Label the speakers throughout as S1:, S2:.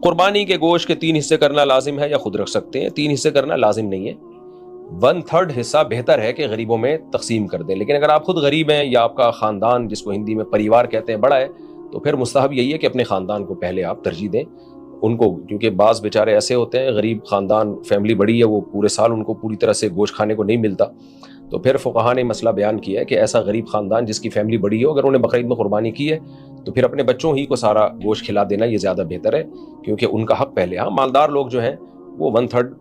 S1: قربانی کے گوشت کے 3 حصے کرنا لازم ہے یا خود رکھ سکتے ہیں؟ 3 حصے کرنا لازم نہیں ہے، 1/3 حصہ بہتر ہے کہ غریبوں میں تقسیم کر دیں. لیکن اگر آپ خود غریب ہیں یا آپ کا خاندان، جس کو ہندی میں پریوار کہتے ہیں، بڑا ہے، تو پھر مستحب یہی ہے کہ اپنے خاندان کو پہلے آپ ترجیح دیں ان کو، کیونکہ بعض بیچارے ایسے ہوتے ہیں غریب خاندان، فیملی بڑی ہے، وہ پورے سال ان کو پوری طرح سے گوشت کھانے کو نہیں ملتا. تو پھر فقہا نے مسئلہ بیان کیا ہے کہ ایسا غریب خاندان جس کی فیملی بڑی ہو، اگر انہیں بقرعید میں قربانی کی ہے تو پھر اپنے بچوں ہی کو سارا گوشت کھلا دینا یہ زیادہ بہتر ہے، کیونکہ ان کا حق پہلے. ہاں مالدار لوگ جو ہیں وہ 1/3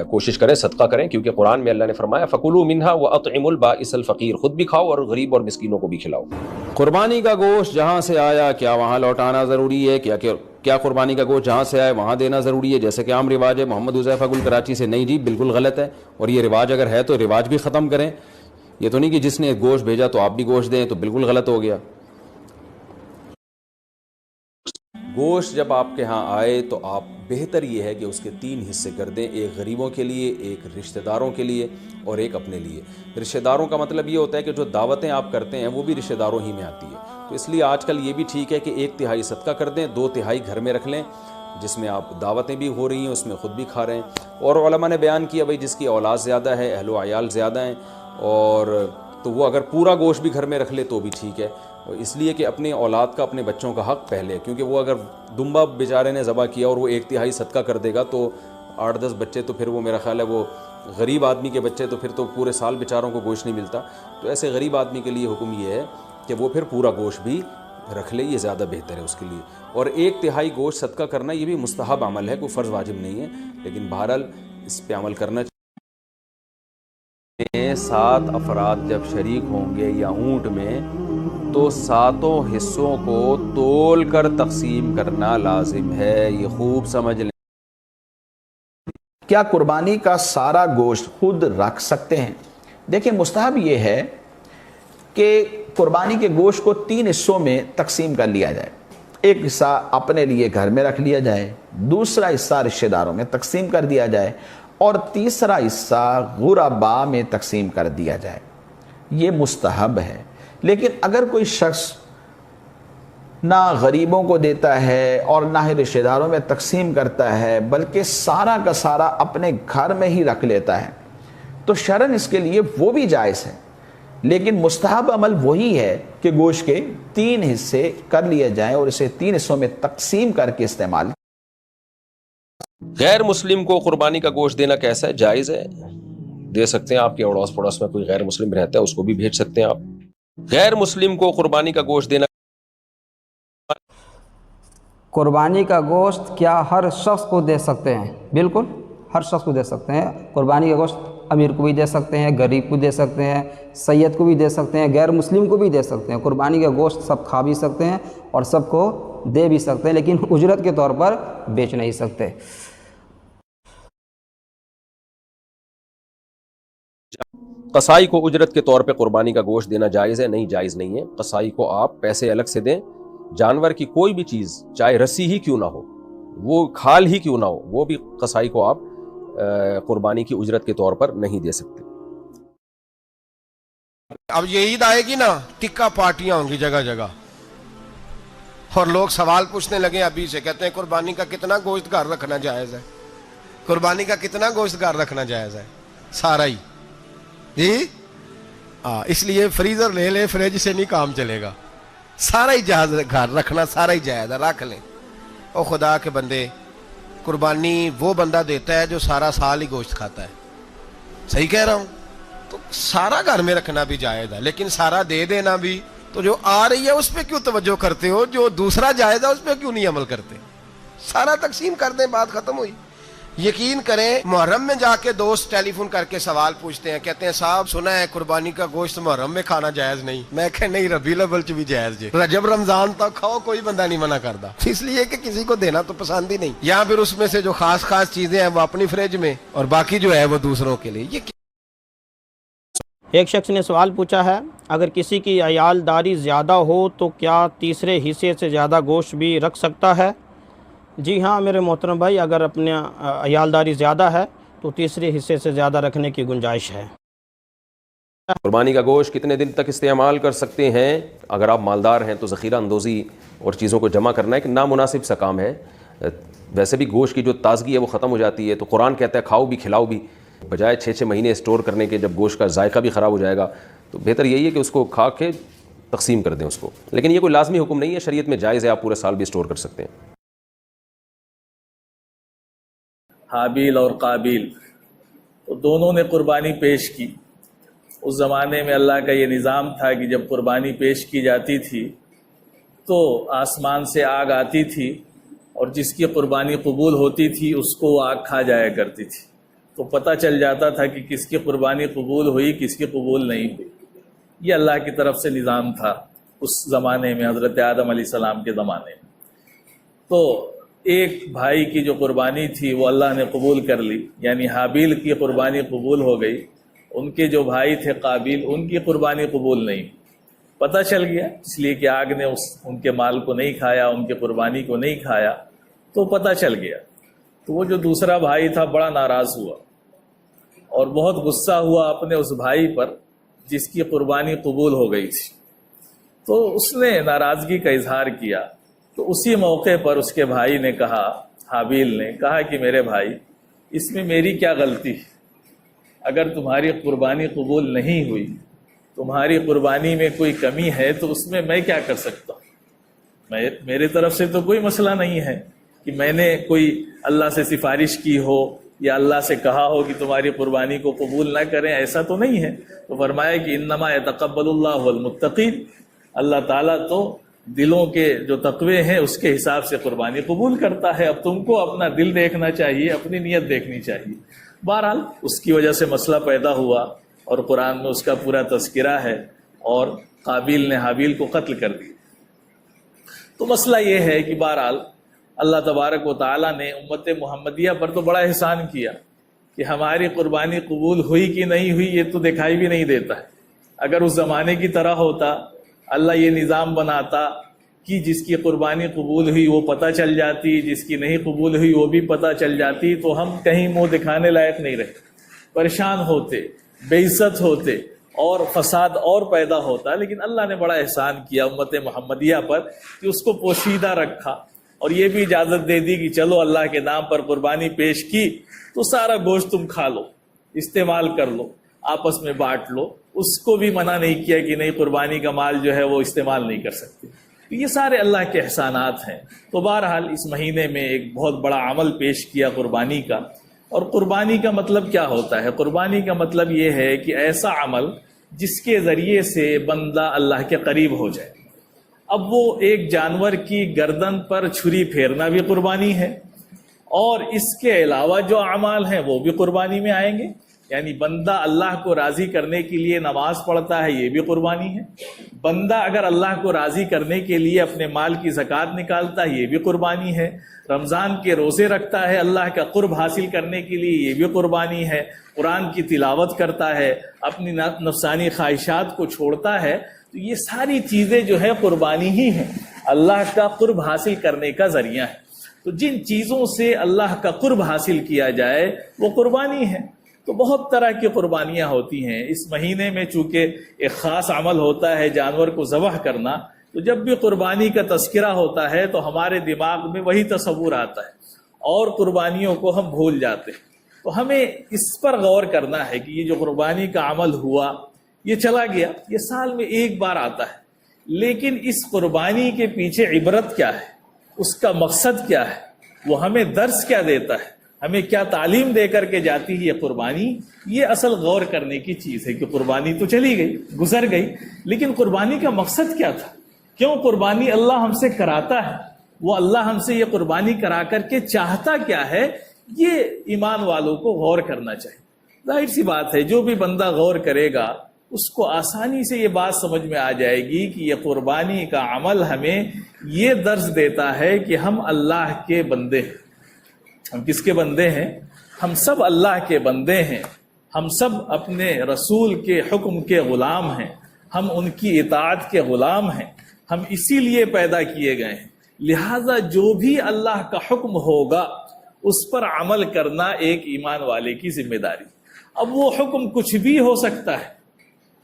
S1: کوشش کریں، صدقہ کریں، کیونکہ قرآن میں اللہ نے فرمایا فَكُلُوا مِنْهَا وَأَطْعِمُوا الْبَائِسَ الْفَقِيرَ، خود بھی کھاؤ اور غریب اور مسکینوں کو بھی کھلاؤ. قربانی کا گوشت جہاں سے آیا کیا وہاں لوٹانا ضروری ہے؟ کیا قربانی کا گوشت جہاں سے آئے وہاں دینا ضروری ہے جیسے کہ عام رواج ہے محمد حذیفہ گل کراچی سے؟ نہیں جی، بالکل غلط ہے. اور یہ رواج اگر ہے تو رواج بھی ختم کریں. یہ تو نہیں کہ جس نے گوشت بھیجا تو آپ بھی گوشت دیں، تو بالکل غلط ہو گیا. گوشت جب آپ کے ہاں آئے تو آپ بہتر یہ ہے کہ اس کے 3 حصے کر دیں، ایک غریبوں کے لیے، ایک رشتہ داروں کے لیے اور ایک اپنے لیے. رشتہ داروں کا مطلب یہ ہوتا ہے کہ جو دعوتیں آپ کرتے ہیں وہ بھی رشتہ داروں ہی میں آتی ہے، تو اس لیے آج کل یہ بھی ٹھیک ہے کہ 1/3 صدقہ کر دیں، 2/3 گھر میں رکھ لیں، جس میں آپ دعوتیں بھی ہو رہی ہیں اس میں خود بھی کھا رہے ہیں. اور علماء نے بیان کیا بھائی جس کی اولاد زیادہ ہے، اہل و عیال زیادہ ہیں، اور تو وہ اگر پورا گوشت بھی گھر میں رکھ لے تو بھی ٹھیک ہے، اس لیے کہ اپنے اولاد کا، اپنے بچوں کا حق پہلے، کیونکہ وہ اگر دمبا بیچارے نے ذبح کیا اور وہ 1/3 صدقہ کر دے گا تو 8-10 بچے، تو پھر وہ میرا خیال ہے وہ غریب آدمی کے بچے، تو پھر تو پورے سال بیچاروں کو گوشت نہیں ملتا. تو ایسے غریب آدمی کے لیے حکم یہ ہے کہ وہ پھر پورا گوشت بھی رکھ لے، یہ زیادہ بہتر ہے اس کے لیے. اور 1/3 گوشت صدقہ کرنا یہ بھی مستحب عمل ہے، کوئی فرض واجب نہیں ہے، لیکن بہرحال اس پہ عمل کرنا چاہیے. 7 افراد جب شریک ہوں گے یا اونٹ میں تو 7 حصوں کو تول کر تقسیم کرنا لازم ہے، یہ خوب سمجھ لیں.
S2: کیا قربانی کا سارا گوشت خود رکھ سکتے ہیں؟ دیکھیں مستحب یہ ہے کہ قربانی کے گوشت کو 3 حصوں میں تقسیم کر لیا جائے. ایک حصہ اپنے لیے گھر میں رکھ لیا جائے، دوسرا حصہ رشتہ داروں میں تقسیم کر دیا جائے، اور تیسرا حصہ غرباء میں تقسیم کر دیا جائے. یہ مستحب ہے. لیکن اگر کوئی شخص نہ غریبوں کو دیتا ہے اور نہ ہی رشتہ داروں میں تقسیم کرتا ہے بلکہ سارا کا سارا اپنے گھر میں ہی رکھ لیتا ہے تو شرعاً اس کے لیے وہ بھی جائز ہے. لیکن مستحب عمل وہی ہے کہ گوشت کے 3 حصے کر لیے جائیں اور اسے 3 حصوں میں تقسیم کر کے استعمال.
S1: غیر مسلم کو قربانی کا گوشت دینا کیسا ہے؟ جائز ہے، دے سکتے ہیں. آپ کے اڑوس پڑوس میں کوئی غیر مسلم رہتا ہے اس کو بھی بھیج سکتے ہیں آپ. غیر مسلم کو قربانی کا گوشت دینا،
S3: قربانی کا گوشت کیا ہر شخص کو دے سکتے ہیں؟ بالکل ہر شخص کو دے سکتے ہیں. قربانی کا گوشت امیر کو بھی دے سکتے ہیں، غریب کو دے سکتے ہیں، سید کو بھی دے سکتے ہیں، غیر مسلم کو بھی دے سکتے ہیں. قربانی کا گوشت سب کھا بھی سکتے ہیں اور سب کو دے بھی سکتے ہیں، لیکن اجرت کے طور پر بیچ نہیں سکتے.
S1: قصائی کو اجرت کے طور پہ قربانی کا گوشت دینا جائز ہے؟ نہیں، جائز نہیں ہے. قصائی کو آپ پیسے الگ سے دیں. جانور کی کوئی بھی چیز چاہے رسی ہی کیوں نہ ہو، وہ کھال ہی کیوں نہ ہو، وہ بھی قصائی کو آپ قربانی کی اجرت کے طور پر نہیں دے سکتے.
S4: اب یہ عید آئے گی نا، ٹکا پارٹیاں ہوں گی جگہ جگہ، اور لوگ سوال پوچھنے لگے ابھی سے، کہتے ہیں قربانی کا کتنا گوشت گھر رکھنا جائز ہے؟ قربانی کا کتنا گوشت گھر رکھنا جائز ہے؟ سارا ہی جی. اس لیے فریزر لے لے، فریج سے نہیں کام چلے گا. سارا ہی جائز گھر رکھنا، سارا ہی جائز ہے، رکھ لیں. او خدا کے بندے، قربانی وہ بندہ دیتا ہے جو سارا سال ہی گوشت کھاتا ہے. صحیح کہہ رہا ہوں؟ تو سارا گھر میں رکھنا بھی جائز ہے، لیکن سارا دے دینا بھی. تو جو آ رہی ہے اس پہ کیوں توجہ کرتے ہو؟ جو دوسرا جائز ہے اس پہ کیوں نہیں عمل کرتے؟ سارا تقسیم کر دیں، بات ختم ہوئی. یقین کریں محرم میں جا کے دوست ٹیلی فون کر کے سوال پوچھتے ہیں، کہتے ہیں صاحب سنا ہے قربانی کا گوشت محرم میں کھانا جائز نہیں. میں کہ نہیں، ربیع الاول چ بھی جائز جی، رجب رمضان تک کھاؤ، کوئی بندہ نہیں منع کرتا. اس لیے کہ کسی کو دینا تو پسند ہی نہیں، یا پھر اس میں سے جو خاص خاص چیزیں ہیں وہ اپنی فریج میں، اور باقی جو ہے وہ دوسروں کے لیے. یہ
S5: ایک شخص نے سوال پوچھا ہے، اگر کسی کی عیالداری زیادہ ہو تو کیا تیسرے حصے سے زیادہ گوشت بھی رکھ سکتا ہے؟ جی ہاں میرے محترم بھائی، اگر اپنے عیالداری زیادہ ہے تو تیسرے حصے سے زیادہ رکھنے کی گنجائش ہے.
S1: قربانی کا گوشت کتنے دن تک استعمال کر سکتے ہیں؟ اگر آپ مالدار ہیں تو ذخیرہ اندوزی اور چیزوں کو جمع کرنا ایک نامناسب سا کام ہے، ویسے بھی گوشت کی جو تازگی ہے وہ ختم ہو جاتی ہے، تو قرآن کہتا ہے کھاؤ بھی کھلاؤ بھی، بجائے 6 مہینے اسٹور کرنے کے، جب گوشت کا ذائقہ بھی خراب ہو جائے گا تو بہتر یہی ہے کہ اس کو کھا کے تقسیم کر دیں اس کو. لیکن یہ کوئی لازمی حکم نہیں ہے، شریعت میں جائز ہے، آپ پورے سال بھی اسٹور کر سکتے ہیں.
S6: حابیل اور قابیل تو دونوں نے قربانی پیش کی. اس زمانے میں اللہ کا یہ نظام تھا کہ جب قربانی پیش کی جاتی تھی تو آسمان سے آگ آتی تھی اور جس کی قربانی قبول ہوتی تھی اس کو وہ آگ کھا جایا کرتی تھی، تو پتہ چل جاتا تھا کہ کس کی قربانی قبول ہوئی کس کی قبول نہیں ہوئی. یہ اللہ کی طرف سے نظام تھا اس زمانے میں، حضرت آدم علیہ السلام کے زمانے میں. تو ایک بھائی کی جو قربانی تھی وہ اللہ نے قبول کر لی، یعنی حابیل کی قربانی قبول ہو گئی. ان کے جو بھائی تھے قابیل، ان کی قربانی قبول نہیں. پتہ چل گیا اس لیے کہ آگ نے ان کے مال کو نہیں کھایا، ان کی قربانی کو نہیں کھایا، تو پتہ چل گیا. تو وہ جو دوسرا بھائی تھا بڑا ناراض ہوا اور بہت غصہ ہوا اپنے اس بھائی پر جس کی قربانی قبول ہو گئی تھی. تو اس نے ناراضگی کا اظہار کیا. تو اسی موقع پر اس کے بھائی نے کہا، حابیل نے کہا کہ میرے بھائی، اس میں میری کیا غلطی ہے؟ اگر تمہاری قربانی قبول نہیں ہوئی، تمہاری قربانی میں کوئی کمی ہے تو اس میں میں کیا کر سکتا ہوں؟ میرے طرف سے تو کوئی مسئلہ نہیں ہے کہ میں نے کوئی اللہ سے سفارش کی ہو یا اللہ سے کہا ہو کہ تمہاری قربانی کو قبول نہ کریں، ایسا تو نہیں ہے. تو فرمایا کہ انما یتقبل اللہ المتقین، اللہ تعالیٰ تو دلوں کے جو تقوی ہیں اس کے حساب سے قربانی قبول کرتا ہے. اب تم کو اپنا دل دیکھنا چاہیے، اپنی نیت دیکھنی چاہیے. بہرحال اس کی وجہ سے مسئلہ پیدا ہوا اور قرآن میں اس کا پورا تذکرہ ہے، اور قابیل نے حابیل کو قتل کر دیا. تو مسئلہ یہ ہے کہ بہرحال اللہ تبارک و تعالیٰ نے امت محمدیہ پر تو بڑا احسان کیا کہ ہماری قربانی قبول ہوئی کہ نہیں ہوئی یہ تو دکھائی بھی نہیں دیتا ہے. اگر اس زمانے کی طرح ہوتا، اللہ یہ نظام بناتا کہ جس کی قربانی قبول ہوئی وہ پتہ چل جاتی، جس کی نہیں قبول ہوئی وہ بھی پتہ چل جاتی، تو ہم کہیں منہ دکھانے لائق نہیں رہتے، پریشان ہوتے، بے عزت ہوتے اور فساد اور پیدا ہوتا. لیکن اللہ نے بڑا احسان کیا امت محمدیہ پر کہ اس کو پوشیدہ رکھا اور یہ بھی اجازت دے دی کہ چلو اللہ کے نام پر قربانی پیش کی تو سارا گوشت تم کھا لو، استعمال کر لو، آپس میں بانٹ لو. اس کو بھی منع نہیں کیا کہ نہیں قربانی کا مال جو ہے وہ استعمال نہیں کر سکتے. یہ سارے اللہ کے احسانات ہیں. تو بہرحال اس مہینے میں ایک بہت بڑا عمل پیش کیا قربانی کا. اور قربانی کا مطلب کیا ہوتا ہے؟ قربانی کا مطلب یہ ہے کہ ایسا عمل جس کے ذریعے سے بندہ اللہ کے قریب ہو جائے. اب وہ ایک جانور کی گردن پر چھری پھیرنا بھی قربانی ہے، اور اس کے علاوہ جو اعمال ہیں وہ بھی قربانی میں آئیں گے. یعنی بندہ اللہ کو راضی کرنے کے لیے نماز پڑھتا ہے، یہ بھی قربانی ہے. بندہ اگر اللہ کو راضی کرنے کے لیے اپنے مال کی زکوٰۃ نکالتا ہے، یہ بھی قربانی ہے. رمضان کے روزے رکھتا ہے اللہ کا قرب حاصل کرنے کے لیے، یہ بھی قربانی ہے. قرآن کی تلاوت کرتا ہے، اپنی نفسانی خواہشات کو چھوڑتا ہے، تو یہ ساری چیزیں جو ہے قربانی ہی ہیں، اللہ کا قرب حاصل کرنے کا ذریعہ ہے. تو جن چیزوں سے اللہ کا قرب حاصل کیا جائے وہ قربانی ہے. تو بہت طرح کی قربانیاں ہوتی ہیں. اس مہینے میں چونکہ ایک خاص عمل ہوتا ہے جانور کو ذبح کرنا، تو جب بھی قربانی کا تذکرہ ہوتا ہے تو ہمارے دماغ میں وہی تصور آتا ہے اور قربانیوں کو ہم بھول جاتے ہیں. تو ہمیں اس پر غور کرنا ہے کہ یہ جو قربانی کا عمل ہوا یہ چلا گیا، یہ سال میں ایک بار آتا ہے، لیکن اس قربانی کے پیچھے عبرت کیا ہے، اس کا مقصد کیا ہے، وہ ہمیں درس کیا دیتا ہے، ہمیں کیا تعلیم دے کر کے جاتی ہے یہ قربانی. یہ اصل غور کرنے کی چیز ہے کہ قربانی تو چلی گئی، گزر گئی، لیکن قربانی کا مقصد کیا تھا؟ کیوں قربانی اللہ ہم سے کراتا ہے؟ وہ اللہ ہم سے یہ قربانی کرا کر کے چاہتا کیا ہے؟ یہ ایمان والوں کو غور کرنا چاہیے. ظاہر سی بات ہے جو بھی بندہ غور کرے گا اس کو آسانی سے یہ بات سمجھ میں آ جائے گی کہ یہ قربانی کا عمل ہمیں یہ درس دیتا ہے کہ ہم اللہ کے بندے ہیں. ہم کس کے بندے ہیں؟ ہم سب اللہ کے بندے ہیں. ہم سب اپنے رسول کے حکم کے غلام ہیں. ہم ان کی اطاعت کے غلام ہیں. ہم اسی لیے پیدا کیے گئے ہیں. لہذا جو بھی اللہ کا حکم ہوگا اس پر عمل کرنا ایک ایمان والے کی ذمہ داری. اب وہ حکم کچھ بھی ہو سکتا ہے،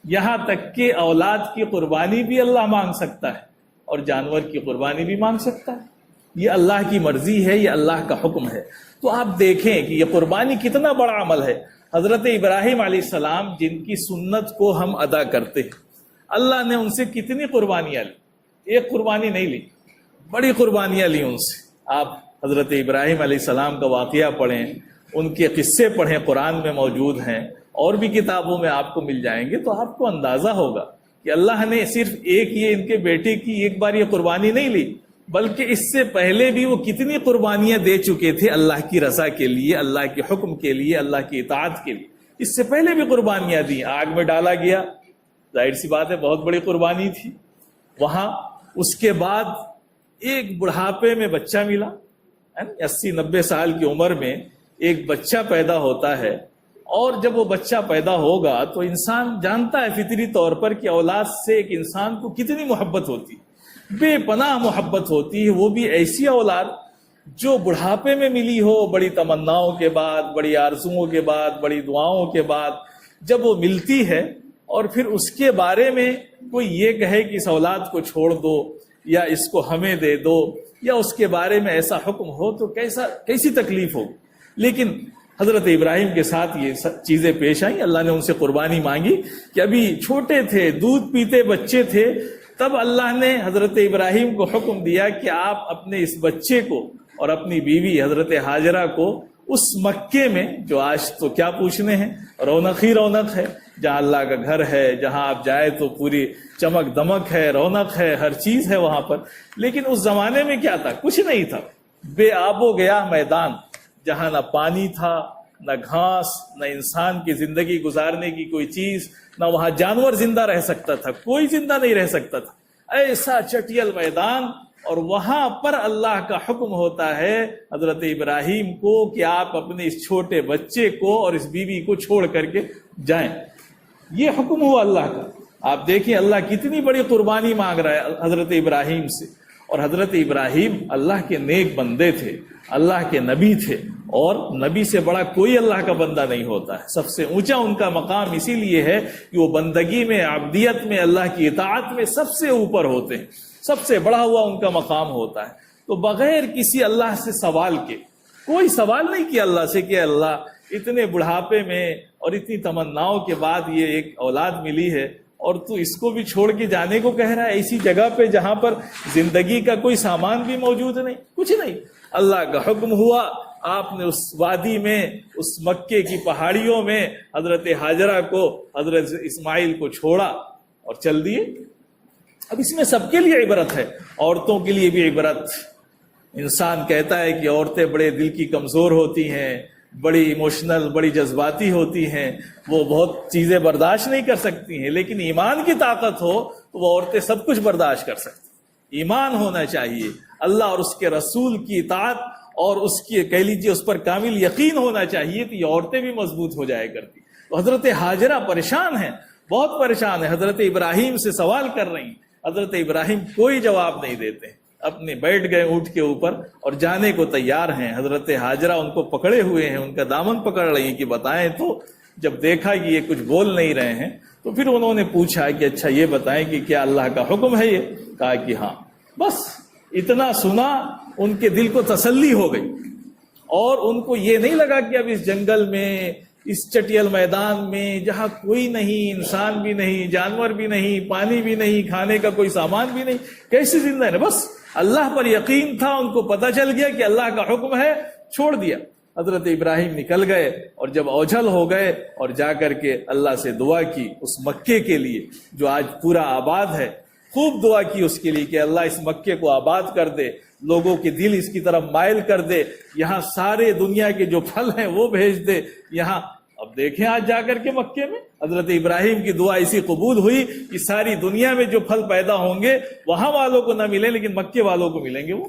S6: یہاں تک کہ اولاد کی قربانی بھی اللہ مانگ سکتا ہے اور جانور کی قربانی بھی مانگ سکتا ہے. یہ اللہ کی مرضی ہے, یہ اللہ کا حکم ہے. تو آپ دیکھیں کہ یہ قربانی کتنا بڑا عمل ہے. حضرت ابراہیم علیہ السلام جن کی سنت کو ہم ادا کرتے ہیں, اللہ نے ان سے کتنی قربانیاں لی, ایک قربانی نہیں لی, بڑی قربانیاں لی ان سے. آپ حضرت ابراہیم علیہ السلام کا واقعہ پڑھیں, ان کے قصے پڑھیں, قرآن میں موجود ہیں اور بھی کتابوں میں آپ کو مل جائیں گے, تو آپ کو اندازہ ہوگا کہ اللہ نے صرف ایک یہ ان کے بیٹے کی ایک بار یہ قربانی نہیں لی, بلکہ اس سے پہلے بھی وہ کتنی قربانیاں دے چکے تھے اللہ کی رضا کے لیے, اللہ کے حکم کے لیے, اللہ کی اطاعت کے لیے. اس سے پہلے بھی قربانیاں دی. آگ میں ڈالا گیا, ظاہر سی بات ہے بہت بڑی قربانی تھی وہاں. اس کے بعد ایک بڑھاپے میں بچہ ملا, 80-90 سال کی عمر میں ایک بچہ پیدا ہوتا ہے, اور جب وہ بچہ پیدا ہوگا تو انسان جانتا ہے فطری طور پر کہ اولاد سے ایک انسان کو کتنی محبت ہوتی, بے پناہ محبت ہوتی ہے. وہ بھی ایسی اولاد جو بڑھاپے میں ملی ہو, بڑی تمناؤں کے بعد, بڑی آرزوؤں کے بعد, بڑی دعاؤں کے بعد جب وہ ملتی ہے, اور پھر اس کے بارے میں کوئی یہ کہے کہ اس اولاد کو چھوڑ دو یا اس کو ہمیں دے دو, یا اس کے بارے میں ایسا حکم ہو, تو کیسی تکلیف ہوگی. لیکن حضرت ابراہیم کے ساتھ یہ چیزیں پیش آئیں. اللہ نے ان سے قربانی مانگی کہ ابھی چھوٹے تھے, دودھ پیتے بچے تھے, تب اللہ نے حضرت ابراہیم کو حکم دیا کہ آپ اپنے اس بچے کو اور اپنی بیوی حضرت ہاجرہ کو اس مکے میں, جو آج تو کیا پوچھنے ہیں, رونق ہی رونق ہے, جہاں اللہ کا گھر ہے, جہاں آپ جائے تو پوری چمک دمک ہے, رونق ہے, ہر چیز ہے وہاں پر. لیکن اس زمانے میں کیا تھا؟ کچھ نہیں تھا, بے آب و گیا میدان, جہاں نہ پانی تھا, نہ گھاس, نہ انسان کی زندگی گزارنے کی کوئی چیز, نہ وہاں جانور زندہ رہ سکتا تھا, کوئی زندہ نہیں رہ سکتا تھا. ایسا چٹیل میدان, اور وہاں پر اللہ کا حکم ہوتا ہے حضرت ابراہیم کو کہ آپ اپنے اس چھوٹے بچے کو اور اس بیوی کو چھوڑ کر کے جائیں. یہ حکم ہوا اللہ کا. آپ دیکھیں اللہ کتنی بڑی قربانی مانگ رہا ہے حضرت ابراہیم سے. اور حضرت ابراہیم اللہ کے نیک بندے تھے, اللہ کے نبی تھے, اور نبی سے بڑا کوئی اللہ کا بندہ نہیں ہوتا ہے. سب سے اونچا ان کا مقام اسی لیے ہے کہ وہ بندگی میں, عبدیت میں, اللہ کی اطاعت میں سب سے اوپر ہوتے ہیں, سب سے بڑا ہوا ان کا مقام ہوتا ہے. تو بغیر کسی اللہ سے سوال کے, کوئی سوال نہیں کیا اللہ سے کہ اللہ اتنے بڑھاپے میں اور اتنی تمناؤں کے بعد یہ ایک اولاد ملی ہے, اور تو اس کو بھی چھوڑ کے جانے کو کہہ رہا ہے ایسی جگہ پہ جہاں پر زندگی کا کوئی سامان بھی موجود نہیں, کچھ نہیں. اللہ کا حکم ہوا, آپ نے اس وادی میں, اس مکے کی پہاڑیوں میں حضرت ہاجرہ کو, حضرت اسماعیل کو چھوڑا اور چل دیے. اب اس میں سب کے لیے عبرت ہے, عورتوں کے لیے بھی عبرت. انسان کہتا ہے کہ عورتیں بڑے دل کی کمزور ہوتی ہیں, بڑی ایموشنل, بڑی جذباتی ہوتی ہیں, وہ بہت چیزیں برداشت نہیں کر سکتی ہیں. لیکن ایمان کی طاقت ہو تو وہ عورتیں سب کچھ برداشت کر سکتی. ایمان ہونا چاہیے, اللہ اور اس کے رسول کی اطاعت اور اس کی کہہ لیجیے اس پر کامل یقین ہونا چاہیے, تو یہ عورتیں بھی مضبوط ہو جائے کرتی. تو حضرت ہاجرہ پریشان ہیں, بہت پریشان ہیں, حضرت ابراہیم سے سوال کر رہی ہیں. حضرت ابراہیم کوئی جواب نہیں دیتے, اپنے بیٹھ گئے اونٹ کے اوپر اور جانے کو تیار ہیں. حضرت ہاجرہ ان کو پکڑے ہوئے ہیں, ان کا دامن پکڑ رہی ہیں کہ بتائیں. تو جب دیکھا کہ یہ کچھ بول نہیں رہے ہیں تو پھر انہوں نے پوچھا کہ اچھا یہ بتائیں کہ کیا اللہ کا حکم ہے یہ؟ کہا کہ ہاں. بس اتنا سنا, ان کے دل کو تسلی ہو گئی, اور ان کو یہ نہیں لگا کہ اب اس جنگل میں, اس چٹیل میدان میں جہاں کوئی نہیں, انسان بھی نہیں, جانور بھی نہیں, پانی بھی نہیں, کھانے کا کوئی سامان بھی نہیں, کیسے زندہ ہے. بس اللہ پر یقین تھا, ان کو پتہ چل گیا کہ اللہ کا حکم ہے, چھوڑ دیا. حضرت ابراہیم نکل گئے, اور جب اوجھل ہو گئے اور جا کر کے اللہ سے دعا کی اس مکے کے لیے جو آج پورا آباد ہے. خوب دعا کی اس کے لیے کہ اللہ اس مکے کو آباد کر دے, لوگوں کے دل اس کی طرف مائل کر دے, یہاں سارے دنیا کے جو پھل ہیں وہ بھیج دے یہاں. اب دیکھیں آج جا کر کے مکے میں حضرت ابراہیم کی دعا ایسی قبول ہوئی کہ ساری دنیا میں جو پھل پیدا ہوں گے وہاں والوں کو نہ ملیں, لیکن مکے والوں کو ملیں گے. وہ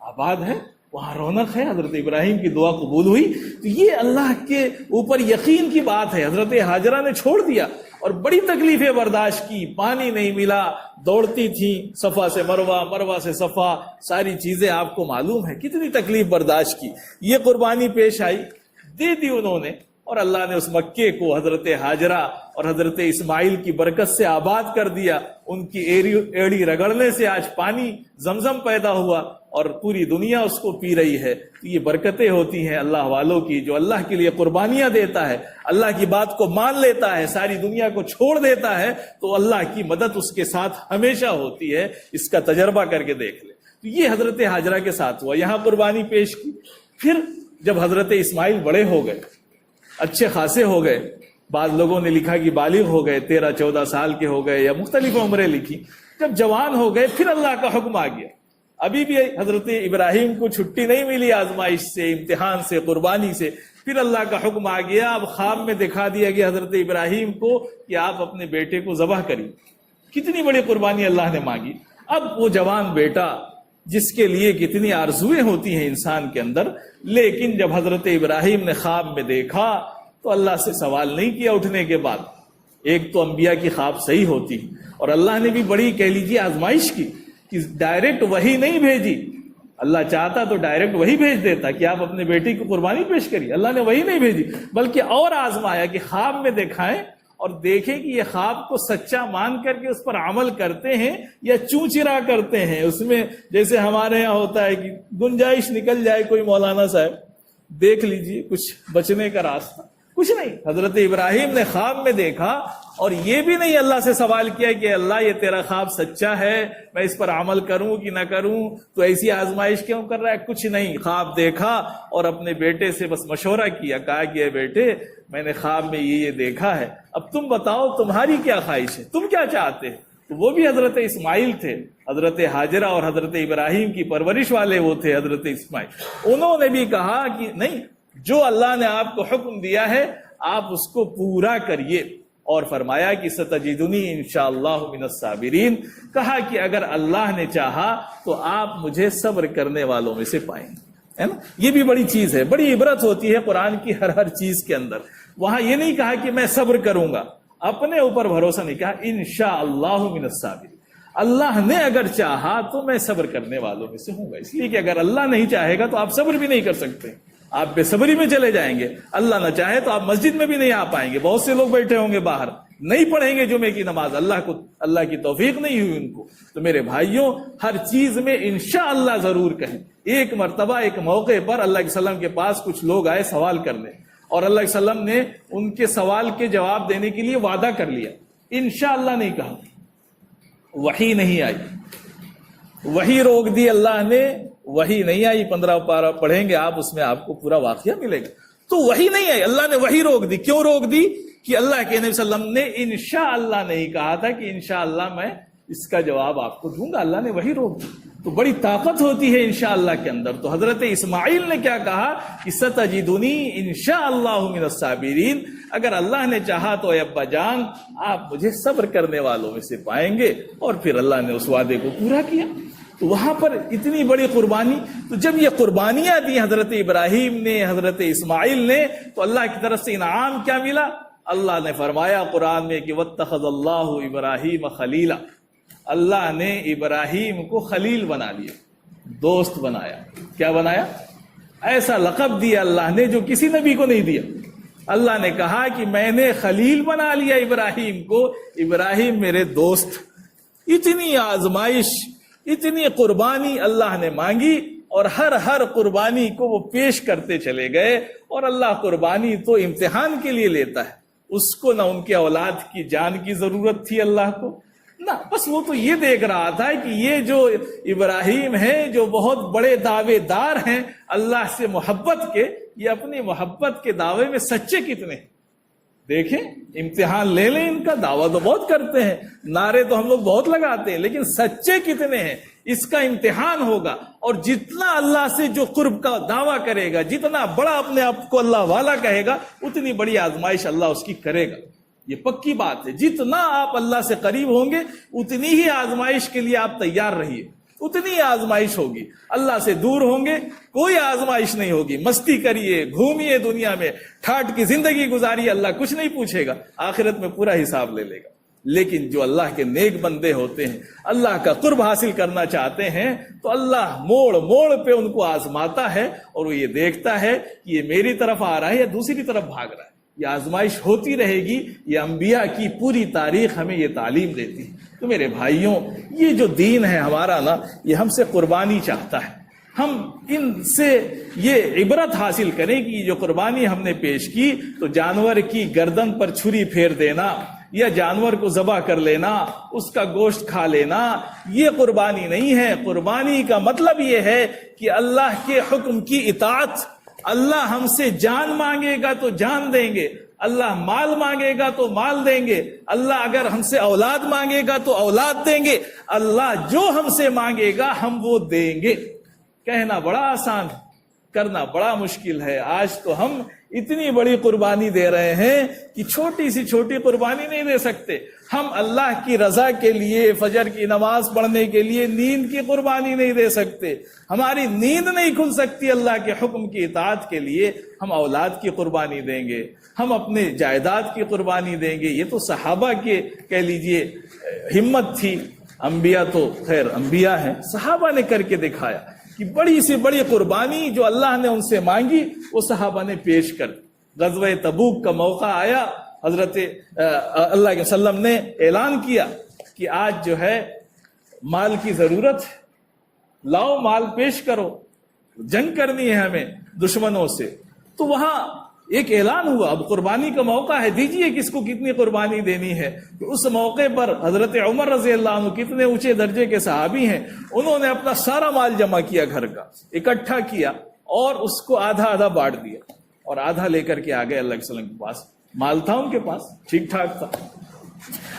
S6: آباد ہے, وہاں رونق ہے. حضرت ابراہیم کی دعا قبول ہوئی. تو یہ اللہ کے اوپر یقین کی بات ہے. حضرت ہاجرہ نے چھوڑ دیا اور بڑی تکلیفیں برداشت کی, پانی نہیں ملا, دوڑتی تھیں صفا سے مروہ, مروہ سے صفا, ساری چیزیں آپ کو معلوم ہے کتنی تکلیف برداشت کی. یہ قربانی پیش آئی, دے دی انہوں نے, اور اللہ نے اس مکے کو حضرت ہاجرہ اور حضرت اسماعیل کی برکت سے آباد کر دیا. ان کی ایڑی رگڑنے سے آج پانی زمزم پیدا ہوا, اور پوری دنیا اس کو پی رہی ہے، تو یہ برکتیں ہوتی ہیں اللہ والوں کی، جو اللہ کے لیے قربانیاں دیتا ہے، اللہ کی بات کو مان لیتا ہے، ساری دنیا کو چھوڑ دیتا ہے، تو اللہ کی مدد اس کے ساتھ ہمیشہ ہوتی ہے۔ اس کا تجربہ کر کے دیکھ لے۔ تو یہ حضرت ہاجرہ کے ساتھ ہوا، یہاں قربانی پیش کی۔ پھر جب حضرت اسماعیل بڑے ہو گئے، اچھے خاصے ہو گئے، بعض لوگوں نے لکھا کہ بالغ ہو گئے، 13-14 سال کے ہو گئے، یا مختلف عمریں لکھی، جب جوان ہو گئے پھر اللہ کا حکم آ گیا۔ ابھی بھی حضرت ابراہیم کو چھٹی نہیں ملی آزمائش سے، امتحان سے، قربانی سے، پھر اللہ کا حکم آ گیا۔ اب خواب میں دکھا دیا گیا حضرت ابراہیم کو کہ آپ اپنے بیٹے کو ذبح کریے۔ کتنی بڑی قربانی اللہ نے مانگی۔ اب وہ جوان بیٹا جس کے لیے کتنی آرزویں ہوتی ہیں انسان کے اندر، لیکن جب حضرت ابراہیم نے خواب میں دیکھا تو اللہ سے سوال نہیں کیا اٹھنے کے بعد۔ ایک تو انبیاء کی خواب صحیح ہوتی، اور اللہ نے بھی بڑی کہہ لیجیے آزمائش کی کہ ڈائریکٹ وہی نہیں بھیجی۔ اللہ چاہتا تو ڈائریکٹ وہی بھیج دیتا کہ آپ اپنے بیٹی کو قربانی پیش کریے، اللہ نے وہی نہیں بھیجی، بلکہ اور آزمایا کہ خواب میں دکھائیں اور دیکھیں کہ یہ خواب کو سچا مان کر کے اس پر عمل کرتے ہیں یا چونچرا کرتے ہیں۔ اس میں جیسے ہمارے ہاں ہوتا ہے کہ گنجائش نکل جائے کوئی مولانا صاحب، دیکھ لیجئے کچھ بچنے کا راستہ، کچھ نہیں۔ حضرت ابراہیم نے خواب میں دیکھا اور یہ بھی نہیں اللہ سے سوال کیا کہ اللہ یہ تیرا خواب سچا ہے، میں اس پر عمل کروں کہ نہ کروں، تو ایسی آزمائش کیوں کر رہا ہے؟ کچھ نہیں، خواب دیکھا اور اپنے بیٹے سے بس مشورہ کیا، کہا کہ اے بیٹے میں نے خواب میں یہ دیکھا ہے، اب تم بتاؤ تمہاری کیا خواہش ہے، تم کیا چاہتے ہیں؟ تو وہ بھی حضرت اسماعیل تھے، حضرت ہاجرہ اور حضرت ابراہیم کی پرورش والے وہ تھے حضرت اسماعیل۔ انہوں نے بھی کہا کہ نہیں، جو اللہ نے آپ کو حکم دیا ہے آپ اس کو پورا کریے، اور فرمایا کہ ستجدنی انشاءاللہ من الصابرین، کہا کہ اگر اللہ نے چاہا تو آپ مجھے صبر کرنے والوں میں سے پائیں گے، ہے نا؟ یہ بھی بڑی چیز ہے، بڑی عبرت ہوتی ہے قرآن کی ہر چیز کے اندر۔ وہاں یہ نہیں کہا کہ میں صبر کروں گا، اپنے اوپر بھروسہ نہیں، کہا انشاءاللہ من الصابرین، اللہ نے اگر چاہا تو میں صبر کرنے والوں میں سے ہوں گا۔ اس لیے کہ اگر اللہ نہیں چاہے گا تو آپ صبر بھی نہیں کر سکتے، آپ بے صبری میں چلے جائیں گے۔ اللہ نہ چاہے تو آپ مسجد میں بھی نہیں آ پائیں گے، بہت سے لوگ بیٹھے ہوں گے باہر، نہیں پڑھیں گے جمعے کی نماز، اللہ کی توفیق نہیں ہوئی ان کو۔ تو میرے بھائیوں، ہر چیز میں انشاءاللہ ضرور کہیں۔ ایک مرتبہ ایک موقع پر اللہ کے وسلم کے پاس کچھ لوگ آئے سوال کرنے، اور اللہ کے وسلم نے ان کے سوال کے جواب دینے کے لیے وعدہ کر لیا، انشاءاللہ نہیں کہا، وحی نہیں آئی، وحی روک دی اللہ نے، وحی نہیں آئی۔ 15 پارہ پڑھیں گے آپ، اس میں آپ کو پورا واقعہ ملے گا۔ تو وحی نہیں آئی، اللہ نے وحی روک دی۔ کیوں روک دی؟ کہ اللہ کے نبی صلی اللہ علیہ وسلم نے انشاءاللہ نہیں کہا تھا کہ انشاءاللہ میں اس کا جواب آپ کو دوں گا، اللہ نے وحی روک دی۔ تو بڑی طاقت ہوتی ہے انشاءاللہ کے اندر۔ تو حضرت اسماعیل نے کیا کہا کہ ستجدنی انشاءاللہ من الصابرین، اگر اللہ نے چاہا تو اے ابا جان آپ مجھے صبر کرنے والوں میں سے پائیں گے، اور پھر اللہ نے اس وعدے کو پورا کیا۔ تو وہاں پر اتنی بڑی قربانی، تو جب یہ قربانیاں دی حضرت ابراہیم نے، حضرت اسماعیل نے، تو اللہ کی طرف سے انعام کیا ملا؟ اللہ نے فرمایا قرآن میں کہ واتخذ اللہ ابراہیم خلیلا، اللہ نے ابراہیم کو خلیل بنا لیا، دوست بنایا۔ کیا بنایا؟ ایسا لقب دیا اللہ نے جو کسی نبی کو نہیں دیا۔ اللہ نے کہا کہ میں نے خلیل بنا لیا ابراہیم کو، ابراہیم میرے دوست۔ اتنی آزمائش، اتنی قربانی اللہ نے مانگی، اور ہر قربانی کو وہ پیش کرتے چلے گئے۔ اور اللہ قربانی تو امتحان کے لیے لیتا ہے، اس کو نہ ان کے اولاد کی جان کی ضرورت تھی اللہ کو، نہ بس وہ تو یہ دیکھ رہا تھا کہ یہ جو ابراہیم ہیں، جو بہت بڑے دعوے دار ہیں اللہ سے محبت کے، یہ اپنی محبت کے دعوے میں سچے کتنے ہیں۔ دیکھیں امتحان لے لیں، ان کا دعویٰ تو بہت کرتے ہیں، نعرے تو ہم لوگ بہت لگاتے ہیں، لیکن سچے کتنے ہیں اس کا امتحان ہوگا۔ اور جتنا اللہ سے جو قرب کا دعویٰ کرے گا، جتنا بڑا اپنے آپ کو اللہ والا کہے گا، اتنی بڑی آزمائش اللہ اس کی کرے گا۔ یہ پکی بات ہے، جتنا آپ اللہ سے قریب ہوں گے اتنی ہی آزمائش کے لیے آپ تیار رہیے، اتنی آزمائش ہوگی۔ اللہ سے دور ہوں گے کوئی آزمائش نہیں ہوگی، مستی کریے، گھومیے دنیا میں، ٹھاٹ کی زندگی گزاریے، اللہ کچھ نہیں پوچھے گا، آخرت میں پورا حساب لے لے گا۔ لیکن جو اللہ کے نیک بندے ہوتے ہیں، اللہ کا قرب حاصل کرنا چاہتے ہیں، تو اللہ موڑ موڑ پہ ان کو آزماتا ہے، اور وہ یہ دیکھتا ہے کہ یہ میری طرف آ رہا ہے یا دوسری طرف بھاگ رہا ہے۔ یہ آزمائش ہوتی رہے گی، یہ انبیاء کی پوری تاریخ ہمیں یہ تعلیم دیتی ہے۔ تو میرے بھائیوں، یہ جو دین ہے ہمارا نا، یہ ہم سے قربانی چاہتا ہے، ہم ان سے یہ عبرت حاصل کریں کہ جو قربانی ہم نے پیش کی تو جانور کی گردن پر چھری پھیر دینا یا جانور کو ذبح کر لینا، اس کا گوشت کھا لینا، یہ قربانی نہیں ہے۔ قربانی کا مطلب یہ ہے کہ اللہ کے حکم کی اطاعت۔ اللہ ہم سے جان مانگے گا تو جان دیں گے، اللہ مال مانگے گا تو مال دیں گے، اللہ اگر ہم سے اولاد مانگے گا تو اولاد دیں گے، اللہ جو ہم سے مانگے گا ہم وہ دیں گے۔ کہنا بڑا آسان ہے، کرنا بڑا مشکل ہے۔ آج تو ہم اتنی بڑی قربانی دے رہے ہیں کہ چھوٹی سی چھوٹی قربانی نہیں دے سکتے۔ ہم اللہ کی رضا کے لیے فجر کی نماز پڑھنے کے لیے نیند کی قربانی نہیں دے سکتے، ہماری نیند نہیں کھل سکتی اللہ کے حکم کی اطاعت کے لیے، ہم اولاد کی قربانی دیں گے، ہم اپنے جائیداد کی قربانی دیں گے۔ یہ تو صحابہ کے کہہ لیجئے ہمت تھی، انبیاء تو خیر انبیاء ہیں، صحابہ نے کر کے دکھایا کہ بڑی سے بڑی قربانی جو اللہ نے ان سے مانگی وہ صحابہ نے پیش کر۔ غزوہ تبوک کا موقع آیا، حضرت اللہ کے وسلم نے اعلان کیا کہ آج جو ہے مال کی ضرورت ہے، لاؤ مال پیش کرو، جنگ کرنی ہے ہمیں دشمنوں سے۔ تو وہاں ایک اعلان ہوا، اب قربانی کا موقع ہے، دیجئے کس کو کتنی قربانی دینی ہے۔ تو اس موقع پر حضرت عمر رضی اللہ عنہ کتنے اونچے درجے کے صحابی ہیں، انہوں نے اپنا سارا مال جمع کیا، گھر کا اکٹھا کیا اور اس کو آدھا آدھا بانٹ دیا اور آدھا لے کر کے آ گئے اللہ کے وسلم کے پاس۔ مال تھا ان کے پاس، ٹھیک ٹھاک تھا،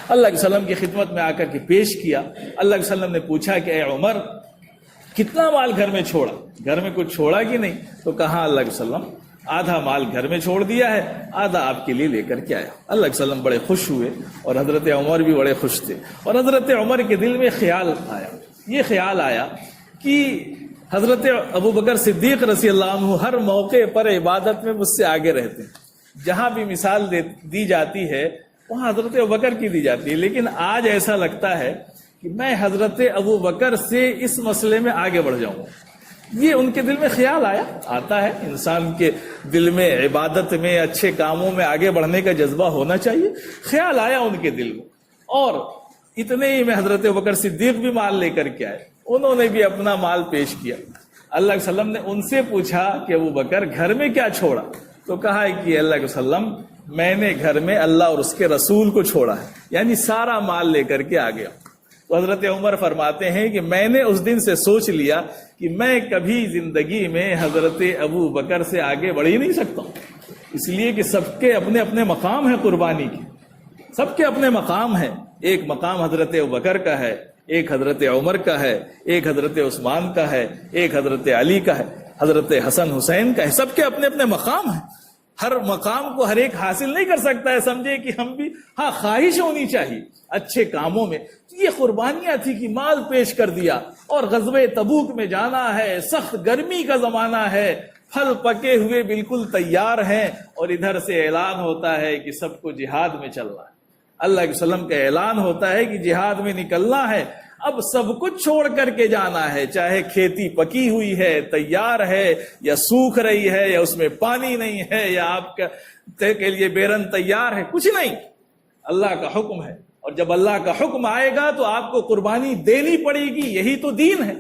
S6: اللہ کے وسلم کی خدمت میں آ کر کے پیش کیا۔ اللہ کے وسلم نے پوچھا کہ اے عمر کتنا مال گھر میں چھوڑا، گھر میں کچھ چھوڑا کہ نہیں؟ تو کہا اللہ کے وسلم آدھا مال گھر میں چھوڑ دیا ہے، آدھا آپ کے لیے لے کر کے آیا۔ اللہ کے وسلم بڑے خوش ہوئے اور حضرت عمر بھی بڑے خوش تھے، اور حضرت عمر کے دل میں خیال آیا، یہ خیال آیا کہ حضرت ابوبکر صدیق رضی اللہ عنہ ہر موقع پر عبادت میں مجھ سے آگے رہتے ہیں، جہاں بھی مثال دی جاتی ہے وہاں حضرت ابوبکر کی دی جاتی ہے، لیکن آج ایسا لگتا ہے کہ میں حضرت ابوبکر سے اس مسئلے میں آگے بڑھ جاؤں۔ یہ ان کے دل میں خیال آیا، آتا ہے انسان کے دل میں، عبادت میں اچھے کاموں میں آگے بڑھنے کا جذبہ ہونا چاہیے۔ خیال آیا ان کے دل میں، اور اتنے ہی میں حضرت ابوبکر صدیق بھی مال لے کر کے آئے، انہوں نے بھی اپنا مال پیش کیا۔ اللہ کے وسلم نے ان سے پوچھا کہ ابوبکر گھر میں کیا چھوڑا؟ تو کہا کہ اللہ کے وسلم میں نے گھر میں اللہ اور اس کے رسول کو چھوڑا ہے، یعنی سارا مال لے کر کے آ گیا۔ تو حضرت عمر فرماتے ہیں کہ میں نے اس دن سے سوچ لیا کہ میں کبھی زندگی میں حضرت ابو بکر سے آگے بڑھ ہی نہیں سکتا ہوں، اس لیے کہ سب کے اپنے اپنے مقام ہیں، قربانی کی سب کے اپنے مقام ہیں۔ ایک مقام حضرت ابو بکر کا ہے، ایک حضرت عمر کا ہے، ایک حضرت عثمان کا ہے، ایک حضرت علی کا ہے، حضرت حسن حسین کا ہے، سب کے اپنے اپنے مقام ہیں۔ ہر مقام کو ہر ایک حاصل نہیں کر سکتا ہے، سمجھے کہ ہم بھی ہاں خواہش ہونی چاہیے اچھے کاموں میں۔ یہ قربانیاں تھی کہ مال پیش کر دیا، اور غزوہ تبوک میں جانا ہے، سخت گرمی کا زمانہ ہے، پھل پکے ہوئے بالکل تیار ہیں، اور ادھر سے اعلان ہوتا ہے کہ سب کو جہاد میں چلنا ہے۔ اللہ کے وسلم کا اعلان ہوتا ہے کہ جہاد میں نکلنا ہے، اب سب کچھ چھوڑ کر کے جانا ہے، چاہے کھیتی پکی ہوئی ہے، تیار ہے، یا سوکھ رہی ہے، یا اس میں پانی نہیں ہے، یا آپ کے لیے بیرن تیار ہے، کچھ نہیں، اللہ کا حکم ہے۔ اور جب اللہ کا حکم آئے گا تو آپ کو قربانی دینی پڑے گی، یہی تو دین ہے،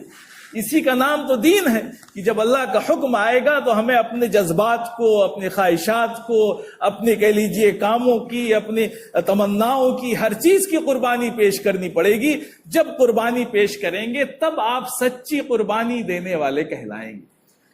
S6: اسی کا نام تو دین ہے کہ جب اللہ کا حکم آئے گا تو ہمیں اپنے جذبات کو، اپنی خواہشات کو، اپنے کہہ لیجئے کاموں کی، اپنی تمناؤں کی، ہر چیز کی قربانی پیش کرنی پڑے گی۔ جب قربانی پیش کریں گے تب آپ سچی قربانی دینے والے کہلائیں گے۔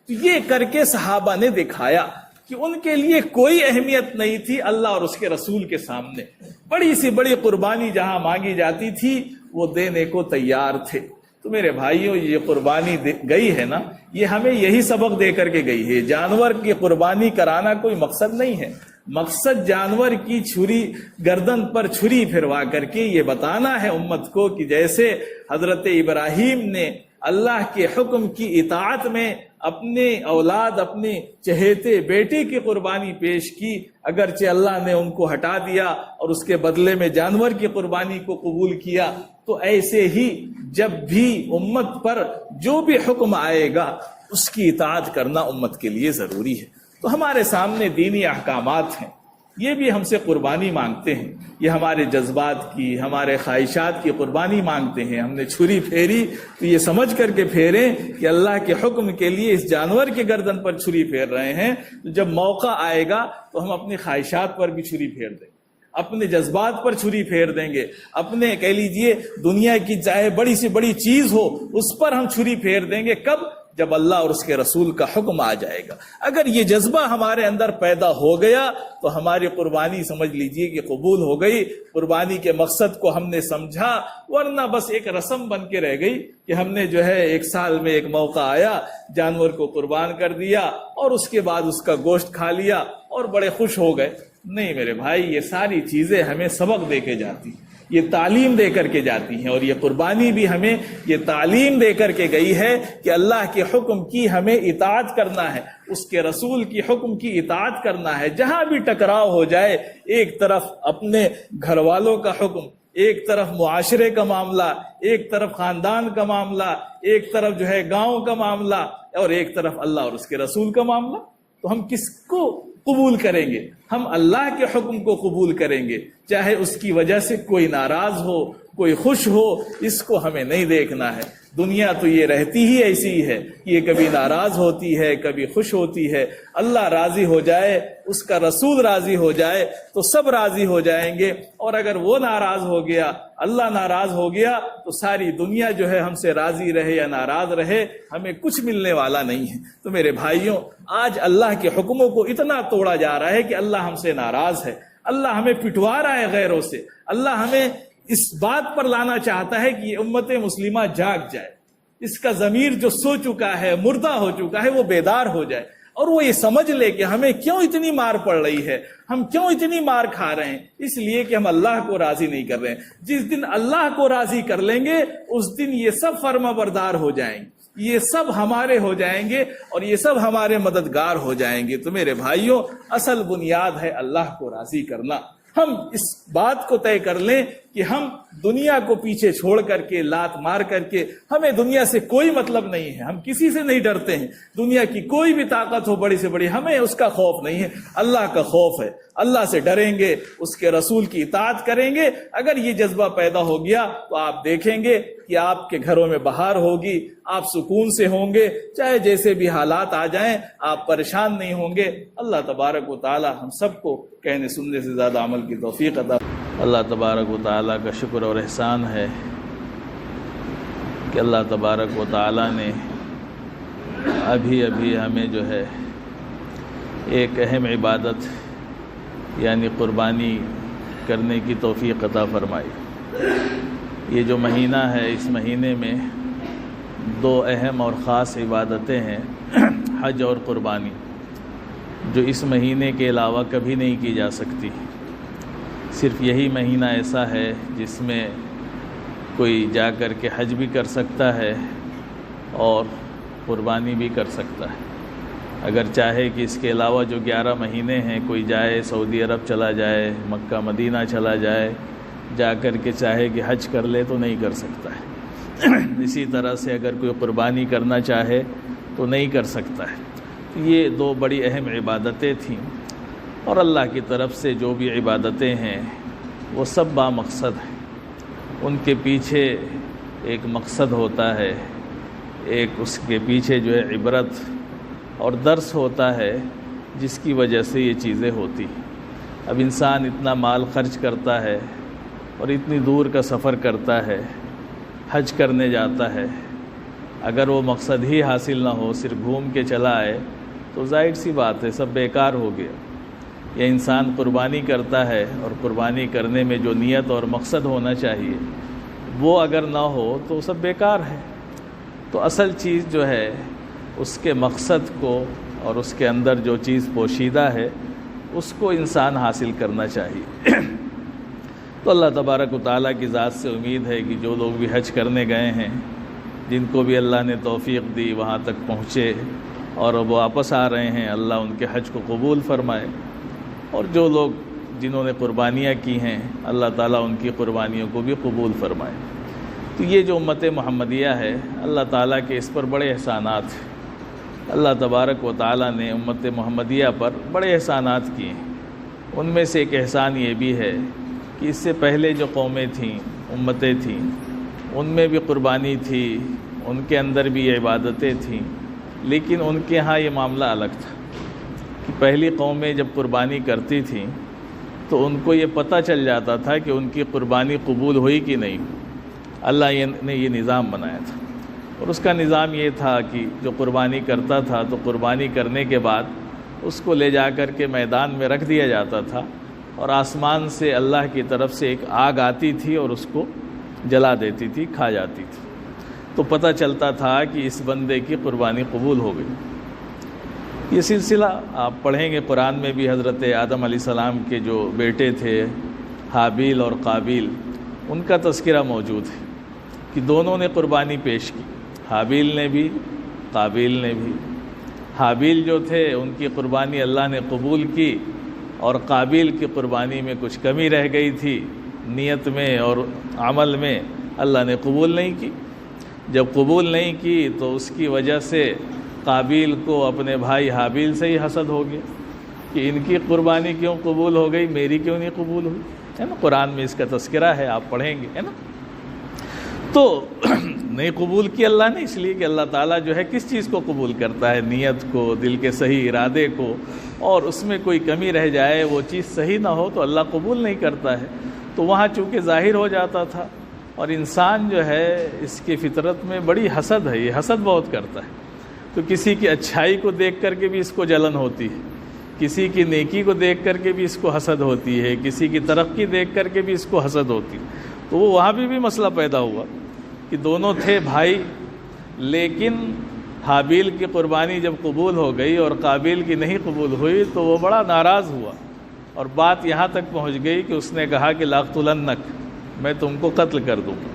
S6: تو یہ کر کے صحابہ نے دکھایا کہ ان کے لیے کوئی اہمیت نہیں تھی اللہ اور اس کے رسول کے سامنے، بڑی سی بڑی قربانی جہاں مانگی جاتی تھی وہ دینے کو تیار تھے۔ تو میرے بھائیوں، یہ قربانی گئی ہے نا، یہ ہمیں یہی سبق دے کر کے گئی ہے۔ جانور کی قربانی کرانا کوئی مقصد نہیں ہے، مقصد جانور کی چھری، گردن پر چھری پھروا کر کے یہ بتانا ہے امت کو کہ جیسے حضرت ابراہیم نے اللہ کے حکم کی اطاعت میں اپنے اولاد، اپنے چہیتے بیٹے کی قربانی پیش کی، اگرچہ اللہ نے ان کو ہٹا دیا اور اس کے بدلے میں جانور کی قربانی کو قبول کیا، تو ایسے ہی جب بھی امت پر جو بھی حکم آئے گا اس کی اطاعت کرنا امت کے لیے ضروری ہے۔ تو ہمارے سامنے دینی احکامات ہیں، یہ بھی ہم سے قربانی مانگتے ہیں، یہ ہمارے جذبات کی، ہمارے خواہشات کی قربانی مانگتے ہیں۔ ہم نے چھری پھیری تو یہ سمجھ کر کے پھیریں کہ اللہ کے حکم کے لیے اس جانور کے گردن پر چھری پھیر رہے ہیں، تو جب موقع آئے گا تو ہم اپنی خواہشات پر بھی چھری پھیر دیں گے، اپنے جذبات پر چھری پھیر دیں گے، اپنے کہہ لیجئے دنیا کی چاہے بڑی سے بڑی چیز ہو اس پر ہم چھری پھیر دیں گے۔ کب؟ جب اللہ اور اس کے رسول کا حکم آ جائے گا۔ اگر یہ جذبہ ہمارے اندر پیدا ہو گیا تو ہماری قربانی سمجھ لیجئے کہ قبول ہو گئی، قربانی کے مقصد کو ہم نے سمجھا، ورنہ بس ایک رسم بن کے رہ گئی کہ ہم نے جو ہے ایک سال میں ایک موقع آیا، جانور کو قربان کر دیا اور اس کے بعد اس کا گوشت کھا لیا اور بڑے خوش ہو گئے۔ نہیں میرے بھائی، یہ ساری چیزیں ہمیں سبق دے کے جاتی ہیں، یہ تعلیم دے کر کے جاتی ہیں، اور یہ قربانی بھی ہمیں یہ تعلیم دے کر کے گئی ہے کہ اللہ کے حکم کی ہمیں اطاعت کرنا ہے، اس کے رسول کی حکم کی اطاعت کرنا ہے۔ جہاں بھی ٹکراؤ ہو جائے، ایک طرف اپنے گھر والوں کا حکم، ایک طرف معاشرے کا معاملہ، ایک طرف خاندان کا معاملہ، ایک طرف جو ہے گاؤں کا معاملہ، اور ایک طرف اللہ اور اس کے رسول کا معاملہ، تو ہم کس کو قبول کریں گے؟ ہم اللہ کے حکم کو قبول کریں گے، چاہے اس کی وجہ سے کوئی ناراض ہو، کوئی خوش ہو، اس کو ہمیں نہیں دیکھنا ہے۔ دنیا تو یہ رہتی ہی ایسی ہی ہے، یہ کبھی ناراض ہوتی ہے، کبھی خوش ہوتی ہے۔ اللہ راضی ہو جائے، اس کا رسول راضی ہو جائے تو سب راضی ہو جائیں گے، اور اگر وہ ناراض ہو گیا، اللہ ناراض ہو گیا، تو ساری دنیا جو ہے ہم سے راضی رہے یا ناراض رہے، ہمیں کچھ ملنے والا نہیں ہے۔ تو میرے بھائیوں، آج اللہ کے حکموں کو اتنا توڑا جا رہا ہے کہ اللہ ہم سے ناراض ہے، اللہ ہمیں پٹوا رہا ہے غیروں سے، اللہ ہمیں اس بات پر لانا چاہتا ہے کہ یہ امت مسلمہ جاگ جائے، اس کا ضمیر جو سو چکا ہے، مردہ ہو چکا ہے، وہ بیدار ہو جائے، اور وہ یہ سمجھ لے کہ ہمیں کیوں اتنی مار پڑ رہی ہے، ہم کیوں اتنی مار کھا رہے ہیں؟ اس لیے کہ ہم اللہ کو راضی نہیں کر رہے ہیں۔ جس دن اللہ کو راضی کر لیں گے، اس دن یہ سب فرما بردار ہو جائیں گے، یہ سب ہمارے ہو جائیں گے، اور یہ سب ہمارے مددگار ہو جائیں گے۔ تو میرے بھائیوں، اصل بنیاد ہے اللہ کو راضی کرنا۔ ہم اس بات کو طے کر لیں کہ ہم دنیا کو پیچھے چھوڑ کر کے، لات مار کر کے، ہمیں دنیا سے کوئی مطلب نہیں ہے، ہم کسی سے نہیں ڈرتے ہیں، دنیا کی کوئی بھی طاقت ہو بڑی سے بڑی، ہمیں اس کا خوف نہیں ہے، اللہ کا خوف ہے۔ اللہ سے ڈریں گے، اس کے رسول کی اطاعت کریں گے۔ اگر یہ جذبہ پیدا ہو گیا تو آپ دیکھیں گے کہ آپ کے گھروں میں بہار ہوگی، آپ سکون سے ہوں گے، چاہے جیسے بھی حالات آ جائیں آپ پریشان نہیں ہوں گے۔ اللہ تبارک و تعالی ہم سب کو کہنے سننے سے زیادہ عمل کی توفیق عطا۔
S7: اللہ تبارک و تعالیٰ کا شکر اور احسان ہے کہ اللہ تبارک و تعالیٰ نے ابھی ہمیں جو ہے ایک اہم عبادت یعنی قربانی کرنے کی توفیق عطا فرمائی۔ یہ جو مہینہ ہے، اس مہینے میں دو اہم اور خاص عبادتیں ہیں، حج اور قربانی، جو اس مہینے کے علاوہ کبھی نہیں کی جا سکتی۔ صرف یہی مہینہ ایسا ہے جس میں کوئی جا کر کے حج بھی کر سکتا ہے اور قربانی بھی کر سکتا ہے۔ اگر چاہے کہ اس کے علاوہ جو 11 مہینے ہیں کوئی جائے، سعودی عرب چلا جائے، مکہ مدینہ چلا جائے، جا کر کے چاہے کہ حج کر لے تو نہیں کر سکتا ہے۔ اسی طرح سے اگر کوئی قربانی کرنا چاہے تو نہیں کر سکتا ہے۔ یہ دو بڑی اہم عبادتیں تھیں، اور اللہ کی طرف سے جو بھی عبادتیں ہیں وہ سب بامقصد ہیں، ان کے پیچھے ایک مقصد ہوتا ہے، ایک اس کے پیچھے جو ہے عبرت اور درس ہوتا ہے جس کی وجہ سے یہ چیزیں ہوتی۔ اب انسان اتنا مال خرچ کرتا ہے اور اتنی دور کا سفر کرتا ہے، حج کرنے جاتا ہے، اگر وہ مقصد ہی حاصل نہ ہو، صرف گھوم کے چلا آئے تو ظاہر سی بات ہے سب بیکار ہو گیا۔ یا انسان قربانی کرتا ہے اور قربانی کرنے میں جو نیت اور مقصد ہونا چاہیے وہ اگر نہ ہو تو سب بیکار ہے۔ تو اصل چیز جو ہے اس کے مقصد کو اور اس کے اندر جو چیز پوشیدہ ہے اس کو انسان حاصل کرنا چاہیے۔ تو اللہ تبارک و تعالیٰ کی ذات سے امید ہے کہ جو لوگ بھی حج کرنے گئے ہیں، جن کو بھی اللہ نے توفیق دی وہاں تک پہنچے اور وہ واپس آ رہے ہیں، اللہ ان کے حج کو قبول فرمائے، اور جو لوگ جنہوں نے قربانیاں کی ہیں اللہ تعالیٰ ان کی قربانیوں کو بھی قبول فرمائے۔ تو یہ جو امت محمدیہ ہے، اللہ تعالیٰ کے اس پر بڑے احسانات ہیں۔ اللہ تبارک و تعالیٰ نے امت محمدیہ پر بڑے احسانات کیے ہیں۔ ان میں سے ایک احسان یہ بھی ہے کہ اس سے پہلے جو قومیں تھیں، امتیں تھیں، ان میں بھی قربانی تھی، ان کے اندر بھی یہ عبادتیں تھیں، لیکن ان کے ہاں یہ معاملہ الگ تھا کہ پہلی قومیں جب قربانی کرتی تھیں تو ان کو یہ پتہ چل جاتا تھا کہ ان کی قربانی قبول ہوئی کہ نہیں۔ اللہ نے یہ نظام بنایا تھا، اور اس کا نظام یہ تھا کہ جو قربانی کرتا تھا تو قربانی کرنے کے بعد اس کو لے جا کر کے میدان میں رکھ دیا جاتا تھا، اور آسمان سے اللہ کی طرف سے ایک آگ آتی تھی اور اس کو جلا دیتی تھی، کھا جاتی تھی، تو پتہ چلتا تھا کہ اس بندے کی قربانی قبول ہو گئی۔ یہ سلسلہ آپ پڑھیں گے قرآن میں بھی، حضرت آدم علیہ السلام کے جو بیٹے تھے حابیل اور قابیل، ان کا تذکرہ موجود ہے کہ دونوں نے قربانی پیش کی، حابیل نے بھی قابیل نے بھی۔ حابیل جو تھے ان کی قربانی اللہ نے قبول کی، اور قابیل کی قربانی میں کچھ کمی رہ گئی تھی، نیت میں اور عمل میں، اللہ نے قبول نہیں کی۔ جب قبول نہیں کی تو اس کی وجہ سے قابیل کو اپنے بھائی حابیل سے ہی حسد ہو گیا کہ ان کی قربانی کیوں قبول ہو گئی، میری کیوں نہیں قبول ہوئی، ہے نا؟ قرآن میں اس کا تذکرہ ہے، آپ پڑھیں گے، ہے نا؟ تو نہیں قبول کی اللہ نے، اس لیے کہ اللہ تعالیٰ جو ہے کس چیز کو قبول کرتا ہے؟ نیت کو، دل کے صحیح ارادے کو، اور اس میں کوئی کمی رہ جائے، وہ چیز صحیح نہ ہو تو اللہ قبول نہیں کرتا ہے۔ تو وہاں چونکہ ظاہر ہو جاتا تھا، اور انسان جو ہے اس کی فطرت میں بڑی حسد ہے، یہ حسد بہت کرتا ہے، تو کسی کی اچھائی کو دیکھ کر کے بھی اس کو جلن ہوتی ہے، کسی کی نیکی کو دیکھ کر کے بھی اس کو حسد ہوتی ہے، کسی کی ترقی دیکھ کر کے بھی اس کو حسد ہوتی ہے۔ تو وہ وہاں بھی مسئلہ پیدا ہوا کہ دونوں تھے بھائی، لیکن حابیل کی قربانی جب قبول ہو گئی اور قابیل کی نہیں قبول ہوئی تو وہ بڑا ناراض ہوا، اور بات یہاں تک پہنچ گئی کہ اس نے کہا کہ لاقتلنک، میں تم کو قتل کر دوں گا۔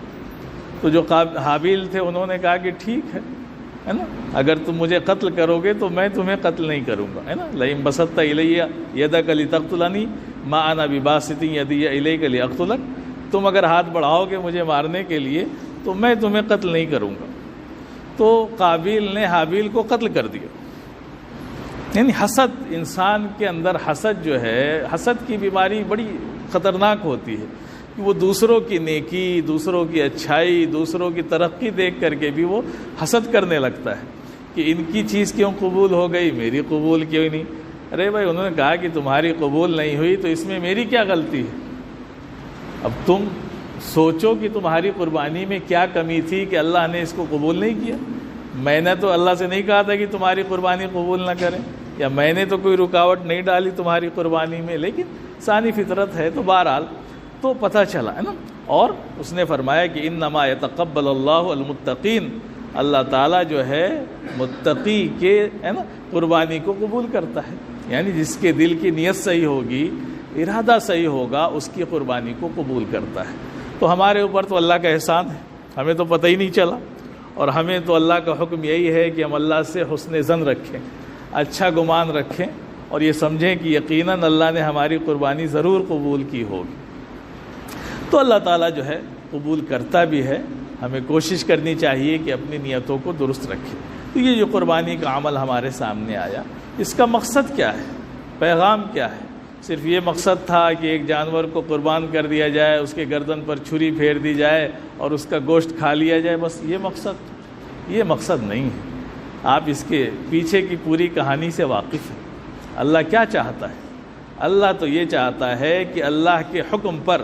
S7: تو جو حابیل تھے انہوں نے کہا کہ ٹھیک ہے نا، اگر تم مجھے قتل کرو گے تو میں تمہیں قتل نہیں کروں گا، ہے نا؟ لئن بسطت الی یدک لتقتلنی ما انا بباسط یدی الیک لاقتلک، تم اگر ہاتھ بڑھاؤ گے مجھے مارنے کے لیے تو میں تمہیں قتل نہیں کروں گا۔ تو قابیل نے حابیل کو قتل کر دیا۔ یعنی حسد، انسان کے اندر حسد جو ہے، حسد کی بیماری بڑی خطرناک ہوتی ہے کہ وہ دوسروں کی نیکی، دوسروں کی اچھائی، دوسروں کی ترقی دیکھ کر کے بھی وہ حسد کرنے لگتا ہے کہ ان کی چیز کیوں قبول ہو گئی، میری قبول کیوں نہیں؟ ارے بھائی، انہوں نے کہا کہ تمہاری قبول نہیں ہوئی تو اس میں میری کیا غلطی ہے؟ اب تم سوچو کہ تمہاری قربانی میں کیا کمی تھی کہ اللہ نے اس کو قبول نہیں کیا۔ میں نے تو اللہ سے نہیں کہا تھا کہ تمہاری قربانی قبول نہ کریں، یا میں نے تو کوئی رکاوٹ نہیں ڈالی تمہاری قربانی میں، لیکن ثانی فطرت ہے۔ تو بہرحال تو پتہ چلا، ہے نا؟ اور اس نے فرمایا کہ انما یتقبل اللہ المتقین، اللہ تعالیٰ جو ہے متقی کے، ہے نا، قربانی کو قبول کرتا ہے، یعنی جس کے دل کی نیت صحیح ہوگی، ارادہ صحیح ہوگا، اس کی قربانی کو قبول کرتا ہے۔ تو ہمارے اوپر تو اللہ کا احسان ہے، ہمیں تو پتہ ہی نہیں چلا، اور ہمیں تو اللہ کا حکم یہی ہے کہ ہم اللہ سے حسن ظن رکھیں، اچھا گمان رکھیں، اور یہ سمجھیں کہ یقیناً اللہ نے ہماری قربانی ضرور قبول کی ہوگی۔ تو اللہ تعالیٰ جو ہے قبول کرتا بھی ہے، ہمیں کوشش کرنی چاہیے کہ اپنی نیتوں کو درست رکھیں۔ تو یہ جو قربانی کا عمل ہمارے سامنے آیا، اس کا مقصد کیا ہے، پیغام کیا ہے؟ صرف یہ مقصد تھا کہ ایک جانور کو قربان کر دیا جائے، اس کے گردن پر چھری پھیر دی جائے اور اس کا گوشت کھا لیا جائے، بس یہ مقصد نہیں ہے۔ آپ اس کے پیچھے کی پوری کہانی سے واقف ہیں۔ اللہ کیا چاہتا ہے؟ اللہ تو یہ چاہتا ہے کہ اللہ کے حکم پر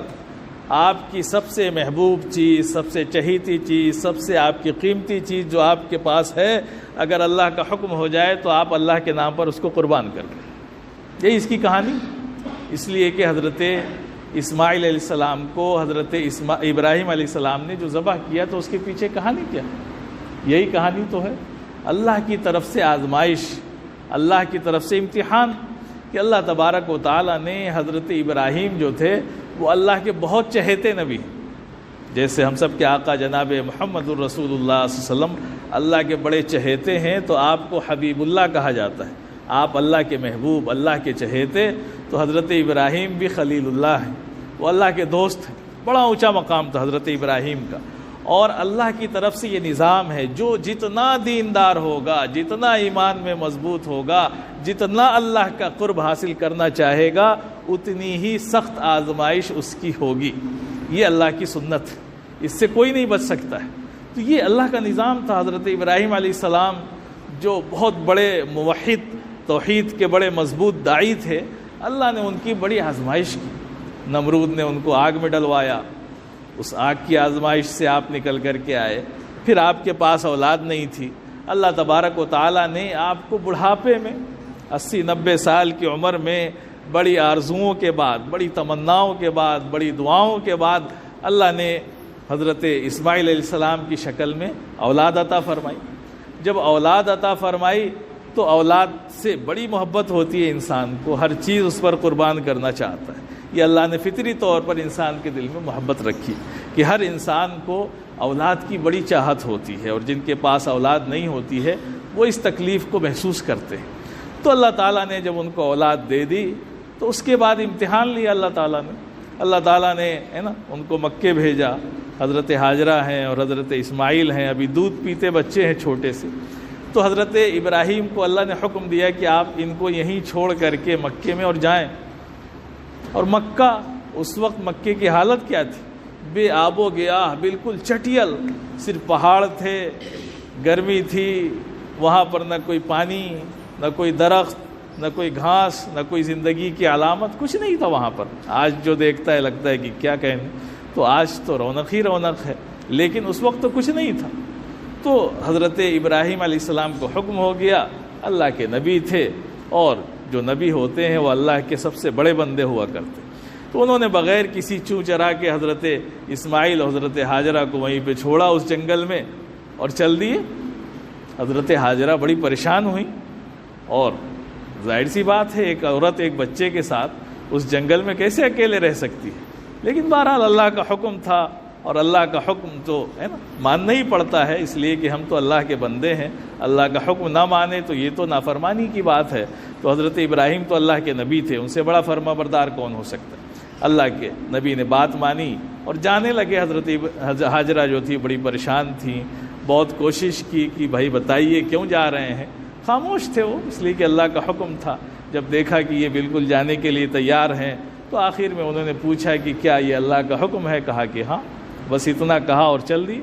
S7: آپ کی سب سے محبوب چیز، سب سے چہیتی چیز، سب سے آپ کی قیمتی چیز جو آپ کے پاس ہے، اگر اللہ کا حکم ہو جائے تو آپ اللہ کے نام پر اس کو قربان کر دیں۔ یہی اس کی کہانی۔ اس لیے کہ حضرت اسماعیل علیہ السلام کو حضرت ابراہیم علیہ السلام نے جو ذبح کیا تو اس کے پیچھے کہانی کیا ہے؟ یہی کہانی تو ہے، اللہ کی طرف سے آزمائش، اللہ کی طرف سے امتحان، کہ اللہ تبارک و تعالیٰ نے حضرت ابراہیم جو تھے وہ اللہ کے بہت چہیتے نبی ہیں، جیسے ہم سب کے آقا جناب محمد الرسول اللہ صلی اللہ علیہ وسلم اللہ کے بڑے چہیتے ہیں، تو آپ کو حبیب اللہ کہا جاتا ہے، آپ اللہ کے محبوب، اللہ کے چہیتے۔ تو حضرت ابراہیم بھی خلیل اللہ ہیں، وہ اللہ کے دوست ہیں، بڑا اونچا مقام تھا حضرت ابراہیم کا۔ اور اللہ کی طرف سے یہ نظام ہے، جو جتنا دیندار ہوگا، جتنا ایمان میں مضبوط ہوگا، جتنا اللہ کا قرب حاصل کرنا چاہے گا، اتنی ہی سخت آزمائش اس کی ہوگی۔ یہ اللہ کی سنت ہے، اس سے کوئی نہیں بچ سکتا ہے۔ تو یہ اللہ کا نظام تھا۔ حضرت ابراہیم علیہ السلام جو بہت بڑے موحد، توحید کے بڑے مضبوط داعی تھے، اللہ نے ان کی بڑی آزمائش کی۔ نمرود نے ان کو آگ میں ڈلوایا، اس آگ کی آزمائش سے آپ نکل کر کے آئے۔ پھر آپ کے پاس اولاد نہیں تھی، اللہ تبارک و تعالیٰ نے آپ کو بڑھاپے میں 80-90 سال کی عمر میں بڑی آرزوؤں کے بعد، بڑی تمناؤں کے بعد، بڑی دعاؤں کے بعد اللہ نے حضرت اسماعیل علیہ السلام کی شکل میں اولاد عطا فرمائی۔ جب اولاد عطا فرمائی تو اولاد سے بڑی محبت ہوتی ہے انسان کو، ہر چیز اس پر قربان کرنا چاہتا ہے۔ یہ اللہ نے فطری طور پر انسان کے دل میں محبت رکھی کہ ہر انسان کو اولاد کی بڑی چاہت ہوتی ہے، اور جن کے پاس اولاد نہیں ہوتی ہے وہ اس تکلیف کو محسوس کرتے ہیں۔ تو اللہ تعالیٰ نے جب ان کو اولاد دے دی تو اس کے بعد امتحان لیا اللہ تعالیٰ نے ہے نا ان کو مکے بھیجا۔ حضرت ہاجرہ ہیں اور حضرت اسماعیل ہیں، ابھی دودھ پیتے بچے ہیں چھوٹے سے۔ تو حضرت ابراہیم کو اللہ نے حکم دیا کہ آپ ان کو یہیں چھوڑ کر کے مکے میں اور جائیں۔ اور مکہ اس وقت، مکے کی حالت کیا تھی؟ بے آب و گیاہ، بالکل چٹیل، صرف پہاڑ تھے، گرمی تھی، وہاں پر نہ کوئی پانی، نہ کوئی درخت، نہ کوئی گھاس، نہ کوئی زندگی کی علامت، کچھ نہیں تھا وہاں پر۔ آج جو دیکھتا ہے لگتا ہے کہ کیا کہیں، تو آج تو رونق ہی رونق ہے، لیکن اس وقت تو کچھ نہیں تھا۔ تو حضرت ابراہیم علیہ السلام کو حکم ہو گیا، اللہ کے نبی تھے، اور جو نبی ہوتے ہیں وہ اللہ کے سب سے بڑے بندے ہوا کرتے، تو انہوں نے بغیر کسی چوں چرا کے حضرت اسماعیل اور حضرت ہاجرہ کو وہیں پہ چھوڑا اس جنگل میں اور چل دیے۔ حضرت ہاجرہ بڑی پریشان ہوئی، اور ظاہر سی بات ہے ایک عورت ایک بچے کے ساتھ اس جنگل میں کیسے اکیلے رہ سکتی ہے، لیکن بہرحال اللہ کا حکم تھا، اور اللہ کا حکم تو ہے نا ماننا ہی پڑتا ہے، اس لیے کہ ہم تو اللہ کے بندے ہیں، اللہ کا حکم نہ مانے تو یہ تو نافرمانی کی بات ہے۔ تو حضرت ابراہیم تو اللہ کے نبی تھے، ان سے بڑا فرما بردار کون ہو سکتا ہے؟ اللہ کے نبی نے بات مانی اور جانے لگے۔ حضرت ہاجرہ جو تھی بڑی پریشان تھیں، بہت کوشش کی کہ بھائی بتائیے کیوں جا رہے ہیں، خاموش تھے وہ، اس لیے کہ اللہ کا حکم تھا۔ جب دیکھا کہ یہ بالکل جانے کے لیے تیار ہیں تو آخر میں انہوں نے پوچھا کہ کیا یہ اللہ کا حکم ہے؟ کہا کہ ہاں، بس اتنا کہا اور چل دی۔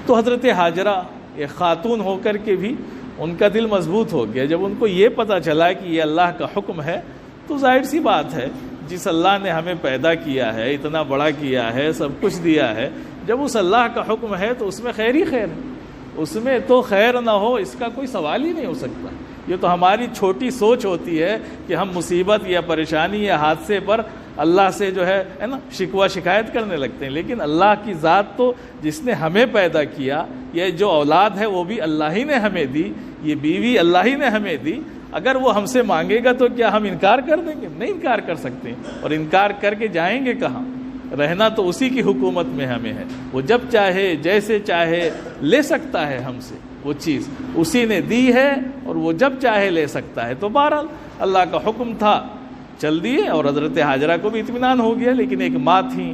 S7: تو حضرت ہاجرہ ایک خاتون ہو کر کے بھی ان کا دل مضبوط ہو گیا۔ جب ان کو یہ پتہ چلا کہ یہ اللہ کا حکم ہے تو ظاہر سی بات ہے، جس اللہ نے ہمیں پیدا کیا ہے، اتنا بڑا کیا ہے، سب کچھ دیا ہے، جب اس اللہ کا حکم ہے تو اس میں خیر ہی خیر ہے، اس میں تو خیر نہ ہو اس کا کوئی سوال ہی نہیں ہو سکتا۔ یہ تو ہماری چھوٹی سوچ ہوتی ہے کہ ہم مصیبت یا پریشانی یا حادثے پر اللہ سے جو ہے نا شکوہ شکایت کرنے لگتے ہیں، لیکن اللہ کی ذات تو جس نے ہمیں پیدا کیا، یہ جو اولاد ہے وہ بھی اللہ ہی نے ہمیں دی، یہ بیوی اللہ ہی نے ہمیں دی، اگر وہ ہم سے مانگے گا تو کیا ہم انکار کر دیں گے؟ نہیں انکار کر سکتے، اور انکار کر کے جائیں گے کہاں؟ رہنا تو اسی کی حکومت میں ہمیں ہے، وہ جب چاہے جیسے چاہے لے سکتا ہے ہم سے، وہ چیز اسی نے دی ہے اور وہ جب چاہے لے سکتا ہے۔ تو بہرحال اللہ کا حکم تھا، چل دیے، اور حضرت ہاجرہ کو بھی اطمینان ہو گیا، لیکن ایک ماں تھیں،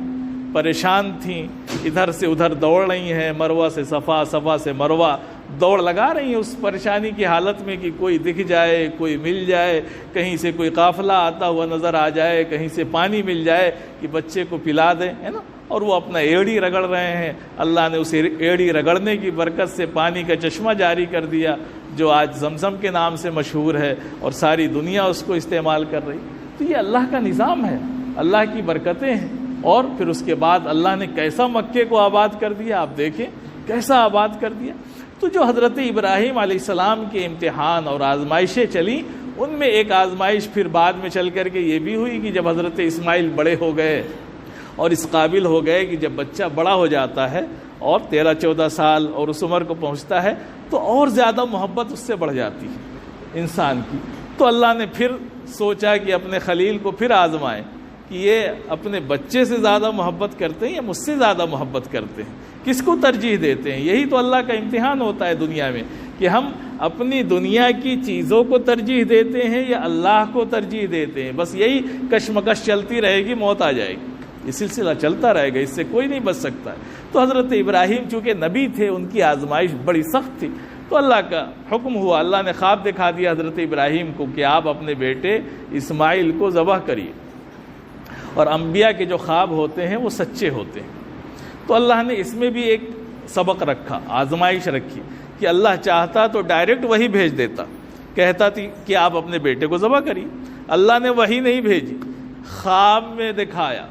S7: پریشان تھیں، ادھر سے ادھر دوڑ رہی ہیں، مروہ سے صفا، صفا سے مروہ دوڑ لگا رہی ہیں اس پریشانی کی حالت میں کہ کوئی دکھ جائے، کوئی مل جائے، کہیں سے کوئی قافلہ آتا ہوا نظر آ جائے، کہیں سے پانی مل جائے کہ بچے کو پلا دیں، ہے نا، اور وہ اپنا ایڑی رگڑ رہے ہیں۔ اللہ نے اس ایڑی رگڑنے کی برکت سے پانی کا چشمہ جاری کر دیا جو آج زمزم کے نام سے مشہور ہے، اور ساری دنیا اس کو استعمال کر رہی۔ تو یہ اللہ کا نظام ہے، اللہ کی برکتیں ہیں۔ اور پھر اس کے بعد اللہ نے کیسا مکے کو آباد کر دیا، آپ دیکھیں کیسا آباد کر دیا۔ تو جو حضرت ابراہیم علیہ السلام کے امتحان اور آزمائشیں چلیں، ان میں ایک آزمائش پھر بعد میں چل کر کے یہ بھی ہوئی کہ جب حضرت اسماعیل بڑے ہو گئے اور اس قابل ہو گئے کہ جب بچہ بڑا ہو جاتا ہے اور 13-14 سال اور اس عمر کو پہنچتا ہے تو اور زیادہ محبت اس سے بڑھ جاتی ہے انسان کی۔ تو اللہ نے پھر سوچا کہ اپنے خلیل کو پھر آزمائیں کہ یہ اپنے بچے سے زیادہ محبت کرتے ہیں یا مجھ سے زیادہ محبت کرتے ہیں، کس کو ترجیح دیتے ہیں۔ یہی تو اللہ کا امتحان ہوتا ہے دنیا میں، کہ ہم اپنی دنیا کی چیزوں کو ترجیح دیتے ہیں یا اللہ کو ترجیح دیتے ہیں۔ بس یہی کشمکش چلتی رہے گی، موت آ جائے گی۔ یہ سلسلہ چلتا رہے گا، اس سے کوئی نہیں بچ سکتا ہے۔ تو حضرت ابراہیم چونکہ نبی تھے، ان کی آزمائش بڑی سخت تھی، تو اللہ کا حکم ہوا، اللہ نے خواب دکھا دیا حضرت ابراہیم کو کہ آپ اپنے بیٹے اسماعیل کو ذبح کریے۔ اور انبیاء کے جو خواب ہوتے ہیں وہ سچے ہوتے ہیں، تو اللہ نے اس میں بھی ایک سبق رکھا، آزمائش رکھی کہ اللہ چاہتا تو ڈائریکٹ وہی بھیج دیتا، کہتا تھی کہ آپ اپنے بیٹے کو ذبح کریے، اللہ نے وہی نہیں بھیجی، خواب میں دکھایا،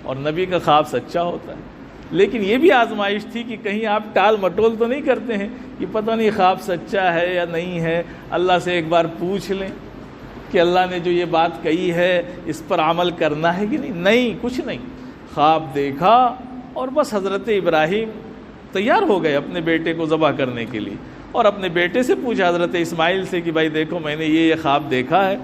S7: اور نبی کا خواب سچا ہوتا ہے۔ لیکن یہ بھی آزمائش تھی کہ کہیں آپ ٹال مٹول تو نہیں کرتے ہیں کہ پتہ نہیں خواب سچا ہے یا نہیں ہے، اللہ سے ایک بار پوچھ لیں کہ اللہ نے جو یہ بات کہی ہے اس پر عمل کرنا ہے کہ نہیں۔ نہیں، کچھ نہیں، خواب دیکھا اور بس حضرت ابراہیم تیار ہو گئے اپنے بیٹے کو ذبح کرنے کے لیے، اور اپنے بیٹے سے پوچھا حضرت اسماعیل سے کہ بھائی دیکھو میں نے یہ خواب دیکھا ہے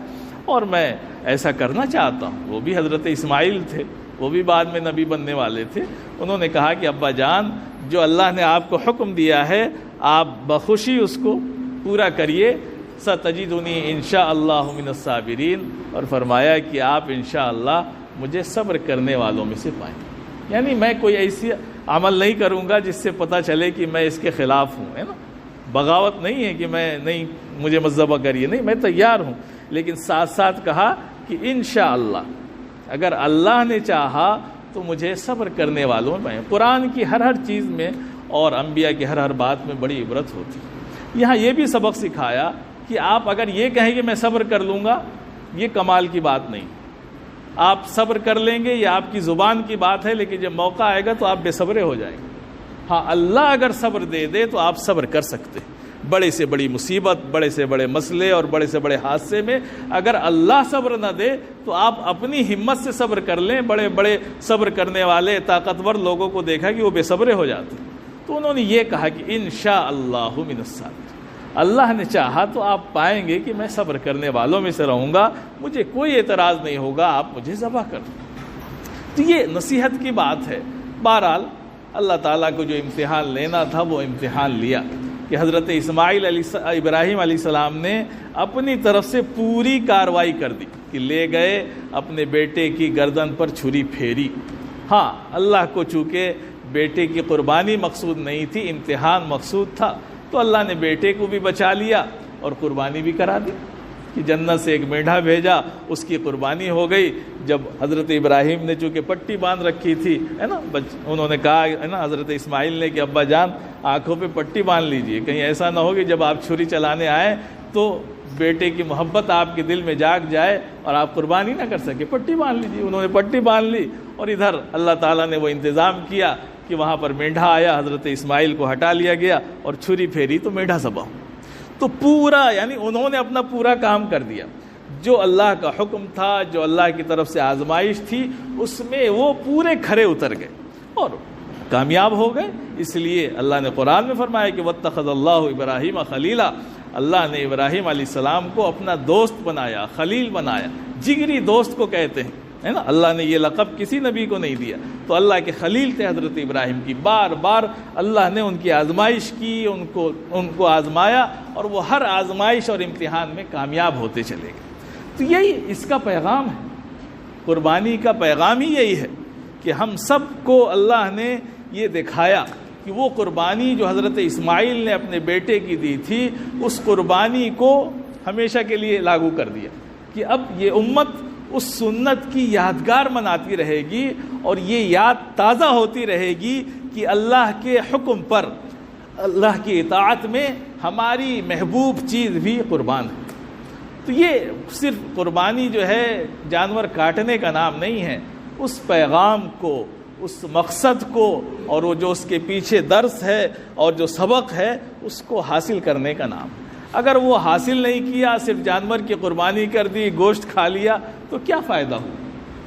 S7: اور میں ایسا کرنا چاہتا ہوں۔ وہ بھی حضرت اسماعیل تھے، وہ بھی بعد میں نبی بننے والے تھے۔ انہوں نے کہا کہ ابا جان، جو اللہ نے آپ کو حکم دیا ہے آپ بخوشی اس کو پورا کریے، ستجدنی انشاءاللہ من الصابرین، اور فرمایا کہ آپ انشاءاللہ مجھے صبر کرنے والوں میں سے پائیں گے۔ یعنی میں کوئی ایسی عمل نہیں کروں گا جس سے پتہ چلے کہ میں اس کے خلاف ہوں، ہے نا، بغاوت نہیں ہے کہ میں نہیں مجھے ذبح کریے، نہیں، میں تیار ہوں، لیکن ساتھ ساتھ کہا کہ انشاءاللہ اگر اللہ نے چاہا تو مجھے صبر کرنے والوں میں پائیں۔ قرآن کی ہر چیز میں اور انبیاء کی ہر بات میں بڑی عبرت ہوتی ہے۔ یہاں یہ بھی سبق سکھایا کہ آپ اگر یہ کہیں کہ میں صبر کر لوں گا، یہ کمال کی بات نہیں، آپ صبر کر لیں گے، یہ آپ کی زبان کی بات ہے، لیکن جب موقع آئے گا تو آپ بے صبرے ہو جائیں گے۔ ہاں، اللہ اگر صبر دے دے تو آپ صبر کر سکتے ہیں، بڑے سے بڑی مصیبت، بڑے سے بڑے مسئلے اور بڑے سے بڑے حادثے میں اگر اللہ صبر نہ دے تو آپ اپنی ہمت سے صبر کر لیں۔ بڑے بڑے صبر کرنے والے طاقتور لوگوں کو دیکھا کہ وہ بے صبرے ہو جاتے، تو انہوں نے یہ کہا کہ انشاءاللہ من الصابرین، اللہ نے چاہا تو آپ پائیں گے کہ میں صبر کرنے والوں میں سے رہوں گا، مجھے کوئی اعتراض نہیں ہوگا، آپ مجھے ذبح کر دیں۔ تو یہ نصیحت کی بات ہے۔ بہرحال اللہ تعالیٰ کو جو امتحان لینا تھا وہ امتحان لیا کہ حضرت ابراہیم علیہ السلام نے اپنی طرف سے پوری کارروائی کر دی کہ لے گئے اپنے بیٹے کی گردن پر چھری پھیری۔ ہاں، اللہ کو چونکہ بیٹے کی قربانی مقصود نہیں تھی، امتحان مقصود تھا، تو اللہ نے بیٹے کو بھی بچا لیا اور قربانی بھی کرا دی کہ جنت سے ایک میڈھا بھیجا، اس کی قربانی ہو گئی۔ جب حضرت ابراہیم نے چونکہ پٹی باندھ رکھی تھی، ہے نا، انہوں نے کہا ہے نا حضرت اسماعیل نے کہ ابا جان آنکھوں پہ پٹی باندھ لیجئے، کہیں ایسا نہ ہو کہ جب آپ چھری چلانے آئیں تو بیٹے کی محبت آپ کے دل میں جاگ جائے اور آپ قربانی نہ کر سکے، پٹی باندھ لیجیے۔ انہوں نے پٹی باندھ لی، اور ادھر اللہ تعالیٰ نے وہ انتظام کیا کہ وہاں پر میڈھا آیا، حضرت اسماعیل کو ہٹا لیا گیا اور چھری پھیری تو میڈھا ذبح۔ تو پورا، یعنی انہوں نے اپنا پورا کام کر دیا، جو اللہ کا حکم تھا، جو اللہ کی طرف سے آزمائش تھی، اس میں وہ پورے کھرے اتر گئے اور کامیاب ہو گئے۔ اس لیے اللہ نے قرآن میں فرمایا کہ واتخذ اللہ ابراہیم خلیلا، اللہ نے ابراہیم علیہ السلام کو اپنا دوست بنایا، خلیل بنایا، جگری دوست کو کہتے ہیں، ہے نا، اللہ نے یہ لقب کسی نبی کو نہیں دیا، تو اللہ کے خلیل تھے حضرت ابراہیم کی۔ بار بار اللہ نے ان کی آزمائش کی، ان کو آزمایا، اور وہ ہر آزمائش اور امتحان میں کامیاب ہوتے چلے گئے۔ تو یہی اس کا پیغام ہے، قربانی کا پیغام ہی یہی ہے کہ ہم سب کو اللہ نے یہ دکھایا کہ وہ قربانی جو حضرت اسماعیل نے اپنے بیٹے کی دی تھی، اس قربانی کو ہمیشہ کے لیے لاگو کر دیا کہ اب یہ امت اس سنت کی یادگار مناتی رہے گی اور یہ یاد تازہ ہوتی رہے گی کہ اللہ کے حکم پر، اللہ کی اطاعت میں ہماری محبوب چیز بھی قربان ہے۔ تو یہ صرف قربانی جو ہے جانور کاٹنے کا نام نہیں ہے، اس پیغام کو، اس مقصد کو، اور وہ جو اس کے پیچھے درس ہے اور جو سبق ہے، اس کو حاصل کرنے کا نام ہے۔ اگر وہ حاصل نہیں کیا، صرف جانور کی قربانی کر دی، گوشت کھا لیا، تو کیا فائدہ ہوا؟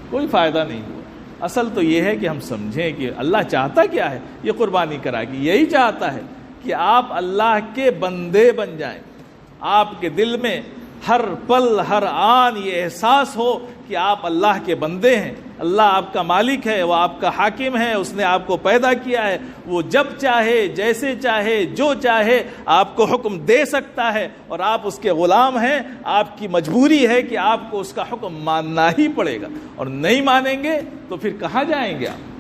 S7: کوئی فائدہ نہیں ہوا۔ اصل تو یہ ہے کہ ہم سمجھیں کہ اللہ چاہتا کیا ہے یہ قربانی کرا کے، یہی چاہتا ہے کہ آپ اللہ کے بندے بن جائیں، آپ کے دل میں ہر پل ہر آن یہ احساس ہو کہ آپ اللہ کے بندے ہیں، اللہ آپ کا مالک ہے، وہ آپ کا حاکم ہے، اس نے آپ کو پیدا کیا ہے، وہ جب چاہے جیسے چاہے جو چاہے آپ کو حکم دے سکتا ہے، اور آپ اس کے غلام ہیں، آپ کی مجبوری ہے کہ آپ کو اس کا حکم ماننا ہی پڑے گا، اور نہیں مانیں گے تو پھر کہاں جائیں گے آپ؟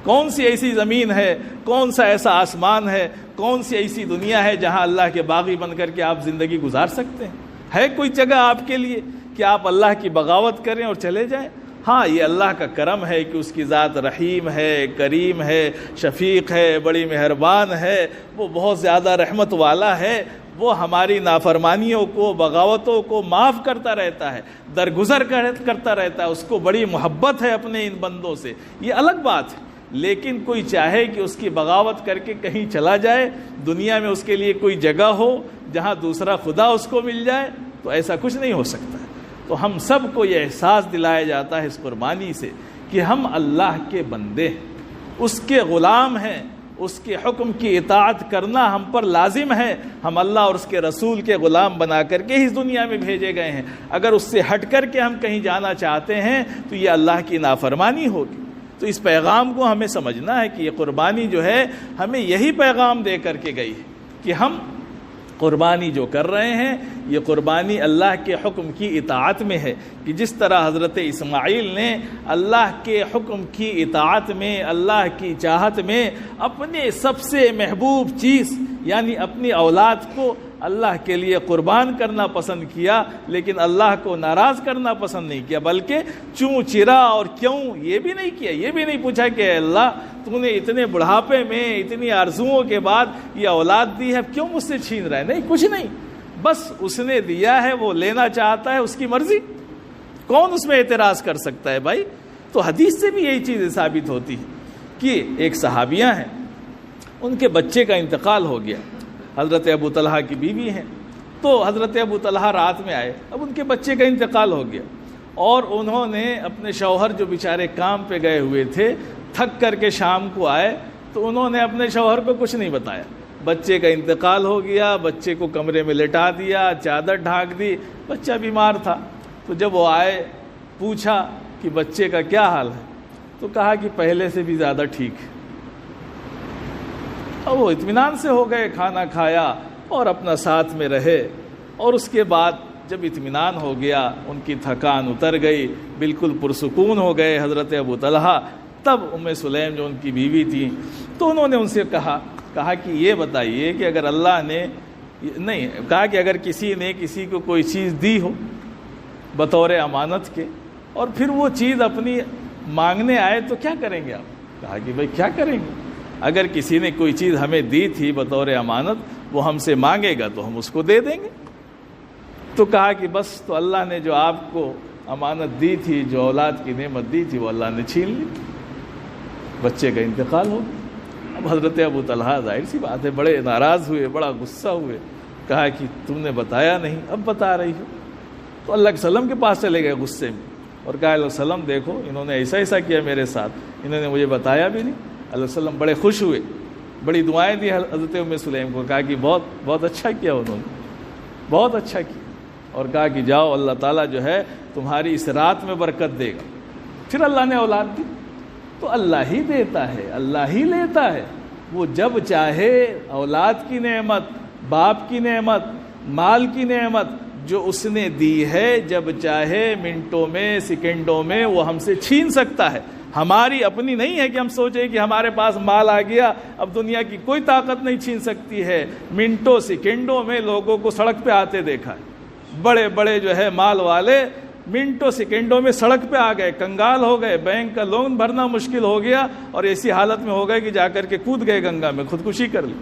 S7: کون سی ایسی زمین ہے، کون سا ایسا آسمان ہے، کون سی ایسی دنیا ہے جہاں اللہ کے باغی بن کر کے آپ زندگی گزار سکتے ہیں؟ ہے کوئی جگہ آپ کے لیے کہ آپ اللہ کی بغاوت کریں اور چلے جائیں؟ ہاں، یہ اللہ کا کرم ہے کہ اس کی ذات رحیم ہے، کریم ہے، شفیق ہے، بڑی مہربان ہے، وہ بہت زیادہ رحمت والا ہے، وہ ہماری نافرمانیوں کو، بغاوتوں کو معاف کرتا رہتا ہے، درگزر کرتا رہتا ہے، اس کو بڑی محبت ہے اپنے ان بندوں سے، یہ الگ بات ہے۔ لیکن کوئی چاہے کہ اس کی بغاوت کر کے کہیں چلا جائے، دنیا میں اس کے لیے کوئی جگہ ہو جہاں دوسرا خدا اس کو مل جائے، تو ایسا کچھ نہیں ہو سکتا ہے۔ تو ہم سب کو یہ احساس دلایا جاتا ہے اس قربانی سے کہ ہم اللہ کے بندے ہیں، اس کے غلام ہیں، اس کے حکم کی اطاعت کرنا ہم پر لازم ہے۔ ہم اللہ اور اس کے رسول کے غلام بنا کر کے اس دنیا میں بھیجے گئے ہیں، اگر اس سے ہٹ کر کے ہم کہیں جانا چاہتے ہیں تو یہ اللہ کی نافرمانی ہوگی۔ تو اس پیغام کو ہمیں سمجھنا ہے کہ یہ قربانی جو ہے ہمیں یہی پیغام دے کر کے گئی ہے کہ ہم قربانی جو کر رہے ہیں یہ قربانی اللہ کے حکم کی اطاعت میں ہے، کہ جس طرح حضرت اسماعیل نے اللہ کے حکم کی اطاعت میں، اللہ کی چاہت میں اپنے سب سے محبوب چیز یعنی اپنی اولاد کو اللہ کے لیے قربان کرنا پسند کیا، لیکن اللہ کو ناراض کرنا پسند نہیں کیا، بلکہ چوں چرا اور کیوں یہ بھی نہیں کیا، یہ بھی نہیں پوچھا کہ اے اللہ تو نے اتنے بڑھاپے میں اتنی آرزوؤں کے بعد یہ اولاد دی ہے، کیوں مجھ سے چھین رہا ہے؟ نہیں، کچھ نہیں، بس اس نے دیا ہے، وہ لینا چاہتا ہے، اس کی مرضی، کون اس میں اعتراض کر سکتا ہے بھائی؟ تو حدیث سے بھی یہی چیز ثابت ہوتی ہے کہ ایک صحابیہ ہیں، ان کے بچے کا انتقال ہو گیا، حضرت ابو طلحہ کی بیوی ہیں، تو حضرت ابو طلحہ رات میں آئے، اب ان کے بچے کا انتقال ہو گیا، اور انہوں نے اپنے شوہر جو بیچارے کام پہ گئے ہوئے تھے، تھک کر کے شام کو آئے، تو انہوں نے اپنے شوہر کو کچھ نہیں بتایا، بچے کا انتقال ہو گیا، بچے کو کمرے میں لٹا دیا، چادر ڈھانک دی، بچہ بیمار تھا، تو جب وہ آئے پوچھا کہ بچے کا کیا حال ہے، تو کہا کہ پہلے سے بھی زیادہ ٹھیک ہے۔ اور وہ اطمینان سے ہو گئے، کھانا کھایا اور اپنا ساتھ میں رہے، اور اس کے بعد جب اطمینان ہو گیا، ان کی تھکان اتر گئی، بالکل پرسکون ہو گئے حضرت ابو طلحہ، تب ام سلیم جو ان کی بیوی تھی، تو انہوں نے ان سے کہا کہ یہ بتائیے کہ اگر اللہ نے نہیں کہا کہ اگر کسی نے کسی کو کوئی چیز دی ہو بطور امانت کے، اور پھر وہ چیز اپنی مانگنے آئے تو کیا کریں گے آپ؟ کہا کہ بھائی کیا کریں گے، اگر کسی نے کوئی چیز ہمیں دی تھی بطور امانت، وہ ہم سے مانگے گا تو ہم اس کو دے دیں گے۔ تو کہا کہ بس تو اللہ نے جو آپ کو امانت دی تھی، جو اولاد کی نعمت دی تھی، وہ اللہ نے چھین لی، بچے کا انتقال ہو گیا۔ اب حضرت ابو طلحہ ظاہر سی بات ہے بڑے ناراض ہوئے، بڑا غصہ ہوئے، کہا کہ تم نے بتایا نہیں، اب بتا رہی ہو۔ تو اللہ کے وسلم کے پاس چلے گئے غصے میں، اور کہا اللہ علیہ وسلم دیکھو انہوں نے ایسا کیا میرے ساتھ، انہوں نے مجھے بتایا بھی نہیں۔ اللہ علیہ وسلم بڑے خوش ہوئے، بڑی دعائیں دی حضرت ام سلیم کو، کہا کہ بہت اچھا کیا انہوں نے، بہت اچھا کیا، اور کہا کہ جاؤ اللہ تعالیٰ جو ہے تمہاری اس رات میں برکت دے گا۔ پھر اللہ نے اولاد دی، تو اللہ ہی دیتا ہے، اللہ ہی لیتا ہے، وہ جب چاہے اولاد کی نعمت، باپ کی نعمت، مال کی نعمت جو اس نے دی ہے، جب چاہے منٹوں میں، سیکنڈوں میں وہ ہم سے چھین سکتا ہے۔ ہماری اپنی نہیں ہے کہ ہم سوچیں کہ ہمارے پاس مال آ گیا، اب دنیا کی کوئی طاقت نہیں چھین سکتی ہے۔ منٹوں سیکنڈوں میں لوگوں کو سڑک پہ آتے دیکھا ہے، بڑے بڑے جو ہے مال والے منٹوں سیکنڈوں میں سڑک پہ آ گئے، کنگال ہو گئے، بینک کا لون بھرنا مشکل ہو گیا، اور ایسی حالت میں ہو گئے کہ جا کر کے کود گئے گنگا میں، خودکشی کر لی۔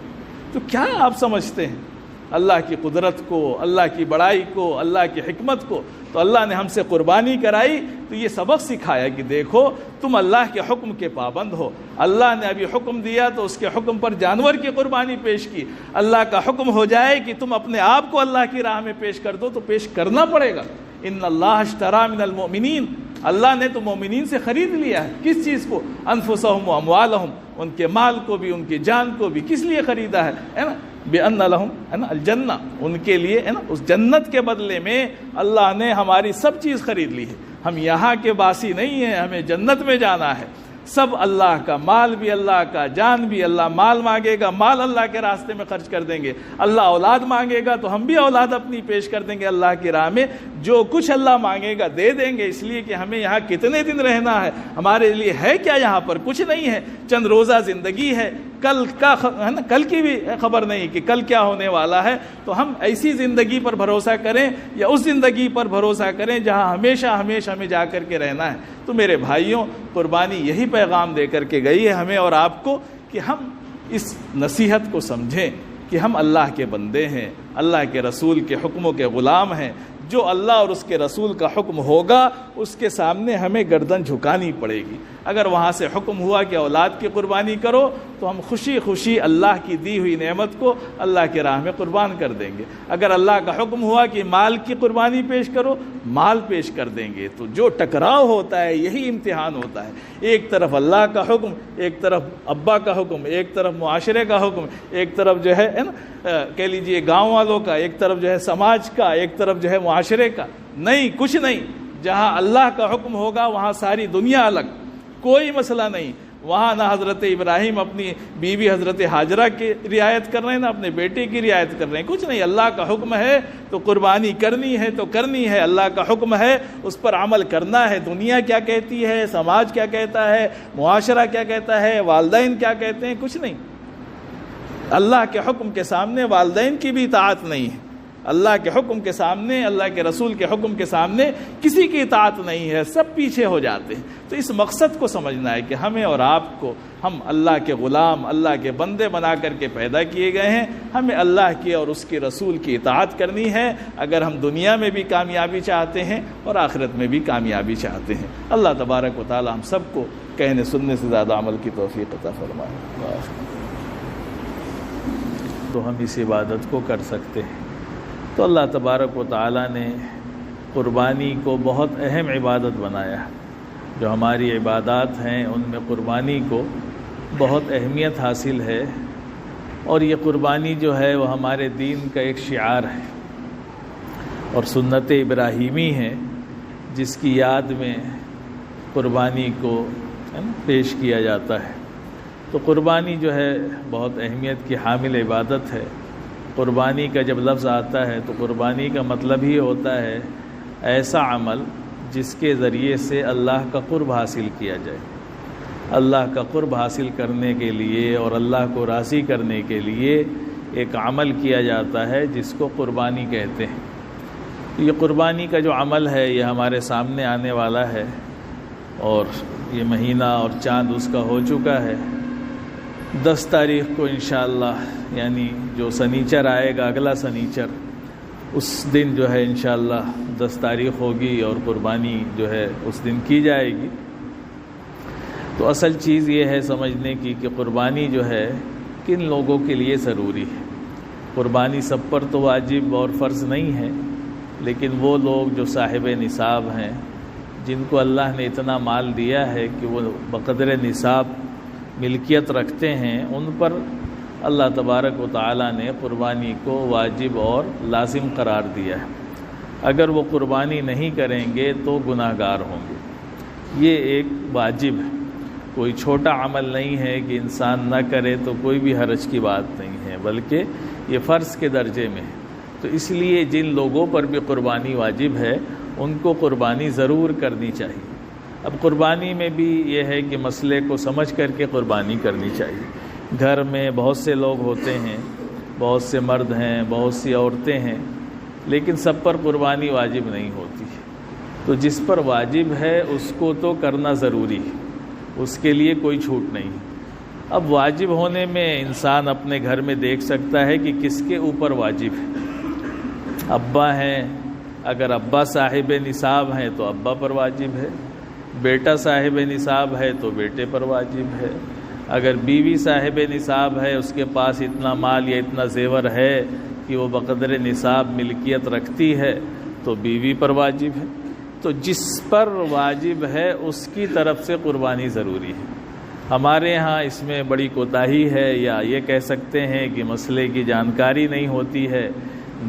S7: تو کیا آپ سمجھتے ہیں اللہ کی قدرت کو، اللہ کی بڑائی کو، اللہ کی حکمت کو؟ تو اللہ نے ہم سے قربانی کرائی تو یہ سبق سکھایا کہ دیکھو تم اللہ کے حکم کے پابند ہو، اللہ نے ابھی حکم دیا تو اس کے حکم پر جانور کی قربانی پیش کی، اللہ کا حکم ہو جائے کہ تم اپنے آپ کو اللہ کی راہ میں پیش کر دو تو پیش کرنا پڑے گا۔ ان اللہ اشترى من المؤمنین، اللہ نے تو مومنین سے خرید لیا ہے، کس چیز کو؟ انفسہم و اموالہم، ان کے مال کو بھی، ان کی جان کو بھی، کس لیے خریدا ہے نا؟ بِأَنَّ لَهُمْ ہے نا الجنہ، ان کے لیے ہے نا اس جنت کے بدلے میں اللہ نے ہماری سب چیز خرید لی ہے، ہم یہاں کے باسی نہیں ہیں، ہمیں جنت میں جانا ہے۔ سب اللہ کا، مال بھی اللہ کا، جان بھی اللہ۔ مال مانگے گا، مال اللہ کے راستے میں خرچ کر دیں گے۔ اللہ اولاد مانگے گا تو ہم بھی اولاد اپنی پیش کر دیں گے اللہ کی راہ میں۔ جو کچھ اللہ مانگے گا دے دیں گے، اس لیے کہ ہمیں یہاں کتنے دن رہنا ہے، ہمارے لیے ہے کیا یہاں پر؟ کچھ نہیں ہے، چند روزہ زندگی ہے۔ کل کا ہے نا، کل کی بھی خبر نہیں کہ کل کیا ہونے والا ہے۔ تو ہم ایسی زندگی پر بھروسہ کریں یا اس زندگی پر بھروسہ کریں جہاں ہمیشہ ہمیشہ ہمیں جا کر کے رہنا ہے۔ تو میرے بھائیوں، قربانی یہی پیغام دے کر کے گئی ہے ہمیں اور آپ کو کہ ہم اس نصیحت کو سمجھیں کہ ہم اللہ کے بندے ہیں، اللہ کے رسول کے حکموں کے غلام ہیں۔ جو اللہ اور اس کے رسول کا حکم ہوگا اس کے سامنے ہمیں گردن جھکانی پڑے گی۔ اگر وہاں سے حکم ہوا کہ اولاد کی قربانی کرو تو ہم خوشی خوشی اللہ کی دی ہوئی نعمت کو اللہ کی راہ میں قربان کر دیں گے۔ اگر اللہ کا حکم ہوا کہ مال کی قربانی پیش کرو، مال پیش کر دیں گے۔ تو جو ٹکراؤ ہوتا ہے یہی امتحان ہوتا ہے۔ ایک طرف اللہ کا حکم، ایک طرف ابا کا حکم، ایک طرف معاشرے کا حکم، ایک طرف جو ہے کہہ لیجئے گاؤں والوں کا، ایک طرف جو ہے سماج کا، ایک طرف جو ہے معاشرے کا۔ نہیں، کچھ نہیں۔ جہاں اللہ کا حکم ہوگا وہاں ساری دنیا الگ، کوئی مسئلہ نہیں۔ وہاں نہ حضرت ابراہیم اپنی بیوی حضرت ہاجرہ کی رعایت کر رہے ہیں، نہ اپنے بیٹے کی رعایت کر رہے ہیں، کچھ نہیں۔ اللہ کا حکم ہے تو قربانی کرنی ہے تو کرنی ہے، اللہ کا حکم ہے اس پر عمل کرنا ہے۔ دنیا کیا کہتی ہے، سماج کیا کہتا ہے، معاشرہ کیا کہتا ہے، والدین کیا کہتے ہیں، کچھ نہیں۔ اللہ کے حکم کے سامنے والدین کی بھی اطاعت نہیں ہے، اللہ کے حکم کے سامنے، اللہ کے رسول کے حکم کے سامنے کسی کی اطاعت نہیں ہے، سب پیچھے ہو جاتے ہیں۔ تو اس مقصد کو سمجھنا ہے کہ ہمیں اور آپ کو، ہم اللہ کے غلام، اللہ کے بندے بنا کر کے پیدا کیے گئے ہیں۔ ہمیں اللہ کی اور اس کے رسول کی اطاعت کرنی ہے اگر ہم دنیا میں بھی کامیابی چاہتے ہیں اور آخرت میں بھی کامیابی چاہتے ہیں۔ اللہ تبارک و تعالی ہم سب کو کہنے سننے سے زیادہ عمل کی توفیق عطا فرمائے۔ تو ہم اس عبادت کو کر سکتے ہیں۔ تو اللہ تبارک و تعالیٰ نے قربانی کو بہت اہم عبادت بنایا ہے۔ جو ہماری عبادات ہیں ان میں قربانی کو بہت اہمیت حاصل ہے، اور یہ قربانی جو ہے وہ ہمارے دین کا ایک شعار ہے اور سنت ابراہیمی ہے، جس کی یاد میں قربانی کو پیش کیا جاتا ہے۔ تو قربانی جو ہے بہت اہمیت کی حامل عبادت ہے۔ قربانی کا جب لفظ آتا ہے تو قربانی کا مطلب ہی ہوتا ہے ایسا عمل جس کے ذریعے سے اللہ کا قرب حاصل کیا جائے۔ اللہ کا قرب حاصل کرنے کے لیے اور اللہ کو راضی کرنے کے لیے ایک عمل کیا جاتا ہے جس کو قربانی کہتے ہیں۔ یہ قربانی کا جو عمل ہے یہ ہمارے سامنے آنے والا ہے، اور یہ مہینہ اور چاند اس کا ہو چکا ہے۔ 10 تاریخ کو انشاءاللہ، یعنی جو سنیچر آئے گا، اگلا سنیچر، اس دن جو ہے انشاءاللہ 10 تاریخ ہوگی اور قربانی جو ہے اس دن کی جائے گی۔ تو اصل چیز یہ ہے سمجھنے کی کہ قربانی جو ہے کن لوگوں کے لیے ضروری ہے۔ قربانی سب پر تو واجب اور فرض نہیں ہے، لیکن وہ لوگ جو صاحب نصاب ہیں، جن کو اللہ نے اتنا مال دیا ہے کہ وہ بقدر نصاب ملکیت رکھتے ہیں، ان پر اللہ تبارک و تعالیٰ نے قربانی کو واجب اور لازم قرار دیا ہے۔ اگر وہ قربانی نہیں کریں گے تو گناہ گار ہوں گے۔ یہ ایک واجب ہے، کوئی چھوٹا عمل نہیں ہے کہ انسان نہ کرے تو کوئی بھی حرج کی بات نہیں ہے، بلکہ یہ فرض کے درجے میں ہے۔ تو اس لیے جن لوگوں پر بھی قربانی واجب ہے ان کو قربانی ضرور کرنی چاہیے۔ اب قربانی میں بھی یہ ہے کہ مسئلے کو سمجھ کر کے قربانی کرنی چاہیے۔ گھر میں بہت سے لوگ ہوتے ہیں، بہت سے مرد ہیں، بہت سی عورتیں ہیں، لیکن سب پر قربانی واجب نہیں ہوتی ہے۔ تو جس پر واجب ہے اس کو تو کرنا ضروری ہے، اس کے لیے کوئی چھوٹ نہیں۔ اب واجب ہونے میں انسان اپنے گھر میں دیکھ سکتا ہے کہ کس کے اوپر واجب ہے۔ ابا ہیں، اگر ابا صاحب نصاب ہیں تو ابا پر واجب ہے، بیٹا صاحب نصاب ہے تو بیٹے پر واجب ہے، اگر بیوی صاحب نصاب ہے، اس کے پاس اتنا مال یا اتنا زیور ہے کہ وہ بقدر نصاب ملکیت رکھتی ہے تو بیوی پر واجب ہے۔ تو جس پر واجب ہے اس کی طرف سے قربانی ضروری ہے۔ ہمارے ہاں اس میں بڑی کوتاہی ہے، یا یہ کہہ سکتے ہیں کہ مسئلے کی جانکاری نہیں ہوتی ہے،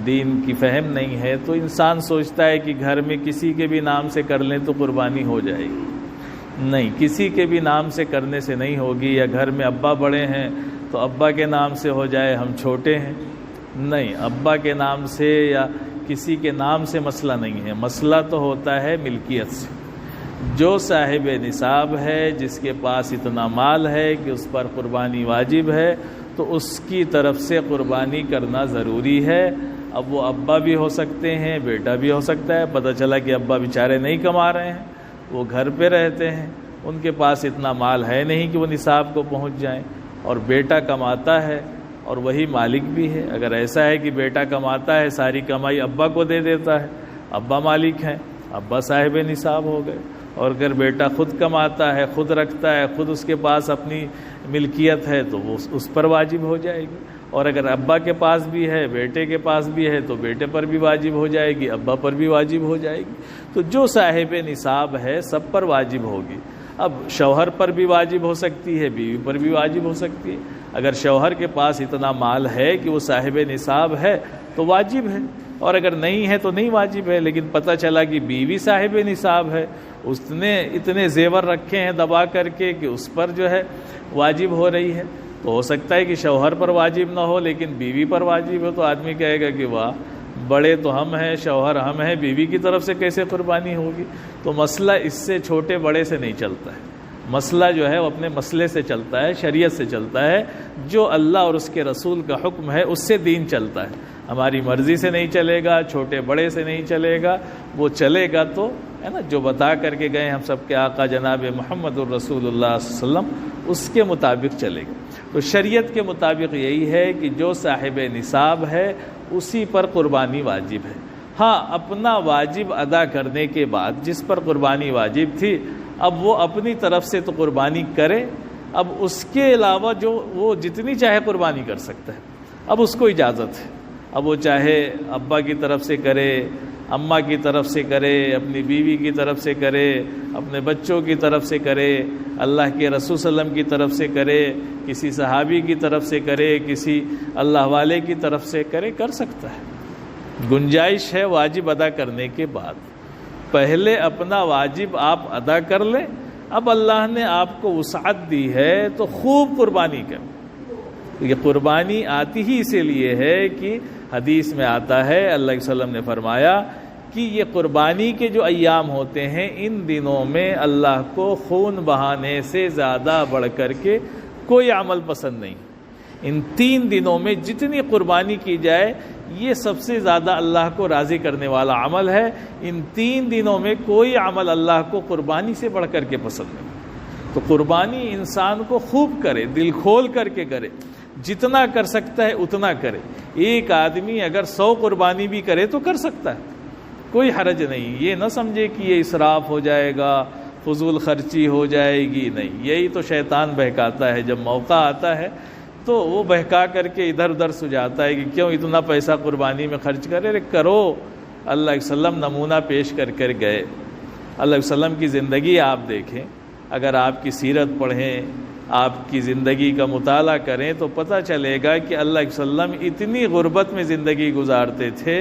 S7: دین کی فہم نہیں ہے تو انسان سوچتا ہے کہ گھر میں کسی کے بھی نام سے کر لیں تو قربانی ہو جائے گی۔ نہیں، کسی کے بھی نام سے کرنے سے نہیں ہوگی، یا گھر میں ابا بڑے ہیں تو ابا کے نام سے ہو جائے، ہم چھوٹے ہیں، نہیں، ابا کے نام سے یا کسی کے نام سے مسئلہ نہیں ہے، مسئلہ تو ہوتا ہے ملکیت سے۔ جو صاحب نصاب ہے، جس کے پاس اتنا مال ہے کہ اس پر قربانی واجب ہے، تو اس کی طرف سے قربانی کرنا ضروری ہے۔ اب وہ ابا بھی ہو سکتے ہیں، بیٹا بھی ہو سکتا ہے، پتہ چلا کہ ابا بیچارے نہیں کما رہے ہیں، وہ گھر پہ رہتے ہیں، ان کے پاس اتنا مال ہے نہیں کہ وہ نصاب کو پہنچ جائیں، اور بیٹا کماتا ہے اور وہی مالک بھی ہے۔ اگر ایسا ہے کہ بیٹا کماتا ہے، ساری کمائی ابا کو دے دیتا ہے، ابا مالک ہیں، ابا صاحب نصاب ہو گئے، اور اگر بیٹا خود کماتا ہے، خود رکھتا ہے، خود اس کے پاس اپنی ملکیت ہے تو وہ اس پر واجب ہو جائے گی، اور اگر ابا کے پاس بھی ہے، بیٹے کے پاس بھی ہے تو بیٹے پر بھی واجب ہو جائے گی، ابا پر بھی واجب ہو جائے گی۔ تو جو صاحب نصاب ہے سب پر واجب ہوگی۔ اب شوہر پر بھی واجب ہو سکتی ہے، بیوی پر بھی واجب ہو سکتی ہے۔ اگر شوہر کے پاس اتنا مال ہے کہ وہ صاحب نصاب ہے تو واجب ہے، اور اگر نہیں ہے تو نہیں واجب ہے۔ لیکن پتہ چلا کہ بیوی صاحب نصاب ہے، اس نے اتنے زیور رکھے ہیں دبا کر کے کہ اس پر جو ہے واجب ہو رہی ہے، تو ہو سکتا ہے کہ شوہر پر واجب نہ ہو لیکن بیوی پر واجب ہو، تو آدمی کہے گا کہ واہ، بڑے تو ہم ہیں، شوہر ہم ہیں، بیوی کی طرف سے کیسے قربانی ہوگی؟ تو مسئلہ اس سے چھوٹے بڑے سے نہیں چلتا ہے، مسئلہ جو ہے وہ اپنے مسئلے سے چلتا ہے، شریعت سے چلتا ہے، جو اللہ اور اس کے رسول کا حکم ہے اس سے دین چلتا ہے۔ ہماری مرضی سے نہیں چلے گا، چھوٹے بڑے سے نہیں چلے گا، وہ چلے گا تو ہے نا جو بتا کر کے گئے ہم سب کے آقا جناب محمد الرسول اللہ صلی اللہ علیہ وسلم، اس کے مطابق چلے گا۔ تو شریعت کے مطابق یہی ہے کہ جو صاحب نصاب ہے اسی پر قربانی واجب ہے۔ ہاں، اپنا واجب ادا کرنے کے بعد جس پر قربانی واجب تھی، اب وہ اپنی طرف سے تو قربانی کرے، اب اس کے علاوہ جو وہ جتنی چاہے قربانی کر سکتا ہے، اب اس کو اجازت ہے۔ اب وہ چاہے ابا کی طرف سے کرے، اماں کی طرف سے کرے، اپنی بیوی کی طرف سے کرے، اپنے بچوں کی طرف سے کرے، اللہ کے رسول صلی اللہ علیہ وسلم کی طرف سے کرے، کسی صحابی کی طرف سے کرے، کسی اللہ والے کی طرف سے کرے، کر سکتا ہے، گنجائش ہے واجب ادا کرنے کے بعد۔ پہلے اپنا واجب آپ ادا کر لیں، اب اللہ نے آپ کو وسعت دی ہے تو خوب قربانی کریں۔ یہ قربانی آتی ہی اسی لیے ہے کہ حدیث میں آتا ہے، اللہ کے وسلم نے فرمایا کہ یہ قربانی کے جو ایام ہوتے ہیں ان دنوں میں اللہ کو خون بہانے سے زیادہ بڑھ کر کے کوئی عمل پسند نہیں۔ ان 3 دنوں میں جتنی قربانی کی جائے یہ سب سے زیادہ اللہ کو راضی کرنے والا عمل ہے۔ ان 3 دنوں میں کوئی عمل اللہ کو قربانی سے بڑھ کر کے پسند نہیں۔ تو قربانی انسان کو خوب کرے، دل کھول کر کے کرے، جتنا کر سکتا ہے اتنا کرے۔ ایک آدمی اگر 100 قربانی بھی کرے تو کر سکتا ہے، کوئی حرج نہیں۔ یہ نہ سمجھے کہ یہ اسراف ہو جائے گا، فضول خرچی ہو جائے گی، نہیں، یہی تو شیطان بہکاتا ہے۔ جب موقع آتا ہے تو وہ بہکا کر کے ادھر ادھر سجاتا ہے کہ کیوں اتنا پیسہ قربانی میں خرچ کرے، ارے کرو۔ اللہ علیہ وسلم نمونہ پیش کر کر گئے۔ اللہ علیہ وسلم کی زندگی آپ دیکھیں، اگر آپ کی سیرت پڑھیں، آپ کی زندگی کا مطالعہ کریں تو پتہ چلے گا کہ اللہ علیہ وسلم اتنی غربت میں زندگی گزارتے تھے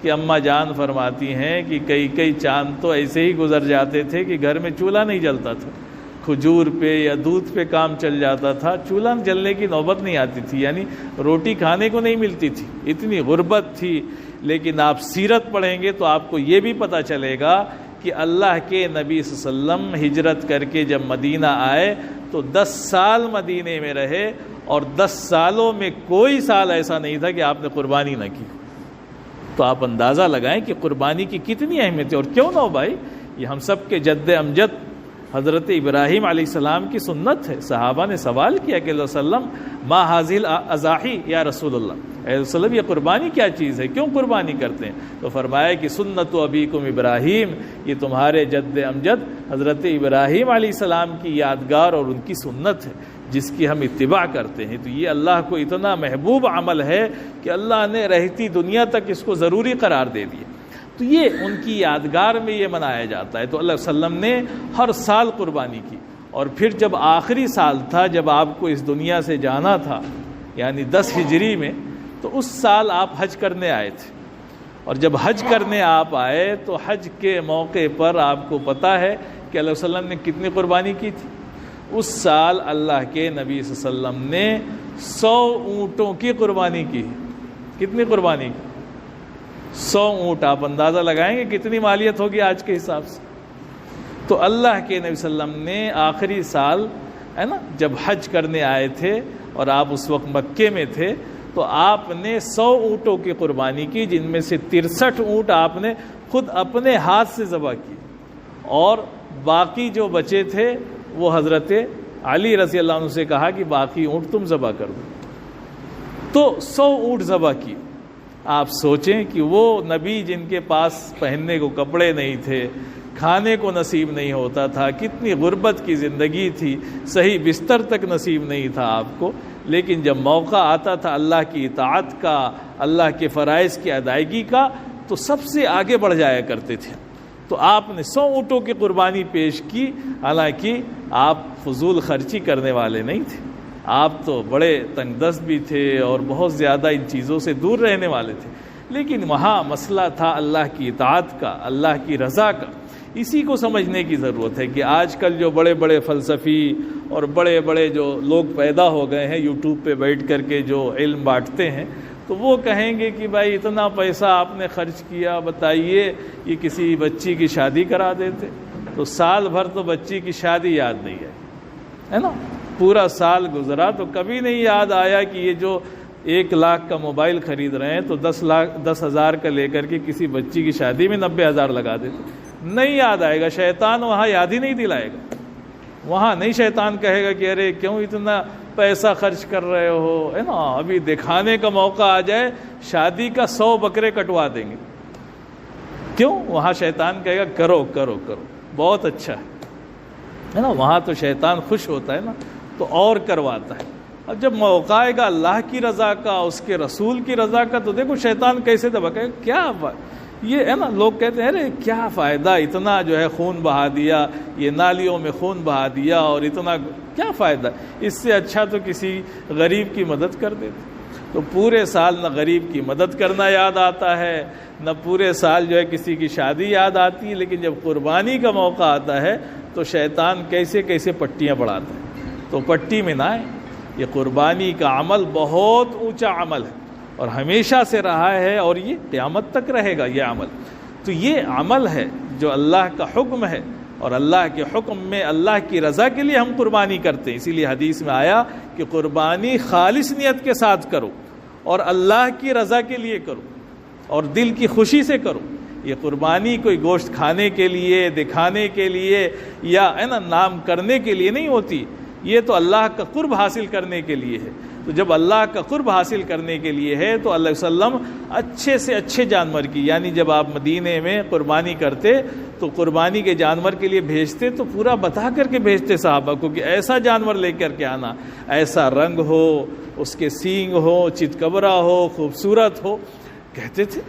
S7: کہ اماں جان فرماتی ہیں کہ کئی چاند تو ایسے ہی گزر جاتے تھے کہ گھر میں چولہا نہیں جلتا تھا، کھجور پہ یا دودھ پہ کام چل جاتا تھا، چولہا جلنے کی نوبت نہیں آتی تھی، یعنی روٹی کھانے کو نہیں ملتی تھی، اتنی غربت تھی۔ لیکن آپ سیرت پڑھیں گے تو آپ کو یہ بھی پتہ چلے گا کہ اللہ کے نبی صلی اللہ علیہ وسلم ہجرت کر کے جب مدینہ آئے تو 10 سال مدینے میں رہے، اور 10 سالوں میں کوئی سال ایسا نہیں تھا کہ آپ نے قربانی نہ کی۔ تو آپ اندازہ لگائیں کہ قربانی کی کتنی اہمیت ہے۔ اور کیوں نہ ہو بھائی، یہ ہم سب کے جد امجد حضرت ابراہیم علیہ السلام کی سنت ہے۔ صحابہ نے سوال کیا کہ اللہ علیہ وسلم ما حاذل اضاحی یا رسول اللہ، اے رسول اللہ یہ قربانی کیا چیز ہے، کیوں قربانی کرتے ہیں؟ تو فرمایا کہ سنت ابیکم ابراہیم، یہ تمہارے جد امجد حضرت ابراہیم علیہ السلام کی یادگار اور ان کی سنت ہے جس کی ہم اتباع کرتے ہیں۔ تو یہ اللہ کو اتنا محبوب عمل ہے کہ اللہ نے رہتی دنیا تک اس کو ضروری قرار دے دیا۔ تو یہ ان کی یادگار میں یہ منایا جاتا ہے۔ تو اللہ علیہ وسلم نے ہر سال قربانی کی، اور پھر جب آخری سال تھا، جب آپ کو اس دنیا سے جانا تھا، یعنی 10 ہجری میں، تو اس سال آپ حج کرنے آئے تھے، اور جب حج کرنے آپ آئے تو حج کے موقع پر آپ کو پتہ ہے کہ اللہ علیہ وسلم نے کتنی قربانی کی تھی؟ اس سال اللہ کے نبی صلی اللہ علیہ وسلم نے 100 اونٹوں کی قربانی کی۔ کتنی قربانی کی؟ 100 اونٹ۔ آپ اندازہ لگائیں گے کتنی مالیت ہوگی آج کے حساب سے؟ تو اللہ کے نبی صلی اللہ علیہ وسلم نے آخری سال ہے نا جب حج کرنے آئے تھے اور آپ اس وقت مکے میں تھے، تو آپ نے 100 اونٹوں کی قربانی کی، جن میں سے 63 اونٹ آپ نے خود اپنے ہاتھ سے ذبح کی، اور باقی جو بچے تھے وہ حضرت علی رضی اللہ عنہ سے کہا کہ باقی اونٹ تم ذبح کر دو۔ تو 100 اونٹ ذبح کی۔ آپ سوچیں کہ وہ نبی جن کے پاس پہننے کو کپڑے نہیں تھے، کھانے کو نصیب نہیں ہوتا تھا، کتنی غربت کی زندگی تھی، صحیح بستر تک نصیب نہیں تھا آپ کو، لیکن جب موقع آتا تھا اللہ کی اطاعت کا، اللہ کے فرائض کی ادائیگی کا، تو سب سے آگے بڑھ جایا کرتے تھے۔ تو آپ نے 100 اونٹوں کی قربانی پیش کی، حالانکہ آپ فضول خرچی کرنے والے نہیں تھے، آپ تو بڑے تنگ دست بھی تھے اور بہت زیادہ ان چیزوں سے دور رہنے والے تھے، لیکن وہاں مسئلہ تھا اللہ کی اطاعت کا، اللہ کی رضا کا۔ اسی کو سمجھنے کی ضرورت ہے کہ آج کل جو بڑے بڑے فلسفی اور بڑے بڑے جو لوگ پیدا ہو گئے ہیں یوٹیوب پہ بیٹھ کر کے جو علم بانٹتے ہیں، تو وہ کہیں گے کہ بھائی اتنا پیسہ آپ نے خرچ کیا، بتائیے یہ کسی بچی کی شادی کرا دیتے، تو سال بھر تو بچی کی شادی یاد نہیں ہے نا، پورا سال گزرا تو کبھی نہیں یاد آیا کہ یہ جو 1 لاکھ کا موبائل خرید رہے ہیں تو 10,000 کا لے کر کے کسی بچی کی شادی میں 90,000 لگا دیتے، نہیں یاد آئے گا۔ شیطان وہاں یاد ہی نہیں دلائے گا، وہاں نہیں شیطان کہے گا کہ ارے کیوں اتنا پیسہ خرچ کر رہے ہو، ہے نا، ابھی دکھانے کا موقع آ جائے شادی کا 100 بکرے کٹوا دیں گے۔ کیوں؟ وہاں شیطان کہے گا کرو کرو کرو، بہت اچھا ہے نا، وہاں تو شیطان خوش ہوتا ہے نا، تو اور کرواتا ہے۔ اب جب موقع آئے گا اللہ کی رضا کا، اس کے رسول کی رضا کا، تو دیکھو شیطان کیسے دبکے گا، کیا یہ ہے نا، لوگ کہتے ہیں ارے کیا فائدہ، اتنا جو ہے خون بہا دیا، یہ نالیوں میں خون بہا دیا، اور اتنا کیا فائدہ، اس سے اچھا تو کسی غریب کی مدد کر دیتے۔ تو پورے سال نہ غریب کی مدد کرنا یاد آتا ہے، نہ پورے سال جو ہے کسی کی شادی یاد آتی ہے، لیکن جب قربانی کا موقع آتا ہے تو شیطان کیسے کیسے پٹیاں بڑھاتا ہے۔ تو پٹی میں نہ آئے، یہ قربانی کا عمل بہت اونچا عمل ہے اور ہمیشہ سے رہا ہے، اور یہ قیامت تک رہے گا یہ عمل۔ تو یہ عمل ہے جو اللہ کا حکم ہے، اور اللہ کے حکم میں اللہ کی رضا کے لیے ہم قربانی کرتے ہیں۔ اسی لیے حدیث میں آیا کہ قربانی خالص نیت کے ساتھ کرو اور اللہ کی رضا کے لیے کرو اور دل کی خوشی سے کرو۔ یہ قربانی کوئی گوشت کھانے کے لیے، دکھانے کے لیے، یا ہے نا نام کرنے کے لیے نہیں ہوتی، یہ تو اللہ کا قرب حاصل کرنے کے لیے ہے۔ تو جب اللہ کا قرب حاصل کرنے کے لیے ہے تو اللہ علیہ وسلم اچھے سے اچھے جانور کی، یعنی جب آپ مدینے میں قربانی کرتے تو قربانی کے جانور کے لیے بھیجتے تو پورا بتا کر کے بھیجتے صحابہ کو کہ ایسا جانور لے کر کے آنا، ایسا رنگ ہو، اس کے سینگ ہو، چتکبرا ہو، خوبصورت ہو، کہتے تھے۔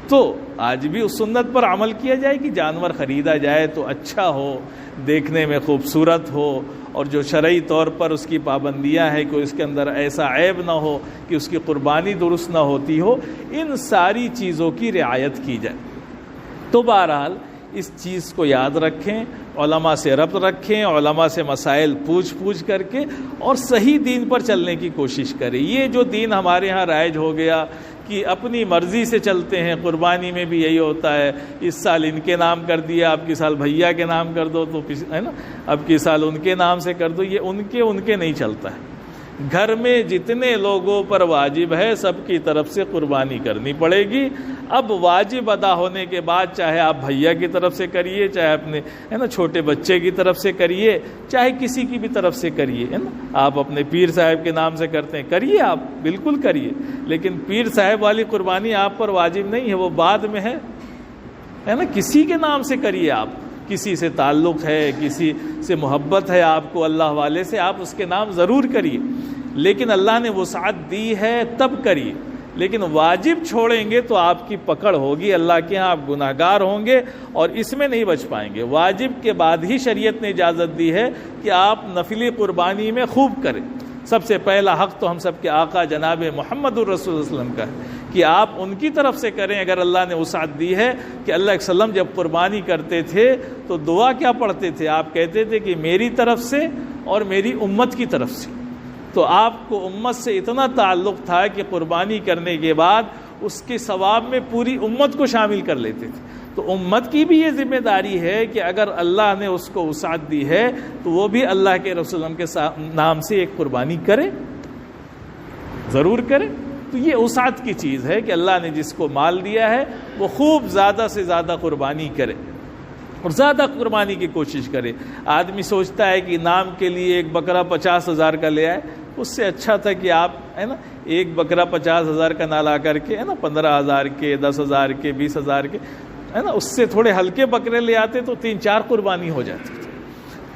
S7: تو آج بھی اس سنت پر عمل کیا جائے کہ جانور خریدا جائے تو اچھا ہو، دیکھنے میں خوبصورت ہو، اور جو شرعی طور پر اس کی پابندیاں ہیں کہ اس کے اندر ایسا عیب نہ ہو کہ اس کی قربانی درست نہ ہوتی ہو، ان ساری چیزوں کی رعایت کی جائے۔ تو بہرحال اس چیز کو یاد رکھیں، علماء سے ربط رکھیں، علماء سے مسائل پوچھ کر کے اور صحیح دین پر چلنے کی کوشش کریں۔ یہ جو دین ہمارے ہاں رائج ہو گیا کہ اپنی مرضی سے چلتے ہیں، قربانی میں بھی یہی ہوتا ہے، اس سال ان کے نام کر دیا، اب کی سال بھیا کے نام کر دو، تو ہے نا اب کی سال ان کے نام سے کر دو، یہ ان کے نہیں چلتا ہے۔ گھر میں جتنے لوگوں پر واجب ہے سب کی طرف سے قربانی کرنی پڑے گی۔ اب واجب ادا ہونے کے بعد چاہے آپ بھیا کی طرف سے کریے، چاہے اپنے ہے نا چھوٹے بچے کی طرف سے کریے، چاہے کسی کی بھی طرف سے کریے، ہے نا آپ اپنے پیر صاحب کے نام سے کرتے ہیں کریے، آپ بالکل کریے، لیکن پیر صاحب والی قربانی آپ پر واجب نہیں ہے، وہ بعد میں ہے نا، کسی کے نام سے کریے، آپ کسی سے تعلق ہے، کسی سے محبت ہے آپ کو اللہ والے سے، آپ اس کے نام ضرور کریے، لیکن اللہ نے وسعت دی ہے تب کریے۔ لیکن واجب چھوڑیں گے تو آپ کی پکڑ ہوگی، اللہ کے ہاں آپ گناہ گار ہوں گے اور اس میں نہیں بچ پائیں گے۔ واجب کے بعد ہی شریعت نے اجازت دی ہے کہ آپ نفلی قربانی میں خوب کریں، سب سے پہلا حق تو ہم سب کے آقا جناب محمد الرسول صلی اللہ علیہ وسلم کا ہے کہ آپ ان کی طرف سے کریں اگر اللہ نے وسعت دی ہے. کہ اللہ علیہ وسلم جب قربانی کرتے تھے تو دعا کیا پڑھتے تھے؟ آپ کہتے تھے کہ میری طرف سے اور میری امت کی طرف سے. تو آپ کو امت سے اتنا تعلق تھا کہ قربانی کرنے کے بعد اس کے ثواب میں پوری امت کو شامل کر لیتے تھے. تو امت کی بھی یہ ذمہ داری ہے کہ اگر اللہ نے اس کو وسعت دی ہے تو وہ بھی اللہ کے رسول کے نام سے ایک قربانی کرے، ضرور کرے. تو یہ وسعت کی چیز ہے کہ اللہ نے جس کو مال دیا ہے وہ خوب زیادہ سے زیادہ قربانی کرے اور زیادہ قربانی کی کوشش کرے. آدمی سوچتا ہے کہ نام کے لیے ایک بکرا 50,000 کا لے آئے، اس سے اچھا تھا کہ آپ ہے نا ایک بکرا 50,000 کا نہ لا کر کے ہے نا 15,000 کے 10,000 کے 20,000 کے ہے نا اس سے تھوڑے ہلکے بکرے لے آتے تو 3-4 قربانی ہو جاتی تھی.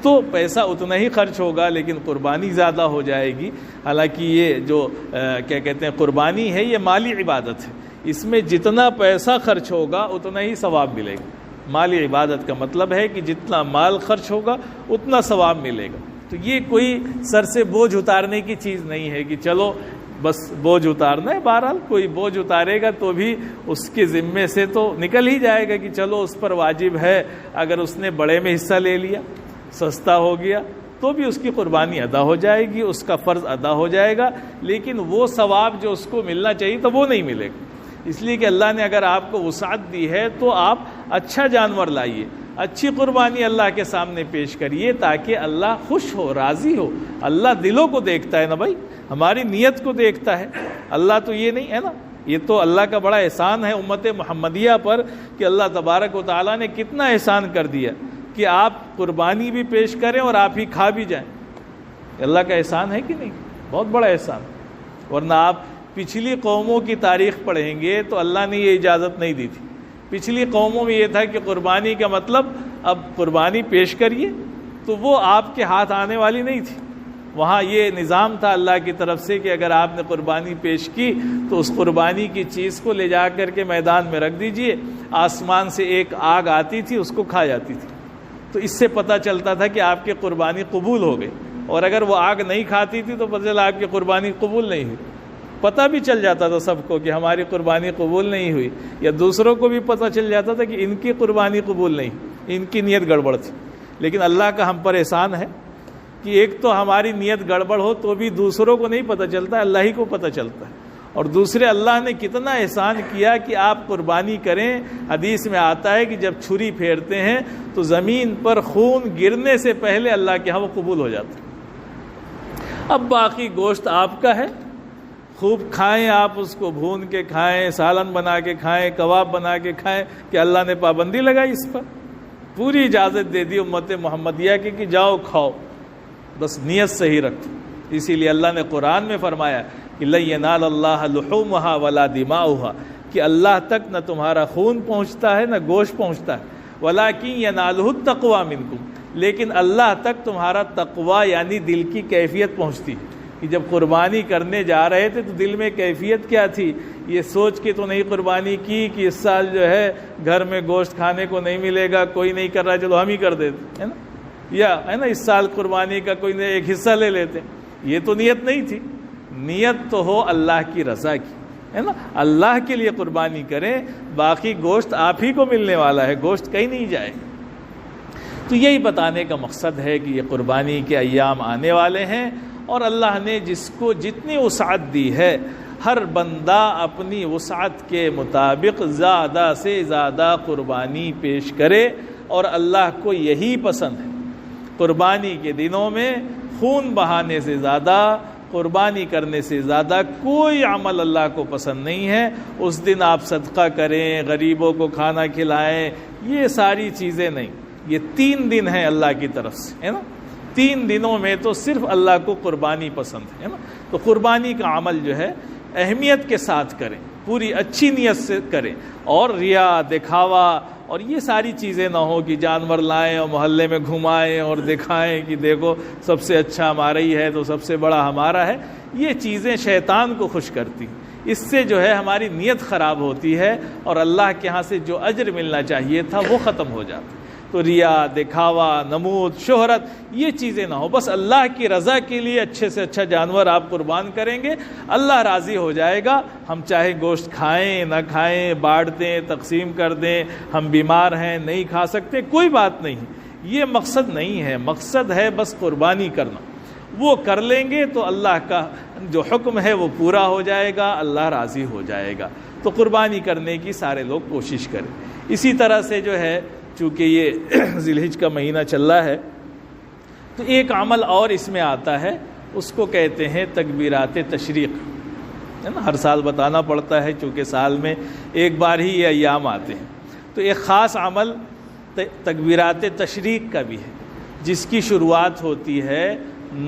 S7: تو پیسہ اتنا ہی خرچ ہوگا لیکن قربانی زیادہ ہو جائے گی. حالانکہ یہ جو کیا کہتے ہیں قربانی ہے یہ مالی عبادت ہے، اس میں جتنا پیسہ خرچ ہوگا اتنا ہی ثواب ملے گا. مالی عبادت کا مطلب ہے کہ جتنا مال خرچ ہوگا اتنا ثواب ملے گا. تو یہ کوئی سر سے بوجھ اتارنے کی چیز نہیں ہے کہ چلو بس بوجھ اتارنا ہے. بہرحال کوئی بوجھ اتارے گا تو بھی اس کے ذمے سے تو نکل ہی جائے گا کہ چلو اس پر واجب ہے. اگر اس نے بڑے میں حصہ لے لیا، سستا ہو گیا، تو بھی اس کی قربانی ادا ہو جائے گی، اس کا فرض ادا ہو جائے گا. لیکن وہ ثواب جو اس کو ملنا چاہیے تو وہ نہیں ملے گا. اس لیے کہ اللہ نے اگر آپ کو وسعت دی ہے تو آپ اچھا جانور لائیے، اچھی قربانی اللہ کے سامنے پیش کریے تاکہ اللہ خوش ہو، راضی ہو. اللہ دلوں کو دیکھتا ہے نا بھائی، ہماری نیت کو دیکھتا ہے. اللہ تو یہ نہیں ہے نا، یہ تو اللہ کا بڑا احسان ہے امت محمدیہ پر کہ اللہ تبارک و تعالیٰ نے کتنا احسان کر دیا کہ آپ قربانی بھی پیش کریں اور آپ ہی کھا بھی جائیں. اللہ کا احسان ہے کہ نہیں؟ بہت بڑا احسان. ورنہ آپ پچھلی قوموں کی تاریخ پڑھیں گے تو اللہ نے یہ اجازت نہیں دی تھی. پچھلی قوموں میں یہ تھا کہ قربانی کا مطلب اب قربانی پیش کریے، تو وہ آپ کے ہاتھ آنے والی نہیں تھی. وہاں یہ نظام تھا اللہ کی طرف سے کہ اگر آپ نے قربانی پیش کی تو اس قربانی کی چیز کو لے جا کر کے میدان میں رکھ دیجئے. آسمان سے ایک آگ آتی تھی، اس کو کھا جاتی تھی. تو اس سے پتہ چلتا تھا کہ آپ کی قربانی قبول ہو گئی. اور اگر وہ آگ نہیں کھاتی تھی تو پتہ چلا آپ کی قربانی قبول نہیں ہوئی. پتہ بھی چل جاتا تھا سب کو کہ ہماری قربانی قبول نہیں ہوئی، یا دوسروں کو بھی پتہ چل جاتا تھا کہ ان کی قربانی قبول نہیں، ان کی نیت گڑبڑ تھی. لیکن اللہ کا ہم پر احسان ہے کہ ایک تو ہماری نیت گڑبڑ ہو تو بھی دوسروں کو نہیں پتہ چلتا، اللہ ہی کو پتہ چلتا ہے. اور دوسرے اللہ نے کتنا احسان کیا کہ آپ قربانی کریں. حدیث میں آتا ہے کہ جب چھری پھیرتے ہیں تو زمین پر خون گرنے سے پہلے اللہ کے ہاں وہ قبول ہو جاتا ہے. اب باقی گوشت آپ کا ہے، خوب کھائیں، آپ اس کو بھون کے کھائیں، سالن بنا کے کھائیں، کباب بنا کے کھائیں. کہ اللہ نے پابندی لگائی اس پر؟ پوری اجازت دے دی امت محمدیہ کی کہ جاؤ کھاؤ، بس نیت صحیح رکھو. اسی لیے اللہ نے قرآن میں فرمایا کہ لَن يَنَالَ اللَّهَ لُحُومُهَا وَلَا دِمَاؤُهَا، کہ اللہ تک نہ تمہارا خون پہنچتا ہے نہ گوشت پہنچتا ہے. وَلَكِنْ يَنَالُهُ التَّقْوَى مِنْكُمْ، لیکن اللہ تک تمہارا تقوی یعنی دل کی کیفیت پہنچتی ہے. کہ جب قربانی کرنے جا رہے تھے تو دل میں کیفیت کیا تھی؟ یہ سوچ کے تو نہیں قربانی کی کہ اس سال جو ہے گھر میں گوشت کھانے کو نہیں ملے گا، کوئی نہیں کر رہا چلو ہم ہی کر دیتے ہے نا، یا ہے نا اس سال قربانی کا کوئی ایک حصہ لے لیتے. یہ تو نیت نہیں تھی. نیت تو ہو اللہ کی رضا کی، ہے نا، اللہ کے لیے قربانی کریں. باقی گوشت آپ ہی کو ملنے والا ہے، گوشت کہیں نہیں جائے. تو یہی بتانے کا مقصد ہے کہ یہ قربانی کے ایام آنے والے ہیں اور اللہ نے جس کو جتنی وسعت دی ہے ہر بندہ اپنی وسعت کے مطابق زیادہ سے زیادہ قربانی پیش کرے. اور اللہ کو یہی پسند ہے. قربانی کے دنوں میں خون بہانے سے زیادہ، قربانی کرنے سے زیادہ کوئی عمل اللہ کو پسند نہیں ہے. اس دن آپ صدقہ کریں، غریبوں کو کھانا کھلائیں، یہ ساری چیزیں نہیں. یہ 3 دن ہیں اللہ کی طرف سے، ہے نا. 3 دنوں میں تو صرف اللہ کو قربانی پسند ہے نا. تو قربانی کا عمل جو ہے اہمیت کے ساتھ کریں، پوری اچھی نیت سے کریں، اور ریا، دکھاوا اور یہ ساری چیزیں نہ ہو کہ جانور لائیں اور محلے میں گھمائیں اور دکھائیں کہ دیکھو سب سے اچھا ہمارا ہی ہے تو سب سے بڑا ہمارا ہے. یہ چیزیں شیطان کو خوش کرتی ہیں. اس سے جو ہے ہماری نیت خراب ہوتی ہے اور اللہ کے ہاں سے جو اجر ملنا چاہیے تھا وہ ختم ہو جاتا ہے. تو ریا، دکھاوا، نمود، شہرت یہ چیزیں نہ ہو. بس اللہ کی رضا کے لیے اچھے سے اچھا جانور آپ قربان کریں گے، اللہ راضی ہو جائے گا. ہم چاہے گوشت کھائیں نہ کھائیں، بانٹ دیں، تقسیم کر دیں، ہم بیمار ہیں نہیں کھا سکتے، کوئی بات نہیں. یہ مقصد نہیں ہے، مقصد ہے بس قربانی کرنا. وہ کر لیں گے تو اللہ کا جو حکم ہے وہ پورا ہو جائے گا، اللہ راضی ہو جائے گا. تو قربانی کرنے کی سارے لوگ کوشش کریں. اسی طرح سے جو ہے چونکہ یہ ذی الحجہ کا مہینہ چل رہا ہے تو ایک عمل اور اس میں آتا ہے، اس کو کہتے ہیں تکبیرات تشریق، ہے نا. ہر سال بتانا پڑتا ہے چونکہ سال میں ایک بار ہی یہ ایام آتے ہیں. تو ایک خاص عمل تکبیرات تشریق کا بھی ہے، جس کی شروعات ہوتی ہے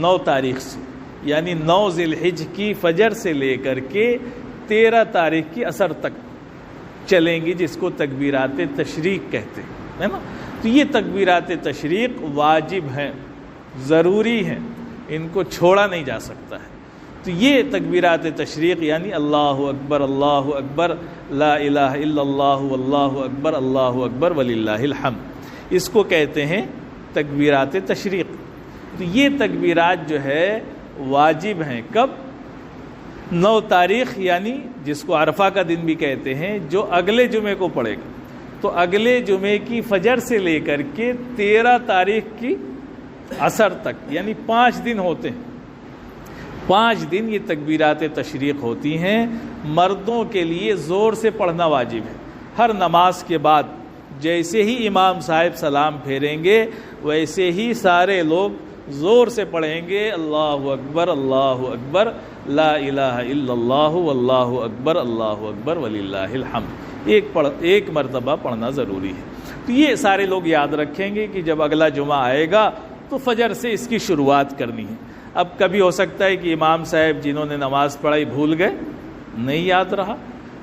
S7: 9 تاریخ سے، یعنی 9 ذی الحجہ کی فجر سے لے کر کے 13 تاریخ کی عصر تک چلیں گی، جس کو تکبیرات تشریق کہتے ہیں، ہے نا. تو یہ تکبیرات تشریق واجب ہیں، ضروری ہیں، ان کو چھوڑا نہیں جا سکتا ہے. تو یہ تکبیرات تشریق یعنی اللہ اکبر اللہ اکبر لا الہ الا اللہ واللہ اکبر اللہ اکبر وللہ الحمد، اس کو کہتے ہیں تکبیرات تشریق. تو یہ تکبیرات جو ہے واجب ہیں. کب؟ 9 تاریخ، یعنی جس کو عرفہ کا دن بھی کہتے ہیں، جو اگلے جمعے کو پڑے گا. تو اگلے جمعے کی فجر سے لے کر کے 13 تاریخ کی عصر تک، یعنی 5 دن ہوتے ہیں. 5 دن یہ تکبیرات تشریق ہوتی ہیں. مردوں کے لیے زور سے پڑھنا واجب ہے. ہر نماز کے بعد جیسے ہی امام صاحب سلام پھیریں گے ویسے ہی سارے لوگ زور سے پڑھیں گے اللہ اکبر لا الہ الا اللہ واللہ اکبر اللہ اکبر وللہ الحمد. ایک مرتبہ پڑھنا ضروری ہے. تو یہ سارے لوگ یاد رکھیں گے کہ جب اگلا جمعہ آئے گا تو فجر سے اس کی شروعات کرنی ہے. اب کبھی ہو سکتا ہے کہ امام صاحب جنہوں نے نماز پڑھائی بھول گئے، نہیں یاد رہا،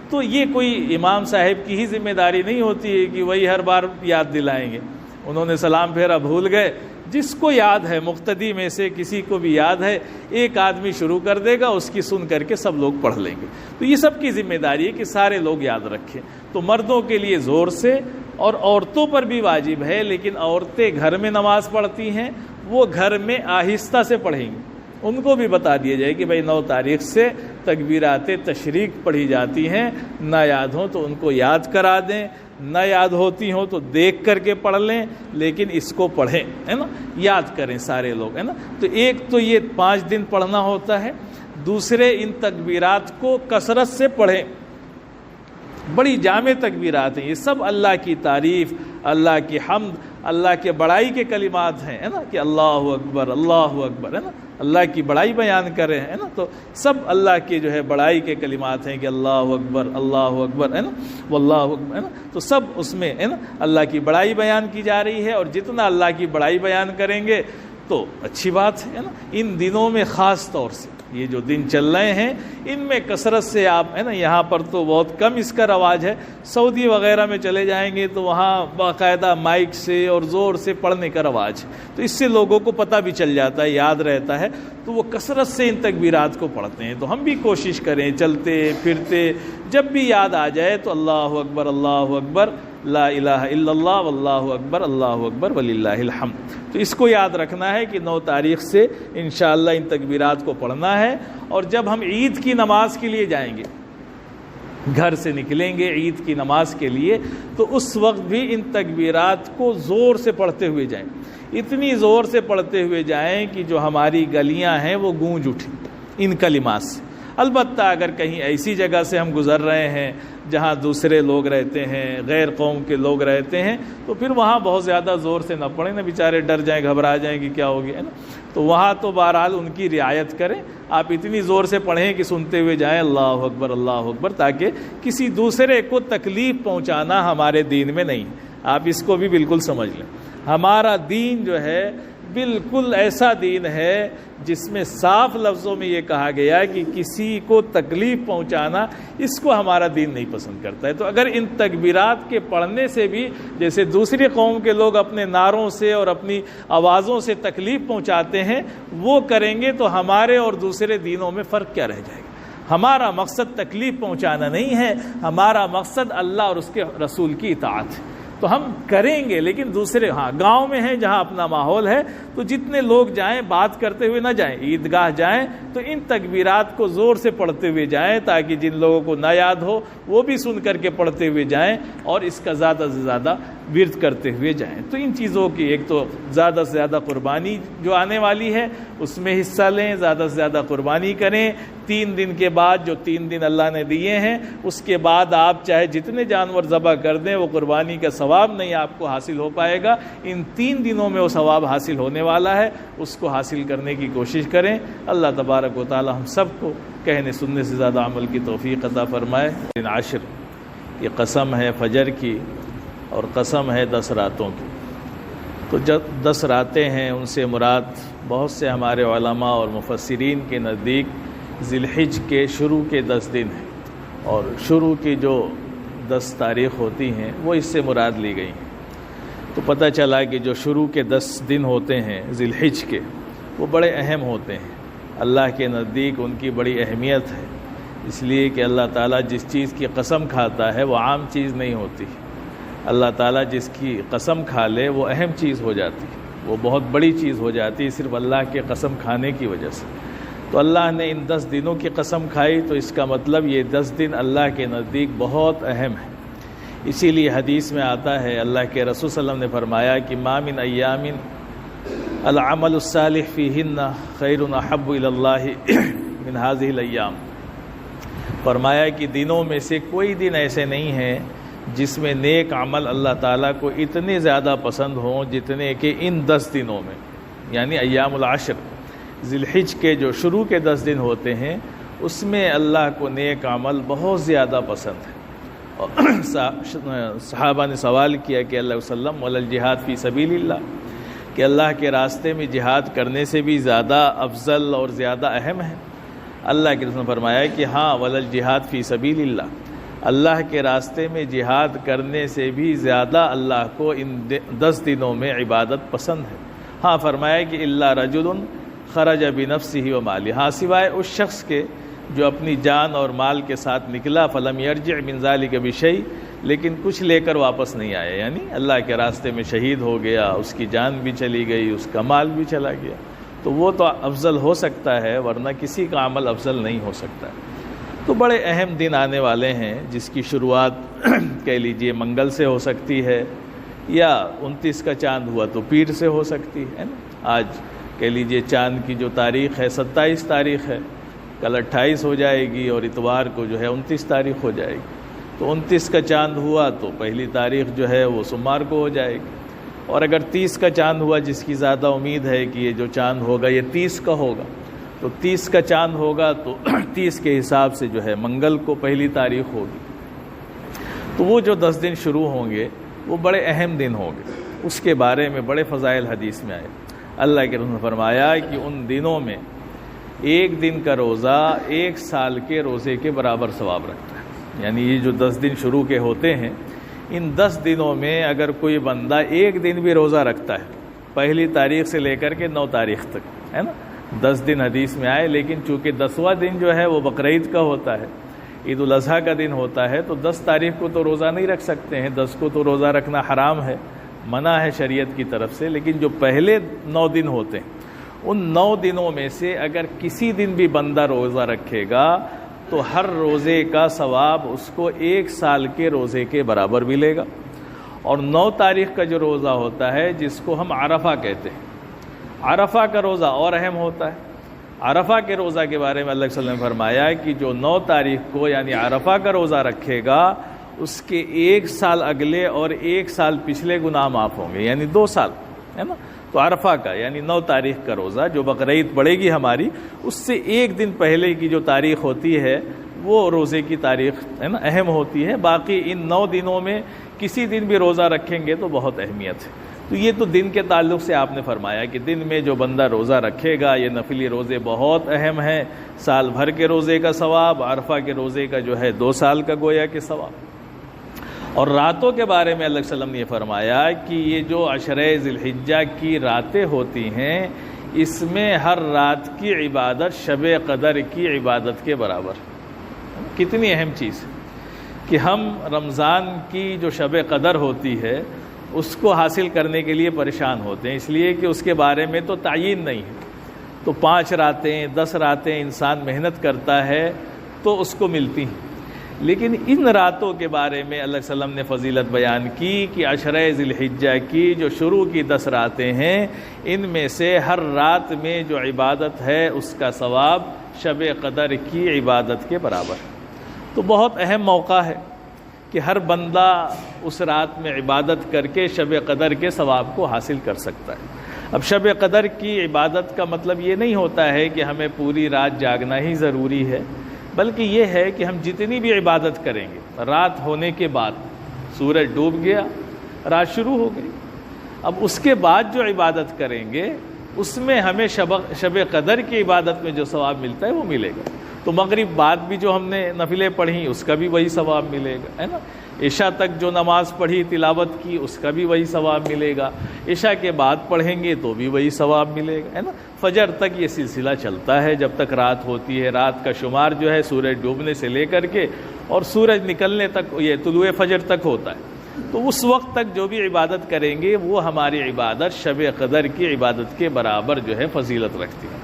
S7: تو یہ کوئی امام صاحب کی ہی ذمہ داری نہیں ہوتی ہے کہ وہی ہر بار یاد دلائیں گے. انہوں نے سلام پھیرا بھول گئے، جس کو یاد ہے مقتدی میں سے کسی کو بھی یاد ہے، ایک آدمی شروع کر دے گا، اس کی سن کر کے سب لوگ پڑھ لیں گے. تو یہ سب کی ذمہ داری ہے کہ سارے لوگ یاد رکھیں. تو مردوں کے لیے زور سے، اور عورتوں پر بھی واجب ہے، لیکن عورتیں گھر میں نماز پڑھتی ہیں، وہ گھر میں آہستہ سے پڑھیں گی. ان کو بھی بتا دیا جائے کہ بھائی 9 تاریخ سے تکبیرات تشریق پڑھی جاتی ہیں، نہ یاد ہوں تو ان کو یاد کرا دیں، نہ یاد ہوتی ہوں تو دیکھ کر کے پڑھ لیں، لیکن اس کو پڑھیں، ہے نا، یاد کریں سارے لوگ، ہے نا. تو ایک تو یہ 5 دن پڑھنا ہوتا ہے. دوسرے ان تکبیرات کو کثرت سے پڑھیں. بڑی جامع تکبیرات ہیں یہ سب، اللہ کی تعریف، اللہ کی حمد، اللہ کے بڑائی کے کلمات ہیں، ہے نا، کہ اللہ اکبر، ہے نا، اللہ کی بڑائی بیان کریں، ہے نا. تو سب اللہ کے جو ہے بڑائی کے کلمات ہیں کہ اللہ اکبر، ہے نا، واللہ اکبر، ہے نا. تو سب اس میں ہے نا اللہ کی بڑائی بیان کی جا رہی ہے. اور جتنا اللہ کی بڑائی بیان کریں گے تو اچھی بات ہے نا. ان دنوں میں خاص طور سے یہ جو دن چل رہے ہیں ان میں کثرت سے آپ، ہے نا، یہاں پر تو بہت کم اس کا رواج ہے. سعودی وغیرہ میں چلے جائیں گے تو وہاں باقاعدہ مائک سے اور زور سے پڑھنے کا رواج ہے. تو اس سے لوگوں کو پتہ بھی چل جاتا ہے، یاد رہتا ہے، تو وہ کثرت سے ان تکبیرات کو پڑھتے ہیں. تو ہم بھی کوشش کریں چلتے پھرتے جب بھی یاد آ جائے تو اللہ اکبر لا الہ الا اللہ واللہ اکبر وللہ الحمد. تو اس کو یاد رکھنا ہے کہ 9 تاریخ سے انشاءاللہ ان تکبیرات کو پڑھنا ہے. اور جب ہم عید کی نماز کے لیے جائیں گے، گھر سے نکلیں گے عید کی نماز کے لیے، تو اس وقت بھی ان تکبیرات کو زور سے پڑھتے ہوئے جائیں. اتنی زور سے پڑھتے ہوئے جائیں کہ جو ہماری گلیاں ہیں وہ گونج اٹھیں ان کلمات سے. البتہ اگر کہیں ایسی جگہ سے ہم گزر رہے ہیں جہاں دوسرے لوگ رہتے ہیں، غیر قوم کے لوگ رہتے ہیں، تو پھر وہاں بہت زیادہ زور سے نہ پڑھیں، نہ بیچارے ڈر جائیں، گھبرا جائیں کہ کیا ہو گیا، ہے نا. تو وہاں تو بہرحال ان کی رعایت کریں. آپ اتنی زور سے پڑھیں کہ سنتے ہوئے جائیں اللہ اکبر، تاکہ کسی دوسرے کو تکلیف پہنچانا ہمارے دین میں نہیں. آپ اس کو بھی بالکل سمجھ لیں. ہمارا دین جو ہے بالکل ایسا دین ہے جس میں صاف لفظوں میں یہ کہا گیا کہ کسی کو تکلیف پہنچانا اس کو ہمارا دین نہیں پسند کرتا ہے. تو اگر ان تکبیرات کے پڑھنے سے بھی جیسے دوسری قوم کے لوگ اپنے نعروں سے اور اپنی آوازوں سے تکلیف پہنچاتے ہیں وہ کریں گے تو ہمارے اور دوسرے دینوں میں فرق کیا رہ جائے گا. ہمارا مقصد تکلیف پہنچانا نہیں ہے، ہمارا مقصد اللہ اور اس کے رسول کی اطاعت ہے.
S6: تو ہم کریں گے، لیکن دوسرے گاؤں میں ہیں جہاں اپنا ماحول ہے تو جتنے لوگ جائیں بات کرتے ہوئے نہ جائیں، عیدگاہ جائیں تو ان تکبیرات کو زور سے پڑھتے ہوئے جائیں تاکہ جن لوگوں کو نہ یاد ہو وہ بھی سن کر کے پڑھتے ہوئے جائیں اور اس کا زیادہ سے زیادہ ورد کرتے ہوئے جائیں۔ تو ان چیزوں کی ایک تو زیادہ سے زیادہ قربانی جو آنے والی ہے اس میں حصہ لیں، زیادہ سے زیادہ قربانی کریں۔ 3 دن کے بعد جو 3 دن اللہ نے دیے ہیں اس کے بعد آپ چاہے جتنے جانور ذبح کر دیں وہ قربانی کا ثواب نہیں آپ کو حاصل ہو پائے گا۔ ان 3 دنوں میں وہ ثواب حاصل ہونے والا ہے، اس کو حاصل کرنے کی کوشش کریں۔ اللہ تبارک و تعالی ہم سب کو کہنے سننے سے زیادہ عمل کی توفیق عطا فرمائے۔ دن عشر یہ قسم ہے فجر کی اور قسم ہے 10 راتوں کی۔ تو جب 10 راتیں ہیں ان سے مراد بہت سے ہمارے علماء اور مفسرین کے نزدیک ذی الحج کے شروع کے 10 دن ہیں، اور شروع کی جو 10 تاریخ ہوتی ہیں وہ اس سے مراد لی گئی ہیں۔ تو پتہ چلا کہ جو شروع کے 10 دن ہوتے ہیں ذی الحج کے وہ بڑے اہم ہوتے ہیں، اللہ کے نزدیک ان کی بڑی اہمیت ہے، اس لیے کہ اللہ تعالیٰ جس چیز کی قسم کھاتا ہے وہ عام چیز نہیں ہوتی۔ اللہ تعالیٰ جس کی قسم کھا لے وہ اہم چیز ہو جاتی ہے، وہ بہت بڑی چیز ہو جاتی ہے صرف اللہ کے قسم کھانے کی وجہ سے۔ تو اللہ نے ان 10 دنوں کی قسم کھائی تو اس کا مطلب یہ 10 دن اللہ کے نزدیک بہت اہم ہے۔ اسی لیے حدیث میں آتا ہے اللہ کے رسول صلی اللہ علیہ وسلم نے فرمایا کہ ما من ایام العمل الصالح فیہن خیر احب الی اللہ من ہذہ الایام۔ فرمایا کہ دنوں میں سے کوئی دن ایسے نہیں ہیں جس میں نیک عمل اللہ تعالیٰ کو اتنے زیادہ پسند ہوں جتنے کہ ان 10 دنوں میں، یعنی ایام العشر، ذی الحج کے جو شروع کے 10 دن ہوتے ہیں اس میں اللہ کو نیک عمل بہت زیادہ پسند ہے۔ اور صحابہ نے سوال کیا کہ اللہ وسلم ولی الجہاد فی سبیل اللہ، کہ اللہ کے راستے میں جہاد کرنے سے بھی زیادہ افضل اور زیادہ اہم ہے؟ اللہ کے رسول نے فرمایا کہ ہاں ولی الجہاد فی سبیل اللہ، اللہ کے راستے میں جہاد کرنے سے بھی زیادہ اللہ کو ان 10 دنوں میں عبادت پسند ہے۔ ہاں فرمایا کہ الا رجل خرج بنفسہ و مالہ، ہاں سوائے اس شخص کے جو اپنی جان اور مال کے ساتھ نکلا، فلم یرجع من ذلک بشیء، لیکن کچھ لے کر واپس نہیں آیا، یعنی اللہ کے راستے میں شہید ہو گیا، اس کی جان بھی چلی گئی، اس کا مال بھی چلا گیا، تو وہ تو افضل ہو سکتا ہے ورنہ کسی کا عمل افضل نہیں ہو سکتا ہے۔ تو بڑے اہم دن آنے والے ہیں جس کی شروعات کہہ لیجئے منگل سے ہو سکتی ہے، یا 29 کا چاند ہوا تو پیر سے ہو سکتی ہے نا۔ آج کہہ لیجئے چاند کی جو تاریخ ہے 27 تاریخ ہے، کل 28 ہو جائے گی اور اتوار کو جو ہے 29 تاریخ ہو جائے گی۔ تو 29 کا چاند ہوا تو پہلی تاریخ جو ہے وہ سوموار کو ہو جائے گی، اور اگر 30 کا چاند ہوا، جس کی زیادہ امید ہے کہ یہ جو چاند ہوگا یہ 30 کا ہوگا، تو 30 کا چاند ہوگا تو 30 کے حساب سے جو ہے منگل کو پہلی تاریخ ہوگی۔ تو وہ جو 10 دن شروع ہوں گے وہ بڑے اہم دن ہوں گے، اس کے بارے میں بڑے فضائل حدیث میں آئے۔ اللہ کے رسول نے فرمایا کہ ان دنوں میں ایک دن کا روزہ 1 سال کے روزے کے برابر ثواب رکھتا ہے، یعنی یہ جو 10 دن شروع کے ہوتے ہیں ان 10 دنوں میں اگر کوئی بندہ ایک دن بھی روزہ رکھتا ہے، پہلی تاریخ سے لے کر کے 9 تاریخ تک، ہے نا، 10 دن حدیث میں آئے، لیکن چونکہ 10واں دن جو ہے وہ بقرعید کا ہوتا ہے، عید الاضحیٰ کا دن ہوتا ہے، تو 10 تاریخ کو تو روزہ نہیں رکھ سکتے ہیں، 10 کو تو روزہ رکھنا حرام ہے، منع ہے شریعت کی طرف سے، لیکن جو پہلے 9 دن ہوتے ہیں ان 9 دنوں میں سے اگر کسی دن بھی بندہ روزہ رکھے گا تو ہر روزے کا ثواب اس کو 1 سال کے روزے کے برابر ملے گا۔ اور 9 تاریخ کا جو روزہ ہوتا ہے جس کو ہم عرفہ کہتے ہیں، عرفہ کا روزہ اور اہم ہوتا ہے۔ عرفہ کے روزہ کے بارے میں اللہ صلی اللہ علیہ وسلم نے فرمایا کہ جو 9 تاریخ کو یعنی عرفہ کا روزہ رکھے گا اس کے 1 سال اگلے اور 1 سال پچھلے گناہ معاف ہوں گے، یعنی 2 سال، ہے نا۔ تو عرفہ کا یعنی 9 تاریخ کا روزہ جو بقرعید پڑے گی ہماری، اس سے 1 دن پہلے کی جو تاریخ ہوتی ہے وہ روزے کی تاریخ ہے نا اہم ہوتی ہے، باقی ان 9 دنوں میں کسی دن بھی روزہ رکھیں گے تو بہت اہمیت ہے۔ تو یہ تو دن کے تعلق سے آپ نے فرمایا کہ دن میں جو بندہ روزہ رکھے گا، یہ نفلی روزے بہت اہم ہیں، سال بھر کے روزے کا ثواب، عرفہ کے روزے کا جو ہے 2 سال کا گویا کے ثواب۔ اور راتوں کے بارے میں اللہ صلی اللہ علیہ وسلم نے یہ فرمایا کہ یہ جو عشرہ ذی الحجہ کی راتیں ہوتی ہیں اس میں ہر رات کی عبادت شب قدر کی عبادت کے برابر۔ کتنی اہم چیز ہے
S7: کہ ہم رمضان کی جو شب قدر ہوتی ہے اس کو حاصل کرنے کے لیے پریشان ہوتے ہیں، اس لیے کہ اس کے بارے میں تو تعین نہیں ہے۔ تو 5 راتیں 10 راتیں انسان محنت کرتا ہے تو اس کو ملتی ہیں، لیکن ان راتوں کے بارے میں اللہ صلی اللہ علیہ وسلم نے فضیلت بیان کی کہ عشرہ ذی الحجہ کی جو شروع کی 10 راتیں ہیں، ان میں سے ہر رات میں جو عبادت ہے اس کا ثواب شب قدر کی عبادت کے برابر ہے۔ تو بہت اہم موقع ہے کہ ہر بندہ اس رات میں عبادت کر کے شب قدر کے ثواب کو حاصل کر سکتا ہے۔ اب شب قدر کی عبادت کا مطلب یہ نہیں ہوتا ہے کہ ہمیں پوری رات جاگنا ہی ضروری ہے، بلکہ یہ ہے کہ ہم جتنی بھی عبادت کریں گے رات ہونے کے بعد، سورج ڈوب گیا رات شروع ہو گئی، اب اس کے بعد جو عبادت کریں گے اس میں ہمیں شب قدر کی عبادت میں جو ثواب ملتا ہے وہ ملے گا۔ تو مغرب بعد بھی جو ہم نے نفلیں پڑھی اس کا بھی وہی ثواب ملے گا، ہے نا۔ عشاء تک جو نماز پڑھی تلاوت کی اس کا بھی وہی ثواب ملے گا، عشاء کے بعد پڑھیں گے تو بھی وہی ثواب ملے گا، ہے نا۔ فجر تک یہ سلسلہ چلتا ہے، جب تک رات ہوتی ہے۔ رات کا شمار جو ہے سورج ڈوبنے سے لے کر کے اور سورج نکلنے تک، یہ طلوع فجر تک ہوتا ہے۔ تو اس وقت تک جو بھی عبادت کریں گے وہ ہماری عبادت شب قدر کی عبادت کے برابر جو ہے فضیلت رکھتی ہے۔